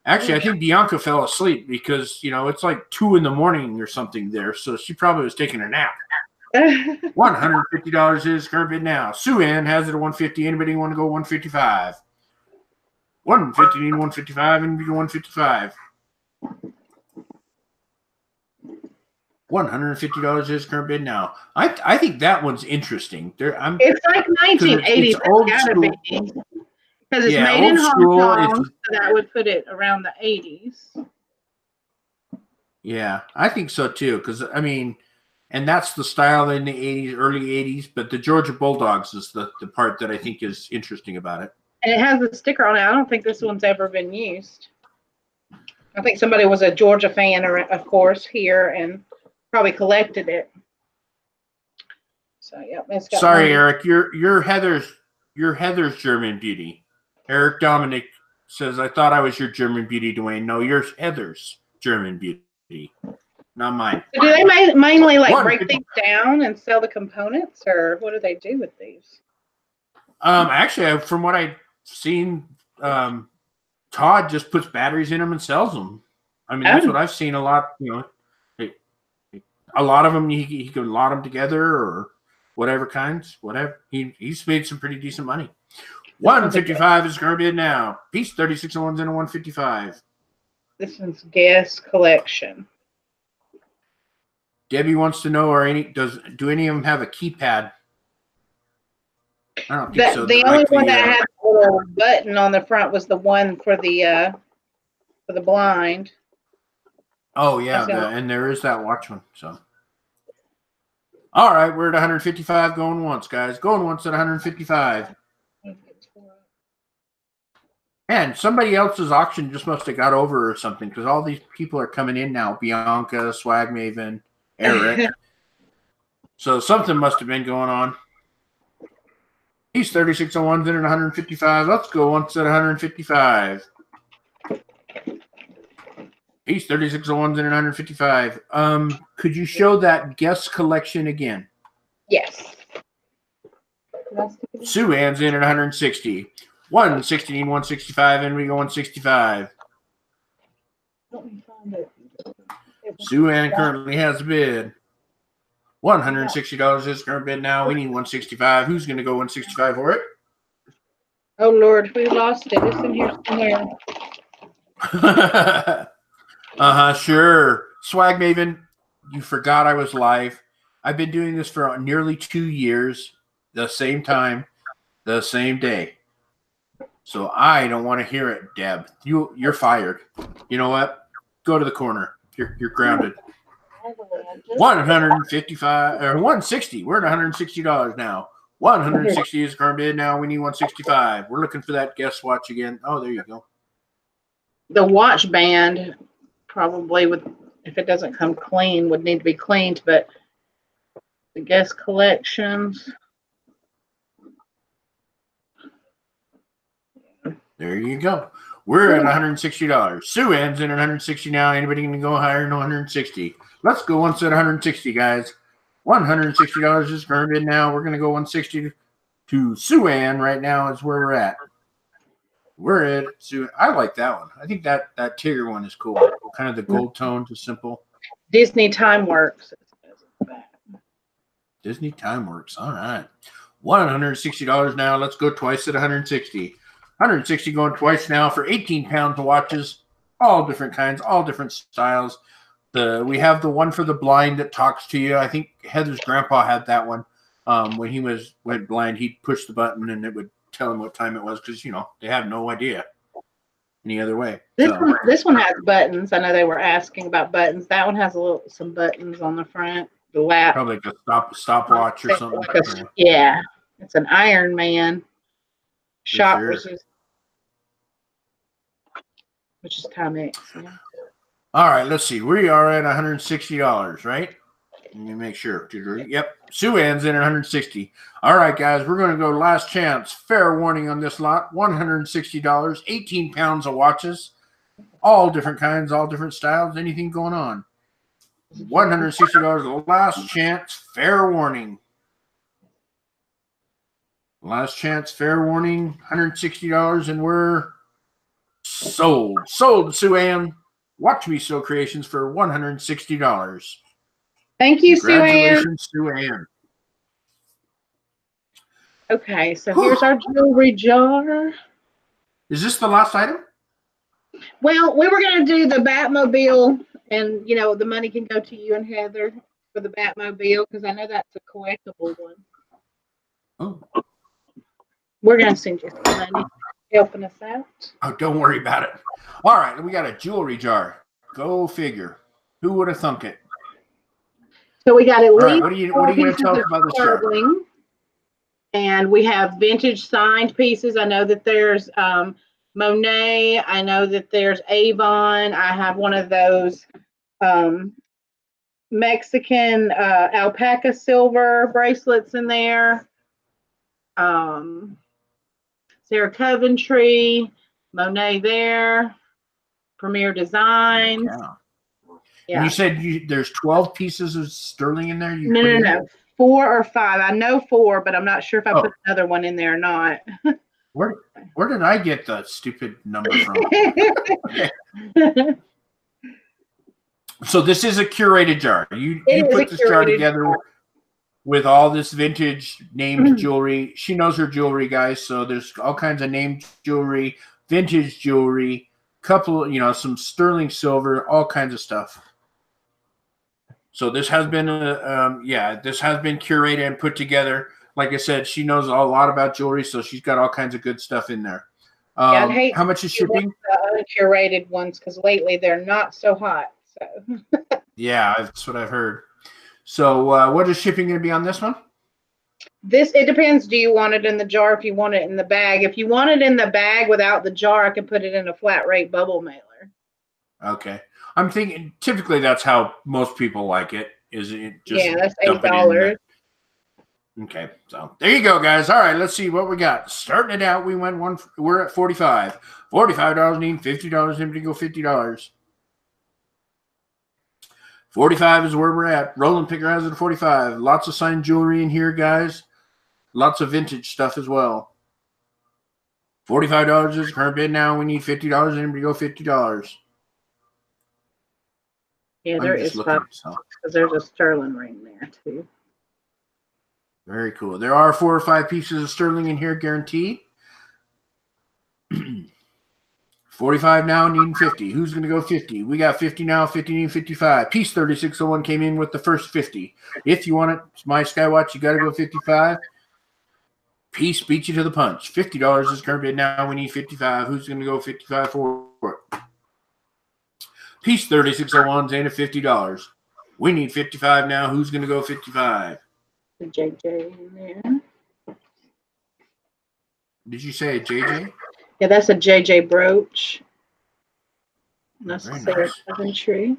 Actually, I think Bianca fell asleep because, it's like 2 in the morning or something there. So she probably was taking a nap. $150 is current bid now. Sue-Ann has it at 150. Anybody want to go 155? 150, need 155. Anybody 155? $150 is current bid now. I think that one's interesting. It's like 1980. It's old school. Because it's made in Hong Kong, so that would put it around the 80s. Yeah, I think so too. Because and that's the style in the 80s, early 80s. But the Georgia Bulldogs is the part that I think is interesting about it. And it has a sticker on it. I don't think this one's ever been used. I think somebody was a Georgia fan, of course, here and probably collected it. So yeah, it's got Sorry, Eric, you're Heather's German beauty. Eric Dominic says, I thought I was your German beauty, Dwayne. No, you're Heather's German beauty. not mine. So do they mainly like One. break these down and sell the components, or what do they do with these? Actually, from what I've seen, Todd just puts batteries in them and sells them. I mean, that's what I've seen a lot. You know, a lot of them he can lot them together or whatever kinds, whatever. He's made some pretty decent money. 155 is going to be now. Piece 3601s and a 155. This one's guest collection. Debbie wants to know, do any of them have a keypad? I don't think so. The only one that had a little button on the front was the one for the blind. Oh yeah, and there is that Watchman. So, all right, we're at 155 going once, guys. Going once at 155. And somebody else's auction just must have got over or something because all these people are coming in now. Bianca, Swag Maven, Eric. So something must have been going on. He's 3601s in at 155. Let's go once at 155. He's 3601s in at 155. Could you show that guest collection again? Yes. Sue Ann's in at 160. 160 and 165, and we go 165. Sue Ann currently has a bid. $160 is current bid now. We need 165. Who's going to go 165 for it? Oh, Lord, we lost it. It's in here somewhere. Sure. Swag Maven, you forgot I was live. I've been doing this for nearly 2 years, the same time, the same day. So I don't want to hear it, Deb. You're fired. You know what? Go to the corner. You're grounded. 155 or 160. We're at $160 now. 160 is current bid now. We need 165. We're looking for that guest watch again. Oh, there you go. The watch band probably would, if it doesn't come clean, would need to be cleaned, but the guest collections. There you go. We're at $160. Sue Ann's in at 160 now. Anybody going to go higher than 160? Let's go once at 160, guys. $160 is current bid now. We're going to go 160 to Sue Ann right now is where we're at. We're at Sue. I like that one. I think that Tigger one is cool. Kind of the gold tone, just simple. Disney Time Works. Disney Time Works. All right. $160 now. Let's go twice at 160. 160 going twice now for 18 pounds of watches. All different kinds, all different styles. We have the one for the blind that talks to you. I think Heather's grandpa had that one. When he went blind, he'd push the button and it would tell him what time it was because, you know, they have no idea any other way. This one has buttons. I know they were asking about buttons. That one has some buttons on the front. The lap. Probably like a stopwatch or something. Yeah. It's an Iron Man shop, sure. which is Timex. Yeah. All right, let's see. We are at $160, right? Let me make sure. Yep. Sue Ann's in at 160. All right, guys, we're going to go last chance. Fair warning on this lot. $160, 18 pounds of watches. All different kinds, all different styles, anything going on. $160, last chance, fair warning. Last chance, fair warning, $160, and we're sold. Sold, Sue Ann. Watch Me Sew Creations for $160. Thank you, Sue Ann. Congratulations, Sue Ann. Okay, so here's our jewelry jar. Is this the last item? Well, we were going to do the Batmobile, and, you know, the money can go to you and Heather for the Batmobile, because I know that's a collectible one. Oh. We're going to send you some money helping us out. Oh, don't worry about it. All right, we got a jewelry jar. Go figure. Who would have thunk it? So we got at least. Right, what are you going to tell us about this jar? And we have vintage signed pieces. I know that there's Monet. I know that there's Avon. I have one of those Mexican alpaca silver bracelets in there. Sarah Coventry, Monet there, Premier Designs. Yeah. Yeah. And you said there's 12 pieces of sterling in there? No. 4 or 5. I know 4, but I'm not sure if I put another one in there or not. Where did I get the stupid number from? Okay. So this is a curated jar. You put this jar together with all this vintage named jewelry. She knows her jewelry, guys. So there's all kinds of named jewelry, vintage jewelry, some sterling silver, all kinds of stuff. So this has been this has been curated and put together. Like I said, she knows a lot about jewelry, so she's got all kinds of good stuff in there. How much is shipping? The uncurated ones, because lately they're not so hot. So yeah, that's what I've heard. So what is shipping going to be on this one? It depends. Do you want it in the jar? If you want it in the bag, if you want it in the bag without the jar, I can put it in a flat rate bubble mailer. Okay. I'm thinking typically that's how most people like it. Is it just that's $8. Okay, so there you go, guys. All right, let's see what we got. Starting it out, we're at $45. $45 needing $50. Anybody go $50? 45 is where we're at. Roland Picker has it at 45. Lots of signed jewelry in here, guys. Lots of vintage stuff as well. $45 is current bid now. We need $50. Anybody go $50? Yeah, there is $5 because there's a sterling ring there too. Very cool. There are 4 or 5 pieces of sterling in here, guaranteed. 45 now, needing 50. Who's going to go 50? We got 50 now, 50 needing 55. Piece 3601 came in with the first 50. If you want it, it's my Skywatch, you got to go 55. Piece beat you to the punch. $50 is current bid now. We need 55. Who's going to go 55 for it? Piece 3601's in at $50. We need 55 now. Who's going to go 55? The JJ in there. Did you say a JJ? Yeah, that's a JJ brooch. That's Very the nice. Coventry.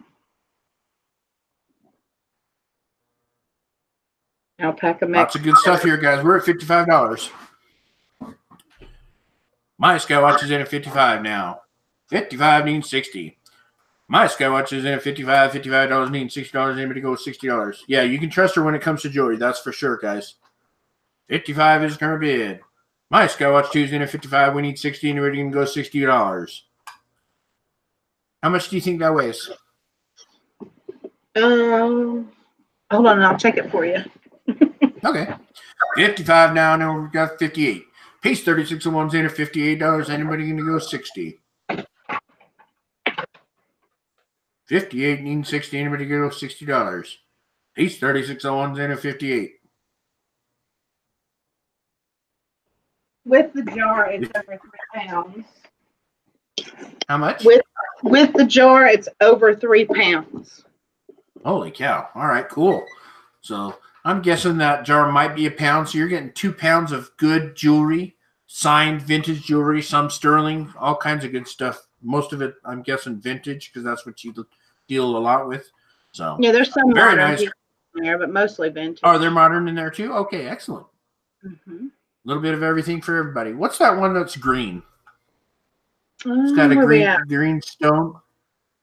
Alpaca Mexico. Lots of good stuff here, guys. We're at $55. My Skywatch is in at 55 now. 55 needs 60. My Skywatch is in at 55. $55 needing $60. Anybody go with $60? Yeah, you can trust her when it comes to jewelry. That's for sure, guys. 55 is current bid. My Skywatch 2 is in at 55. We need 60. Anybody can go $60. How much do you think that weighs? Hold on, I'll check it for you. Okay. 55 now. Now we've got 58. Piece 3601's in at $58. Anybody going to go 60? 58 needing 60. Anybody go $60? Piece 3601's in at 58. With the jar, it's over 3 pounds. How much? With the jar, it's over 3 pounds. Holy cow. All right, cool. So I'm guessing that jar might be a pound. So you're getting 2 pounds of good jewelry, signed vintage jewelry, some sterling, all kinds of good stuff. Most of it, I'm guessing, vintage because that's what you deal a lot with. So yeah, there's some very modern nice in there, but mostly vintage. Oh, they're modern in there too? Okay, excellent. Mm-hmm. A little bit of everything for everybody. What's that one that's green? It's got a green stone.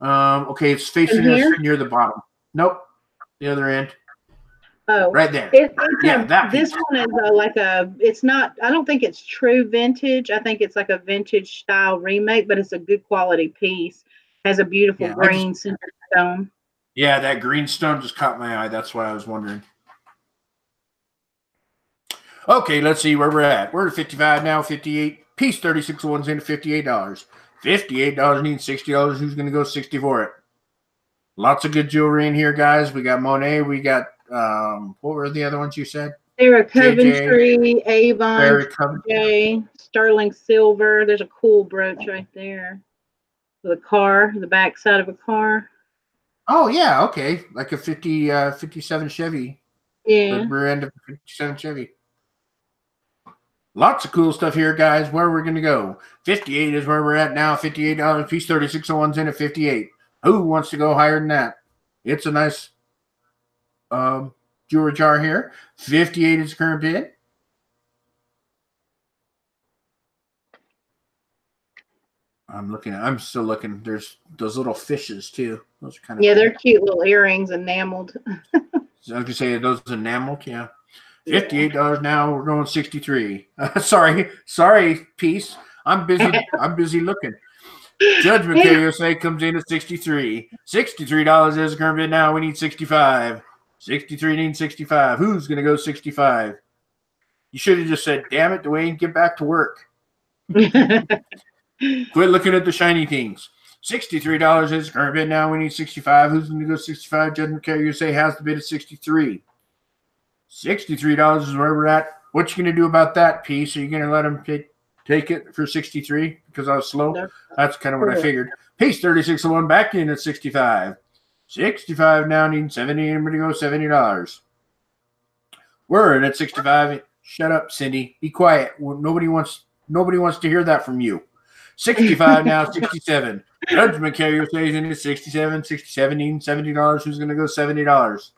Okay, it's facing us near the bottom. Nope, the other end. Oh, right there. This one is it's not, I don't think it's true vintage. I think it's like a vintage style remake, but it's a good quality piece. Has a beautiful green center stone. Yeah, that green stone just caught my eye. That's why I was wondering. Okay, let's see where we're at. We're at 55 now, 58. Piece 3601's in at $58. $58 needs $60. Who's going to go 60 for it? Lots of good jewelry in here, guys. We got Monet. We got, what were the other ones you said? There are Coventry, Avon, JJ, sterling silver. There's a cool brooch right there. The car, the back side of a car. Oh, yeah, okay. Like a 57 Chevy. Yeah. The rear end of a 57 Chevy. Lots of cool stuff here, guys. Where we're going to go. 58 is where we're at now. $58 piece. 3601's in at 58. Who wants to go higher than that? It's a nice jewelry jar here. 58 is current bid. I'm still looking. There's those little fishes too. Those are kind of Yeah, they're cute little earrings, enameled. So I was gonna say those enameled, yeah. $58 now. We're going 63. Sorry, Peace. I'm busy looking. Judgment KUSA comes in at 63. $63 is the current bid now. We need 65. 63 needs 65. Who's gonna go 65? You should have just said, "Damn it, Dwayne, get back to work." Quit looking at the shiny things. $63 is the current bid now. We need 65. Who's going to go 65? Judgment Care USA has the bid at 63. $63 is where we're at. What you going to do about that piece? Are you going to let them take it for 63 because I was slow? No. That's kind of what I figured. Piece 3601 back in at 65. 65 now needing 70. I'm going to go $70. We're at 65. Shut up, Cindy. Be quiet. Nobody wants to hear that from you. 65 now, 67. Judgment Carrier stays in at 67. 67 needing $70. Who's going to go $70?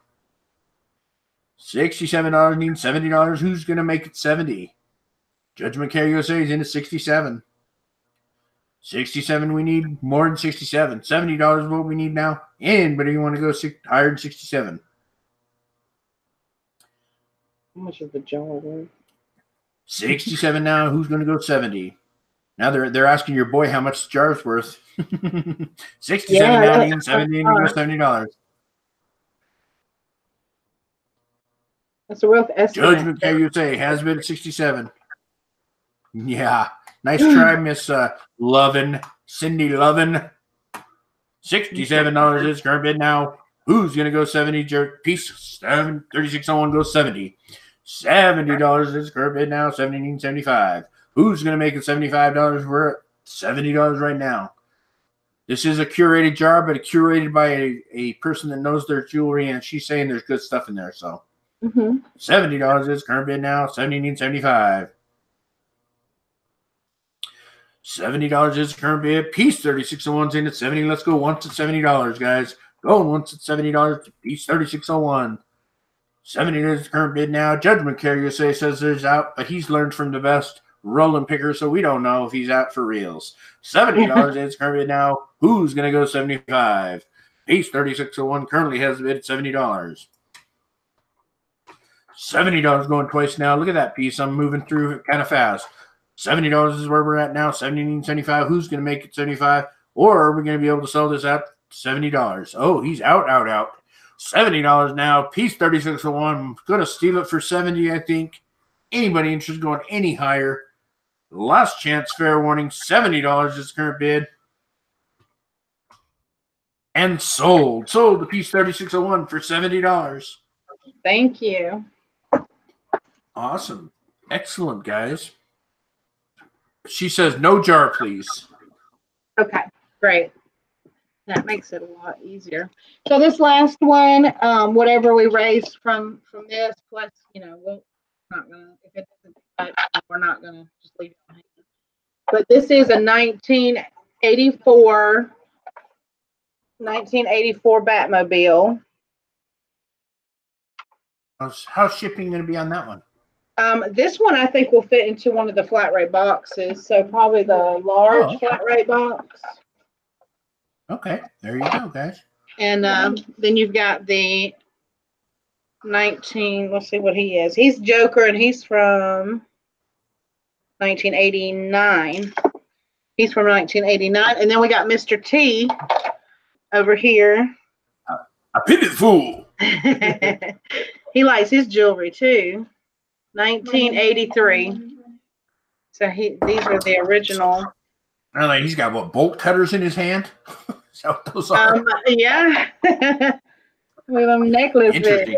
$67 needing $70. Who's going to make it 70? Judgment Carrier stays in at 67. 67, we need more than 67. $70 is what we need now. Anybody want to go higher than 67? How much is the jar worth? 67 now. Who's going to go 70? Now they're asking your boy how much the jar's worth. 67 now, needing 70, and go $70. That's a rough estimate. Judgment KUSA has been at 67. Yeah. Nice try, Miss Cindy Lovin. $67 is current bid now. Who's going to go 70? Piece 3601 goes 70. $70 is current bid now. 70 needing 75. Who's going to make it $75? We're at $70 right now. This is a curated jar, but curated by a person that knows their jewelry, and she's saying there's good stuff in there. So $70 is current bid now. 70 needs 75. $70 is current bid. Piece 3601's in at 70. Let's go once at $70, guys. Going once at $70. Piece 3601. 70 is current bid now. Judgment Carrier says there's out, but he's learned from the best rolling picker, so we don't know if he's out for reals. $70 is current bid now. Who's going to go 75? Piece 3601 currently has the bid at $70. $70 going twice now. Look at that piece. I'm moving through it kind of fast. $70 is where we're at now. 70 needs 75. Who's going to make it 75? Or are we going to be able to sell this at $70? Oh, he's out. $70 now. Piece 3601. I'm going to steal it for 70, I think. Anybody interested going any higher? Last chance, fair warning. $70 is the current bid. And sold. Sold the piece 3601 for $70. Thank you. Awesome. Excellent, guys. She says, no jar, please. Okay, great. That makes it a lot easier. So this last one, whatever we raised from this, plus, we're not gonna, if it doesn't touch, we're not gonna just leave it hanging. But this is a 1984 Batmobile. How's shipping going to be on that one? This one I think will fit into one of the flat rate boxes, so probably the large flat rate box. Okay, there you go, guys. And then you've got the 19. Let's see what he is. He's Joker, and he's from 1989. He's from 1989, and then we got Mr. T over here. A pity fool. He likes his jewelry too. 1983. So these are the original. He's got what, bolt cutters in his hand? Is that what those are? Yeah. With them necklaces.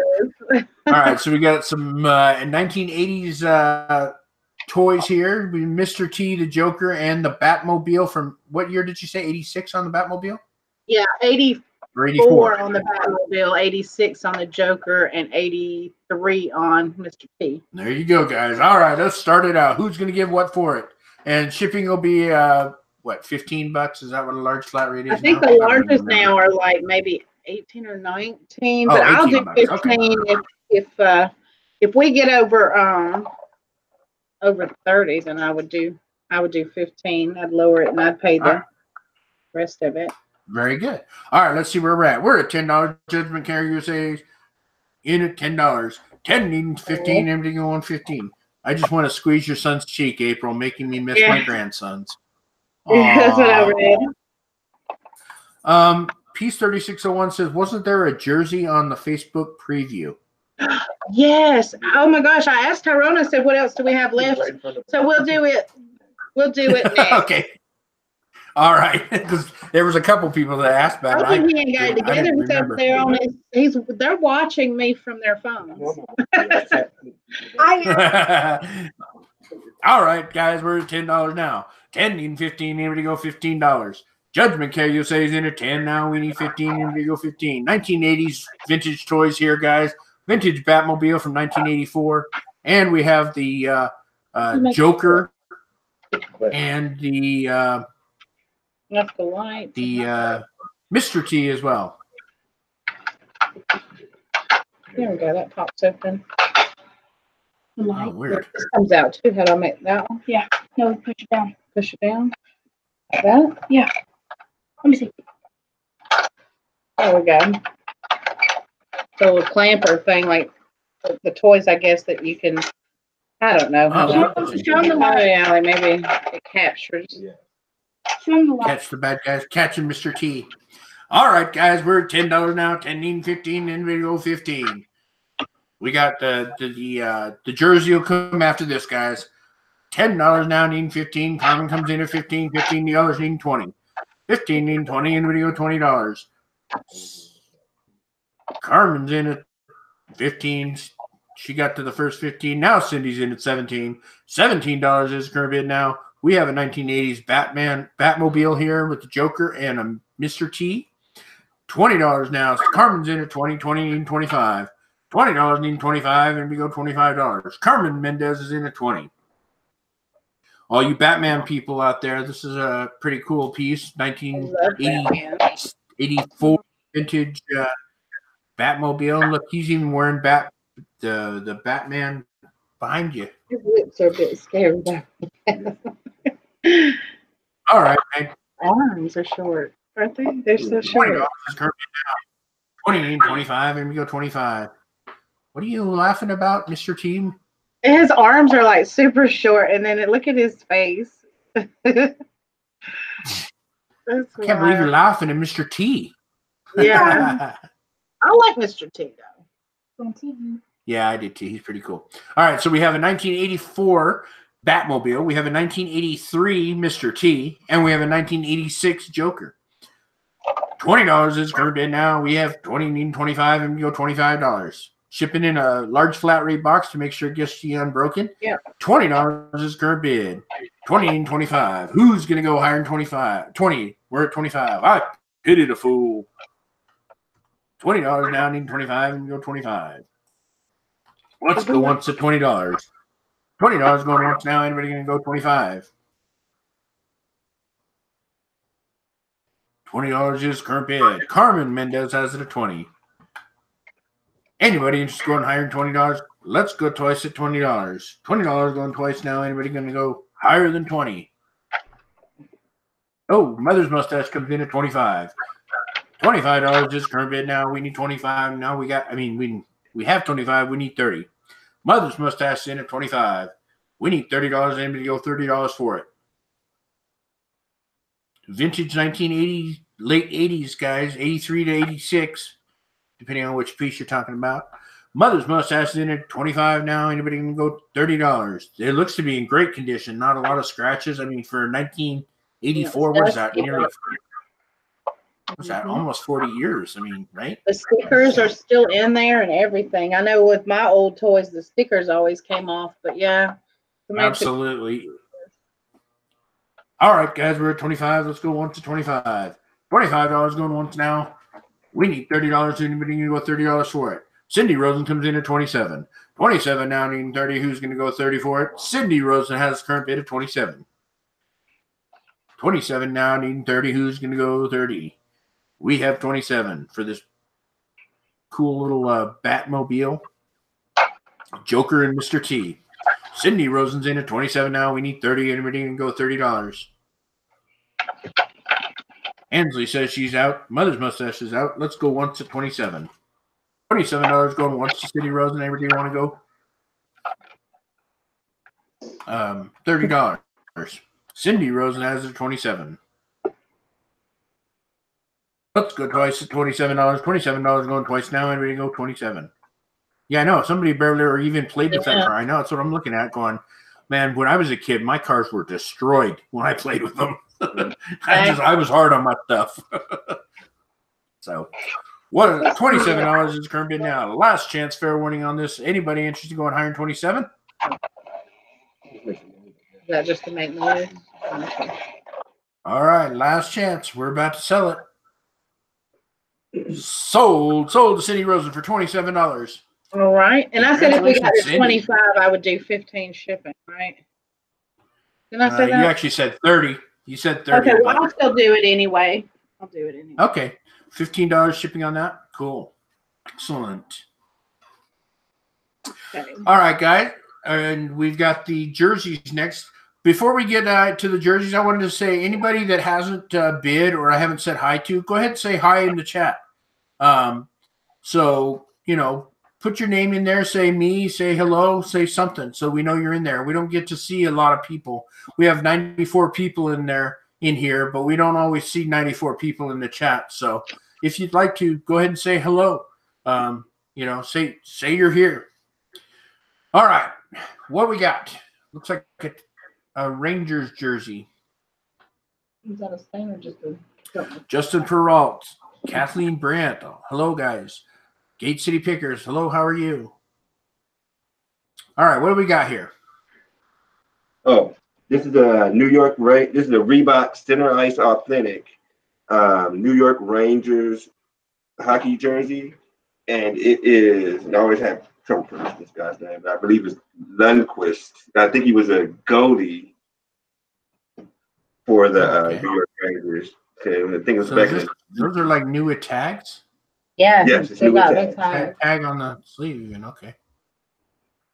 All right, so we got some 1980s toys here. Mr. T, the Joker, and the Batmobile from what year did you say? 86 on the Batmobile? Yeah, 84 on the Batmobile, 86 on the Joker, and 83 on Mr. T. There you go, guys. All right, let's start it out. Who's going to give what for it? And shipping will be, what, $15? Is that what a large flat rate is? I think the largest now are like maybe 18 or 19, but I'll do 15 if we get over 30, then I would I would do 15. I'd lower it and I'd pay the rest of it. Very good. All right, let's see where we're at. We're at $10. Judgment Care USA in at $10. 10 needing 15, everything on 15. I just want to squeeze your son's cheek, April, making me miss my grandsons. That's what I read. Piece 3601 says, wasn't there a jersey on the Facebook preview? Yes. Oh my gosh. I asked Tyrone, I said, what else do we have left? So we'll do it. We'll do it next. Okay. All right. Because there was a couple people that asked about it. I think he ain't got it together because they're on they're watching me from their phones. All right, guys, we're at $10 now. 10 needing 15, here we go, $15. Judgment Care USA is in at 10 now. We need 15, here we go, 15. 1980s vintage toys here, guys. Vintage Batmobile from 1984. And we have the Joker and the Mr. T as well. There we go. That pops open. Oh, weird. This comes out too. How do I make that one? Yeah. No, push it down. Push it down. Like that? Yeah. Let me see. There we go. So a little clamper thing, like the toys, I guess, that you can. I don't know how. Yeah, like maybe it captures. Yeah. Catch the bad guys, catching Mr. T. All right, guys, we're at $10 now. 10 needing 15, and we go 15. We got the jersey will come after this, guys. $10 now, needing 15. Carmen comes in at 15. 15, the others needing 20. 15 needing 20, and we go $20. Carmen's in at 15. She got to the first 15. Now Cindy's in at 17. $17 is her bid now. We have a 1980s Batmobile here with the Joker and a Mr. T. $20 now. So Carmen's in at 20. 20 needing 25. $20 needing 25, and we go $25. Carmen Mendez is in at 20. All you Batman people out there, this is a pretty cool piece. 1984 vintage Batmobile. Look, he's even wearing the Batman behind you. His lips are a bit scary. All right, man. Arms are short, aren't they? They're so short. $20 is currently now. 20 and 25, and we go 25. What are you laughing about, Mr. Team? His arms are like super short, and then look at his face. I can't believe you're laughing at Mr. T. Yeah. I like Mr. T, though. Yeah, I did too. He's pretty cool. All right, so we have a 1984 Batmobile. We have a 1983 Mr. T, and we have a 1986 Joker. $20 is current bid now. We have 20 and 25, and we go $25. Shipping in a large flat rate box to make sure it gets to you unbroken. Yeah. $20 is current bid. 20 and 25. Who's gonna go higher than 25? 20. We're at 25. I pitied a fool. $20 now, need 25, and we go 25. Let's go once at $20. $20 going once now. Anybody gonna go 25? $20 is current bid. Carmen Mendez has it at 20. Anybody interested in going higher than $20? Let's go twice at $20. $20 going twice now. Anybody going to go higher than 20? Oh, Mother's Mustache comes in at 25. $25 is current bid now. We need 25. Now we got, we have 25. We need 30. Mother's Mustache in at 25. We need $30. Anybody go $30 for it? Vintage 1980s, late 80s, guys. 83 to 86. Depending on which piece you're talking about. Mother's Mustache is in at 25 now. Anybody can go $30. It looks to be in great condition. Not a lot of scratches. For 1984, what is that? What's that? Almost 40 years. Right? The stickers are still in there and everything. I know with my old toys, the stickers always came off. But yeah. Absolutely. All right, guys. We're at 25. Let's go once to 25. $25 going once now. We need $30. Anybody can go $30 for it? Cindy Rosen comes in at 27. 27 now, needing 30. Who's going to go 30 for it? Cindy Rosen has current bid of 27. 27 now, needing 30. Who's going to go 30? We have 27 for this cool little Batmobile. Joker and Mr. T. Cindy Rosen's in at 27 now. We need 30. Anybody can go $30. Ansley says she's out. Mother's Mustache is out. Let's go once at 27. $27 going once to Cindy Rosen. Anybody want to go? $30. Cindy Rosen has it 27. Let's go twice at $27. $27 going twice now. Anybody go 27? Yeah, I know. Somebody barely or even played with that car. I know. That's what I'm looking at going, man, when I was a kid, my cars were destroyed when I played with them. I was hard on my stuff. So, what $27 is current bid now. Last chance, fair warning on this. Anybody interested in going higher than 27? Is that just to make noise? All right, last chance. We're about to sell it. Sold to Cindy Rosen for $27. All right. And I said if we got Congratulations, to 25, I would do 15 shipping, right? Didn't I say that? You actually said 30. You said 30. Okay, well, I'll still do it anyway. Okay. $15 shipping on that? Cool. Excellent. Okay. All right, guys. And we've got the jerseys next. Before we get to the jerseys, I wanted to say anybody that hasn't bid or I haven't said hi to, go ahead and say hi in the chat. So, you know, put your name in there, say me, say hello, say something so we know you're in there. We don't get to see a lot of people. We have 94 people in here, but we don't always see 94 people in the chat. So if you'd like to, go ahead and say hello. You know, say you're here. All right. What we got? Looks like a Rangers jersey. Is that a stain or just a... Justin Perrault, Kathleen Brandt. Hello, guys. Gate City Pickers. Hello, how are you? All right, what do we got here? Oh, this is a This is a Reebok Center Ice Authentic New York Rangers hockey jersey, and it is. I always have trouble pronouncing this guy's name, but I believe it's Lundqvist. I think he was a goalie for the New York Rangers. Okay, I think it was back in. Those are like new tags? Yeah, yes, it's they new got tags. tag. Tag on the sleeve, even. Okay.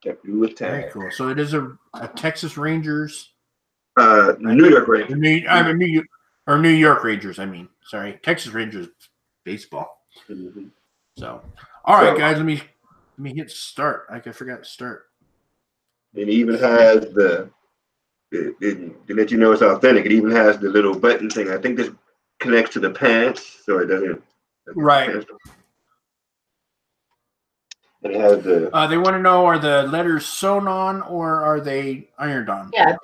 Yep, new tags. Very cool. So it is a Texas Rangers. New York Rangers. New York Rangers, I mean. Sorry. Texas Rangers baseball. Mm-hmm. So, all right, guys, let me hit start. I forgot to start. It even has to let you know it's authentic. It even has the little button thing. I think this connects to the pants, so it doesn't. Right. And it has the. They want to know: are the letters sewn on or are they ironed on? Yeah,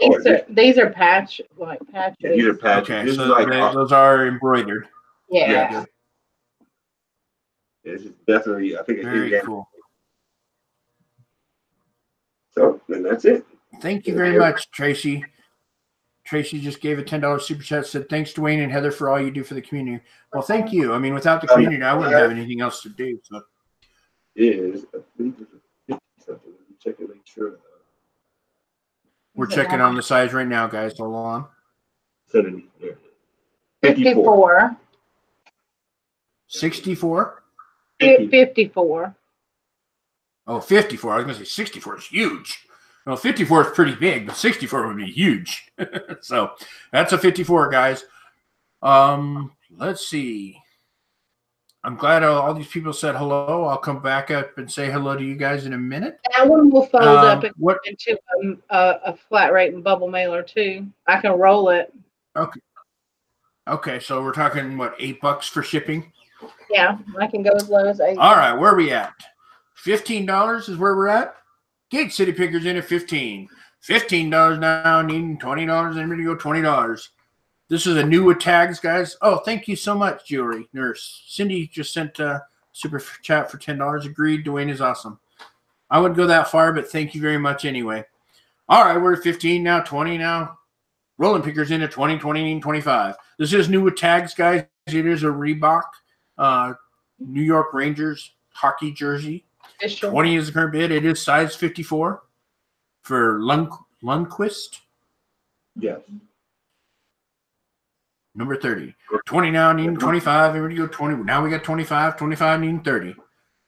these are patches. Yeah, these are patches. Okay, this so is like those are embroidered. Yeah. This is definitely. I think it's Very cool. So then that's it. Thank you very much, Tracy. Tracy just gave a $10 super chat, said, thanks, Dwayne and Heather, for all you do for the community. Well, thank you. I mean, without the community, I wouldn't have anything else to do. So. Is I believe it's 50 something. Let me check it, make sure. We're checking on the size right now, guys. Hold on. 54. 64? 54. Oh, 54. I was going to say 64 is huge. Well, 54 is pretty big, but 64 would be huge. So that's a 54, guys. Let's see. I'm glad all these people said hello. I'll come back up and say hello to you guys in a minute. That one will fold up into a flat rate and bubble mailer too. I can roll it. Okay. Okay, so we're talking, what, $8 for shipping? Yeah, I can go as low as $8. All right, where are we at? $15 is where we're at. Gate City Pickers in at $15. $15 now, needing $20. Anybody go $20? This is a new with tags, guys. Oh, thank you so much, Jewelry Nurse. Cindy just sent a super chat for $10. Agreed. Dwayne is awesome. I wouldn't go that far, but thank you very much anyway. All right, we're at 15 now, 20 now. Rolling Pickers in at 20, 20, 25. This is new with tags, guys. It is a Reebok New York Rangers hockey jersey. 20 is the current bid. It is size 54 for Lundqvist. Yes. Number 30. 20 now, needing 25. Everybody go 20. Now we got 25. 25 needing 30.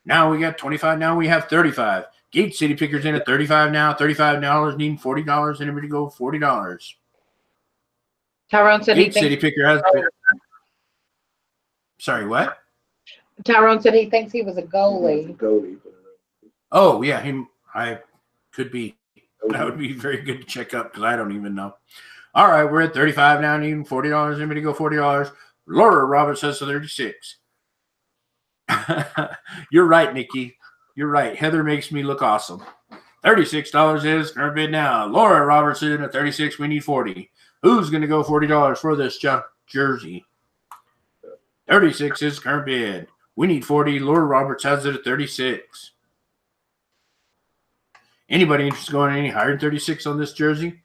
Now we got 25. Now we have 35. Gate City Pickers in at $35 now. $35 needing $40. Anybody go $40? Tyrone said Gate City Picker has. Sorry, what? Tyrone said he thinks he was a goalie. Oh yeah, I could be. That would be very good to check up because I don't even know. All right, we're at $35 now, needing $40. Anybody go $40? Laura Roberts says 36. You're right, Nikki. You're right. Heather makes me look awesome. $36 is current bid now. Laura Robertson at 36. We need 40. Who's going to go $40 for this jersey? 36 is current bid. We need 40. Laura Roberts has it at 36. Anybody interested in going any higher than 36 on this jersey?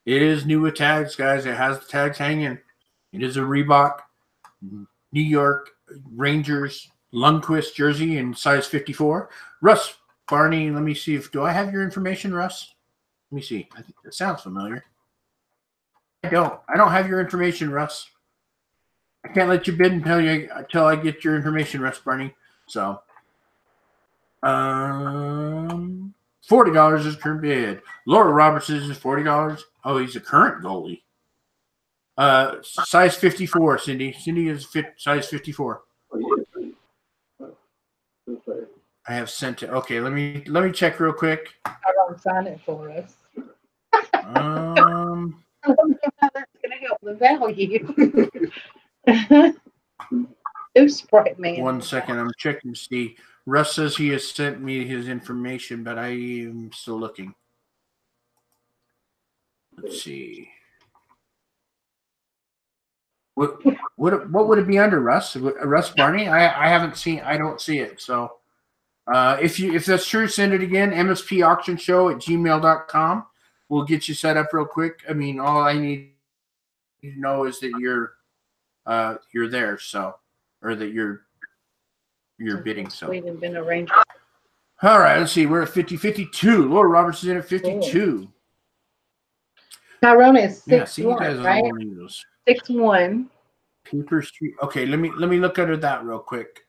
It is new with tags, guys. It has the tags hanging. It is a Reebok New York Rangers Lundqvist jersey in size 54. Russ Barney, let me see do I have your information, Russ? Let me see. I think that sounds familiar. I don't have your information, Russ. I can't let you bid until I get your information, Russ Barney. So, $40 is current bid. Laura Robertson is $40. Oh, he's a current goalie. Size 54, Cindy. Cindy is size 54. I have sent it. Okay, let me check real quick. I don't sign it for us. I don't know how that's going to help the value. Who's Sprite Man? 1 second, I'm checking to see. Russ says he has sent me his information, but I am still looking. Let's see. What would it be under, Russ? Russ Barney? I haven't seen. I don't see it. So if that's true, send it again. MSP Auction Show at gmail.com. We'll get you set up real quick. I mean, all I need to know is that you're there. So, or that you're bidding. So We haven't been arranged. all right. Let's see. We're at 52. Laura Roberts is in at 52. Tyrone is 6'1", Yeah, see, you guys right? all need those. 6'1". Paper Street. Okay, let me look under that real quick.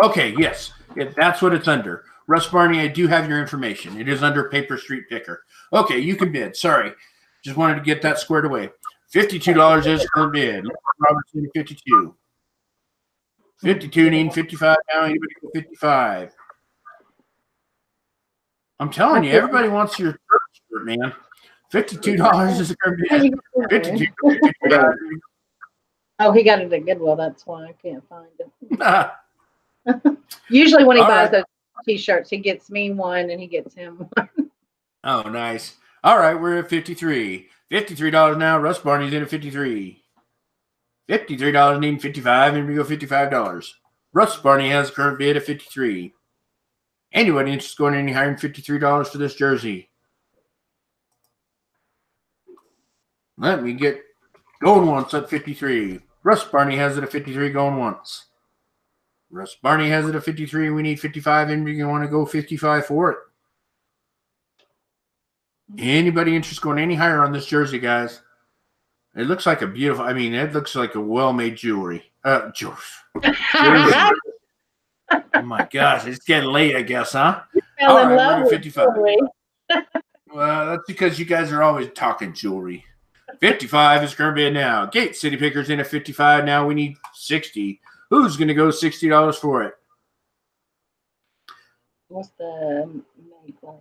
Okay, yes, that's what it's under. Russ Barney, I do have your information. It is under Paper Street Picker. Okay, you can bid. Sorry, just wanted to get that squared away. $52 is per bid. Robertson at 52. 52 needing 55 now. Anybody go 55? I'm telling you, everybody wants your shirt, man. $52 is a per bid. 52. Oh, he got it at Goodwill. That's why I can't find it. All Usually when he buys right. those T-shirts, he gets me one and he gets him one. Oh, nice. All right, we're at 53. $53 now. Russ Barney's in at 53. $53 needing 55, and we go $55. Russ Barney has a current bid at 53. Anybody interested in going any higher than $53 for this jersey? Let me get going once at 53. Russ Barney has it at 53 going once. Russ Barney has it at 53. We need 55, and we want to go 55 for it. Anybody interested in going any higher on this jersey, guys? It looks like a beautiful, I mean, it looks like a well-made jewelry. Jersey. Oh my gosh, it's getting late, I guess, huh? Fell in All right, love we're at with 55. jewelry. Well, that's because you guys are always talking jewelry. 55 is current bid now. Gate City Pickers in at 55 now. We need 60. Who's going to go $60 for it? What's the make like?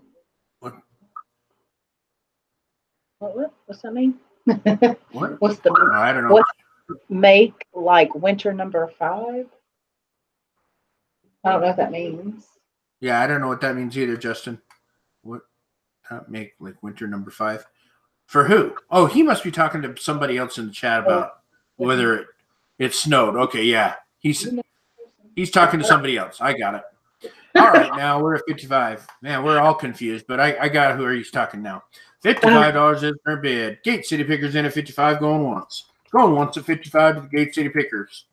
What? What's that mean? What? What's the Oh, I don't know. What's make like winter number 5? I don't know what that means. Yeah, I don't know what that means either, Justin. What? Make like winter number 5? For who? Oh, he must be talking to somebody else in the chat about whether it snowed. Okay, yeah. He's talking to somebody else. I got it. All right, now we're at 55. Man, we're all confused, but I got who he's talking now. $55 is per bid. Gate City Pickers in at 55 going once. Going once at 55 to the Gate City Pickers.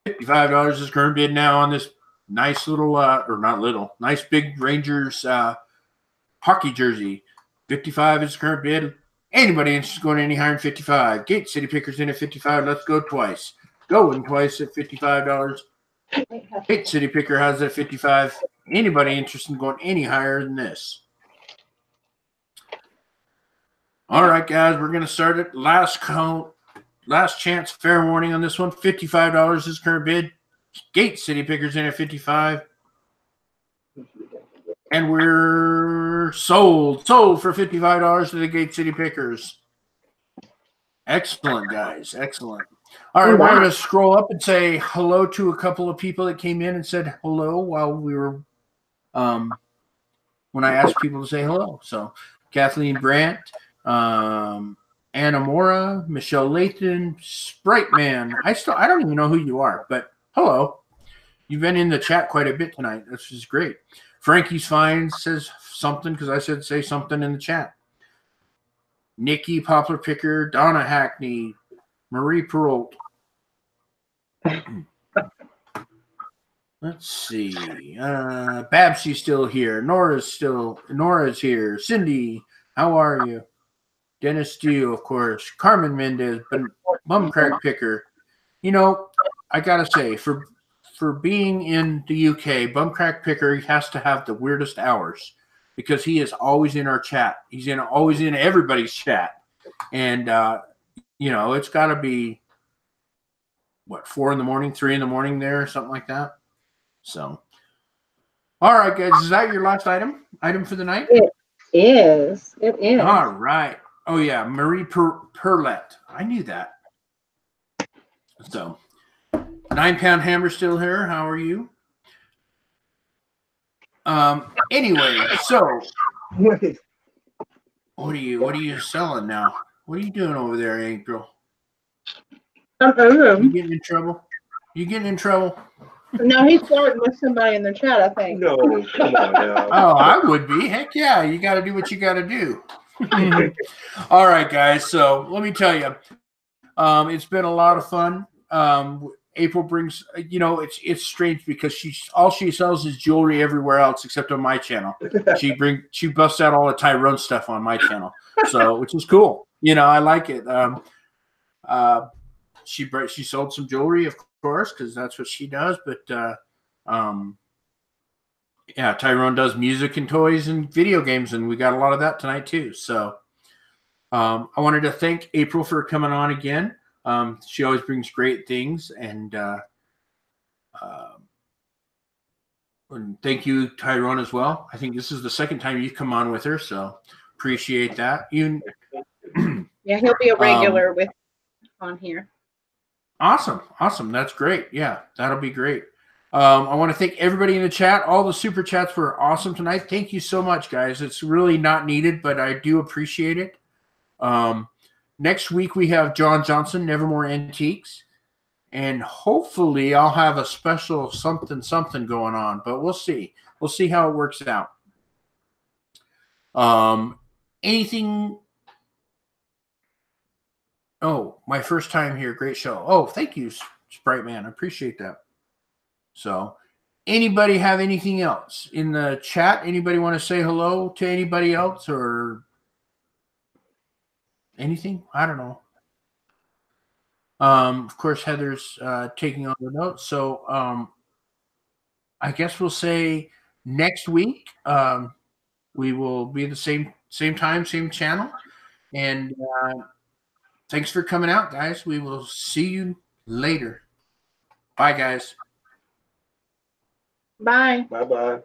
$55 is current bid now on this nice little, or not little, nice big Rangers hockey jersey. 55 is current bid. Anybody interested in going any higher than 55? Gate City Pickers in at 55. Let's go twice. Going twice at $55. Gate City Picker has it at 55. Anybody interested in going any higher than this? All right, guys, we're going to start it. Last count, last chance, fair warning on this one. $55 is current bid. Gate City Pickers in at 55. And we're sold for $55 to the Gate City Pickers. Excellent, guys. Excellent. All right, we're going to scroll up and say hello to a couple of people that came in and said hello while we were, when I asked people to say hello. So Kathleen Brandt, Anna Mora, Michelle Lathan, Sprite Man. I don't even know who you are, but hello. You've been in the chat quite a bit tonight. This is great. Frankie's Fine says something because I said say something in the chat. Nikki Poplar Picker, Donna Hackney, Marie Perrault. Let's see. Babsy's still here. Nora's here. Cindy, how are you? Dennis Steele, of course. Carmen Mendez, Bumcrack Picker. You know, I gotta say, for being in the UK, Bumcrack Picker has to have the weirdest hours because he is always in our chat. He's always in everybody's chat. And you know, it's gotta be what, 4 in the morning, 3 in the morning there, something like that. So all right, guys, is that your last item for the night? It is. All right. Oh yeah, Marie Perlette. I knew that. So 9-pound hammer still here. How are you? Anyway, so what are you selling now? What are you doing over there, April? You getting in trouble? No, he's flirting with somebody in the chat, I think. No, come on now. Oh, I would be. Heck yeah, you got to do what you got to do. All right, guys. So let me tell you, it's been a lot of fun. April brings, you know, it's strange because all she sells is jewelry everywhere else except on my channel. She busts out all the Tyrone stuff on my channel, so which is cool. You know, I like it. She sold some jewelry, of course, because that's what she does. But yeah, Tyrone does music and toys and video games, and we got a lot of that tonight too. So I wanted to thank April for coming on again. She always brings great things, and thank you, Tyrone, as well. I think this is the second time you've come on with her, so appreciate that. Yeah, he'll be a regular on here. Awesome. That's great. Yeah, that'll be great. I want to thank everybody in the chat. All the super chats were awesome tonight. Thank you so much, guys. It's really not needed, but I do appreciate it. Next week we have John Johnson, Nevermore Antiques, and hopefully I'll have a special something going on, but we'll see. We'll see how it works out. Anything? Oh, my first time here. Great show. Oh, thank you, Sprite Man. I appreciate that. So, anybody have anything else in the chat? Anybody want to say hello to anybody else or anything? I don't know. Of course, Heather's taking on the notes. So, I guess we'll say next week we will be the same time, same channel. And thanks for coming out, guys. We will see you later. Bye, guys. Bye. Bye-bye.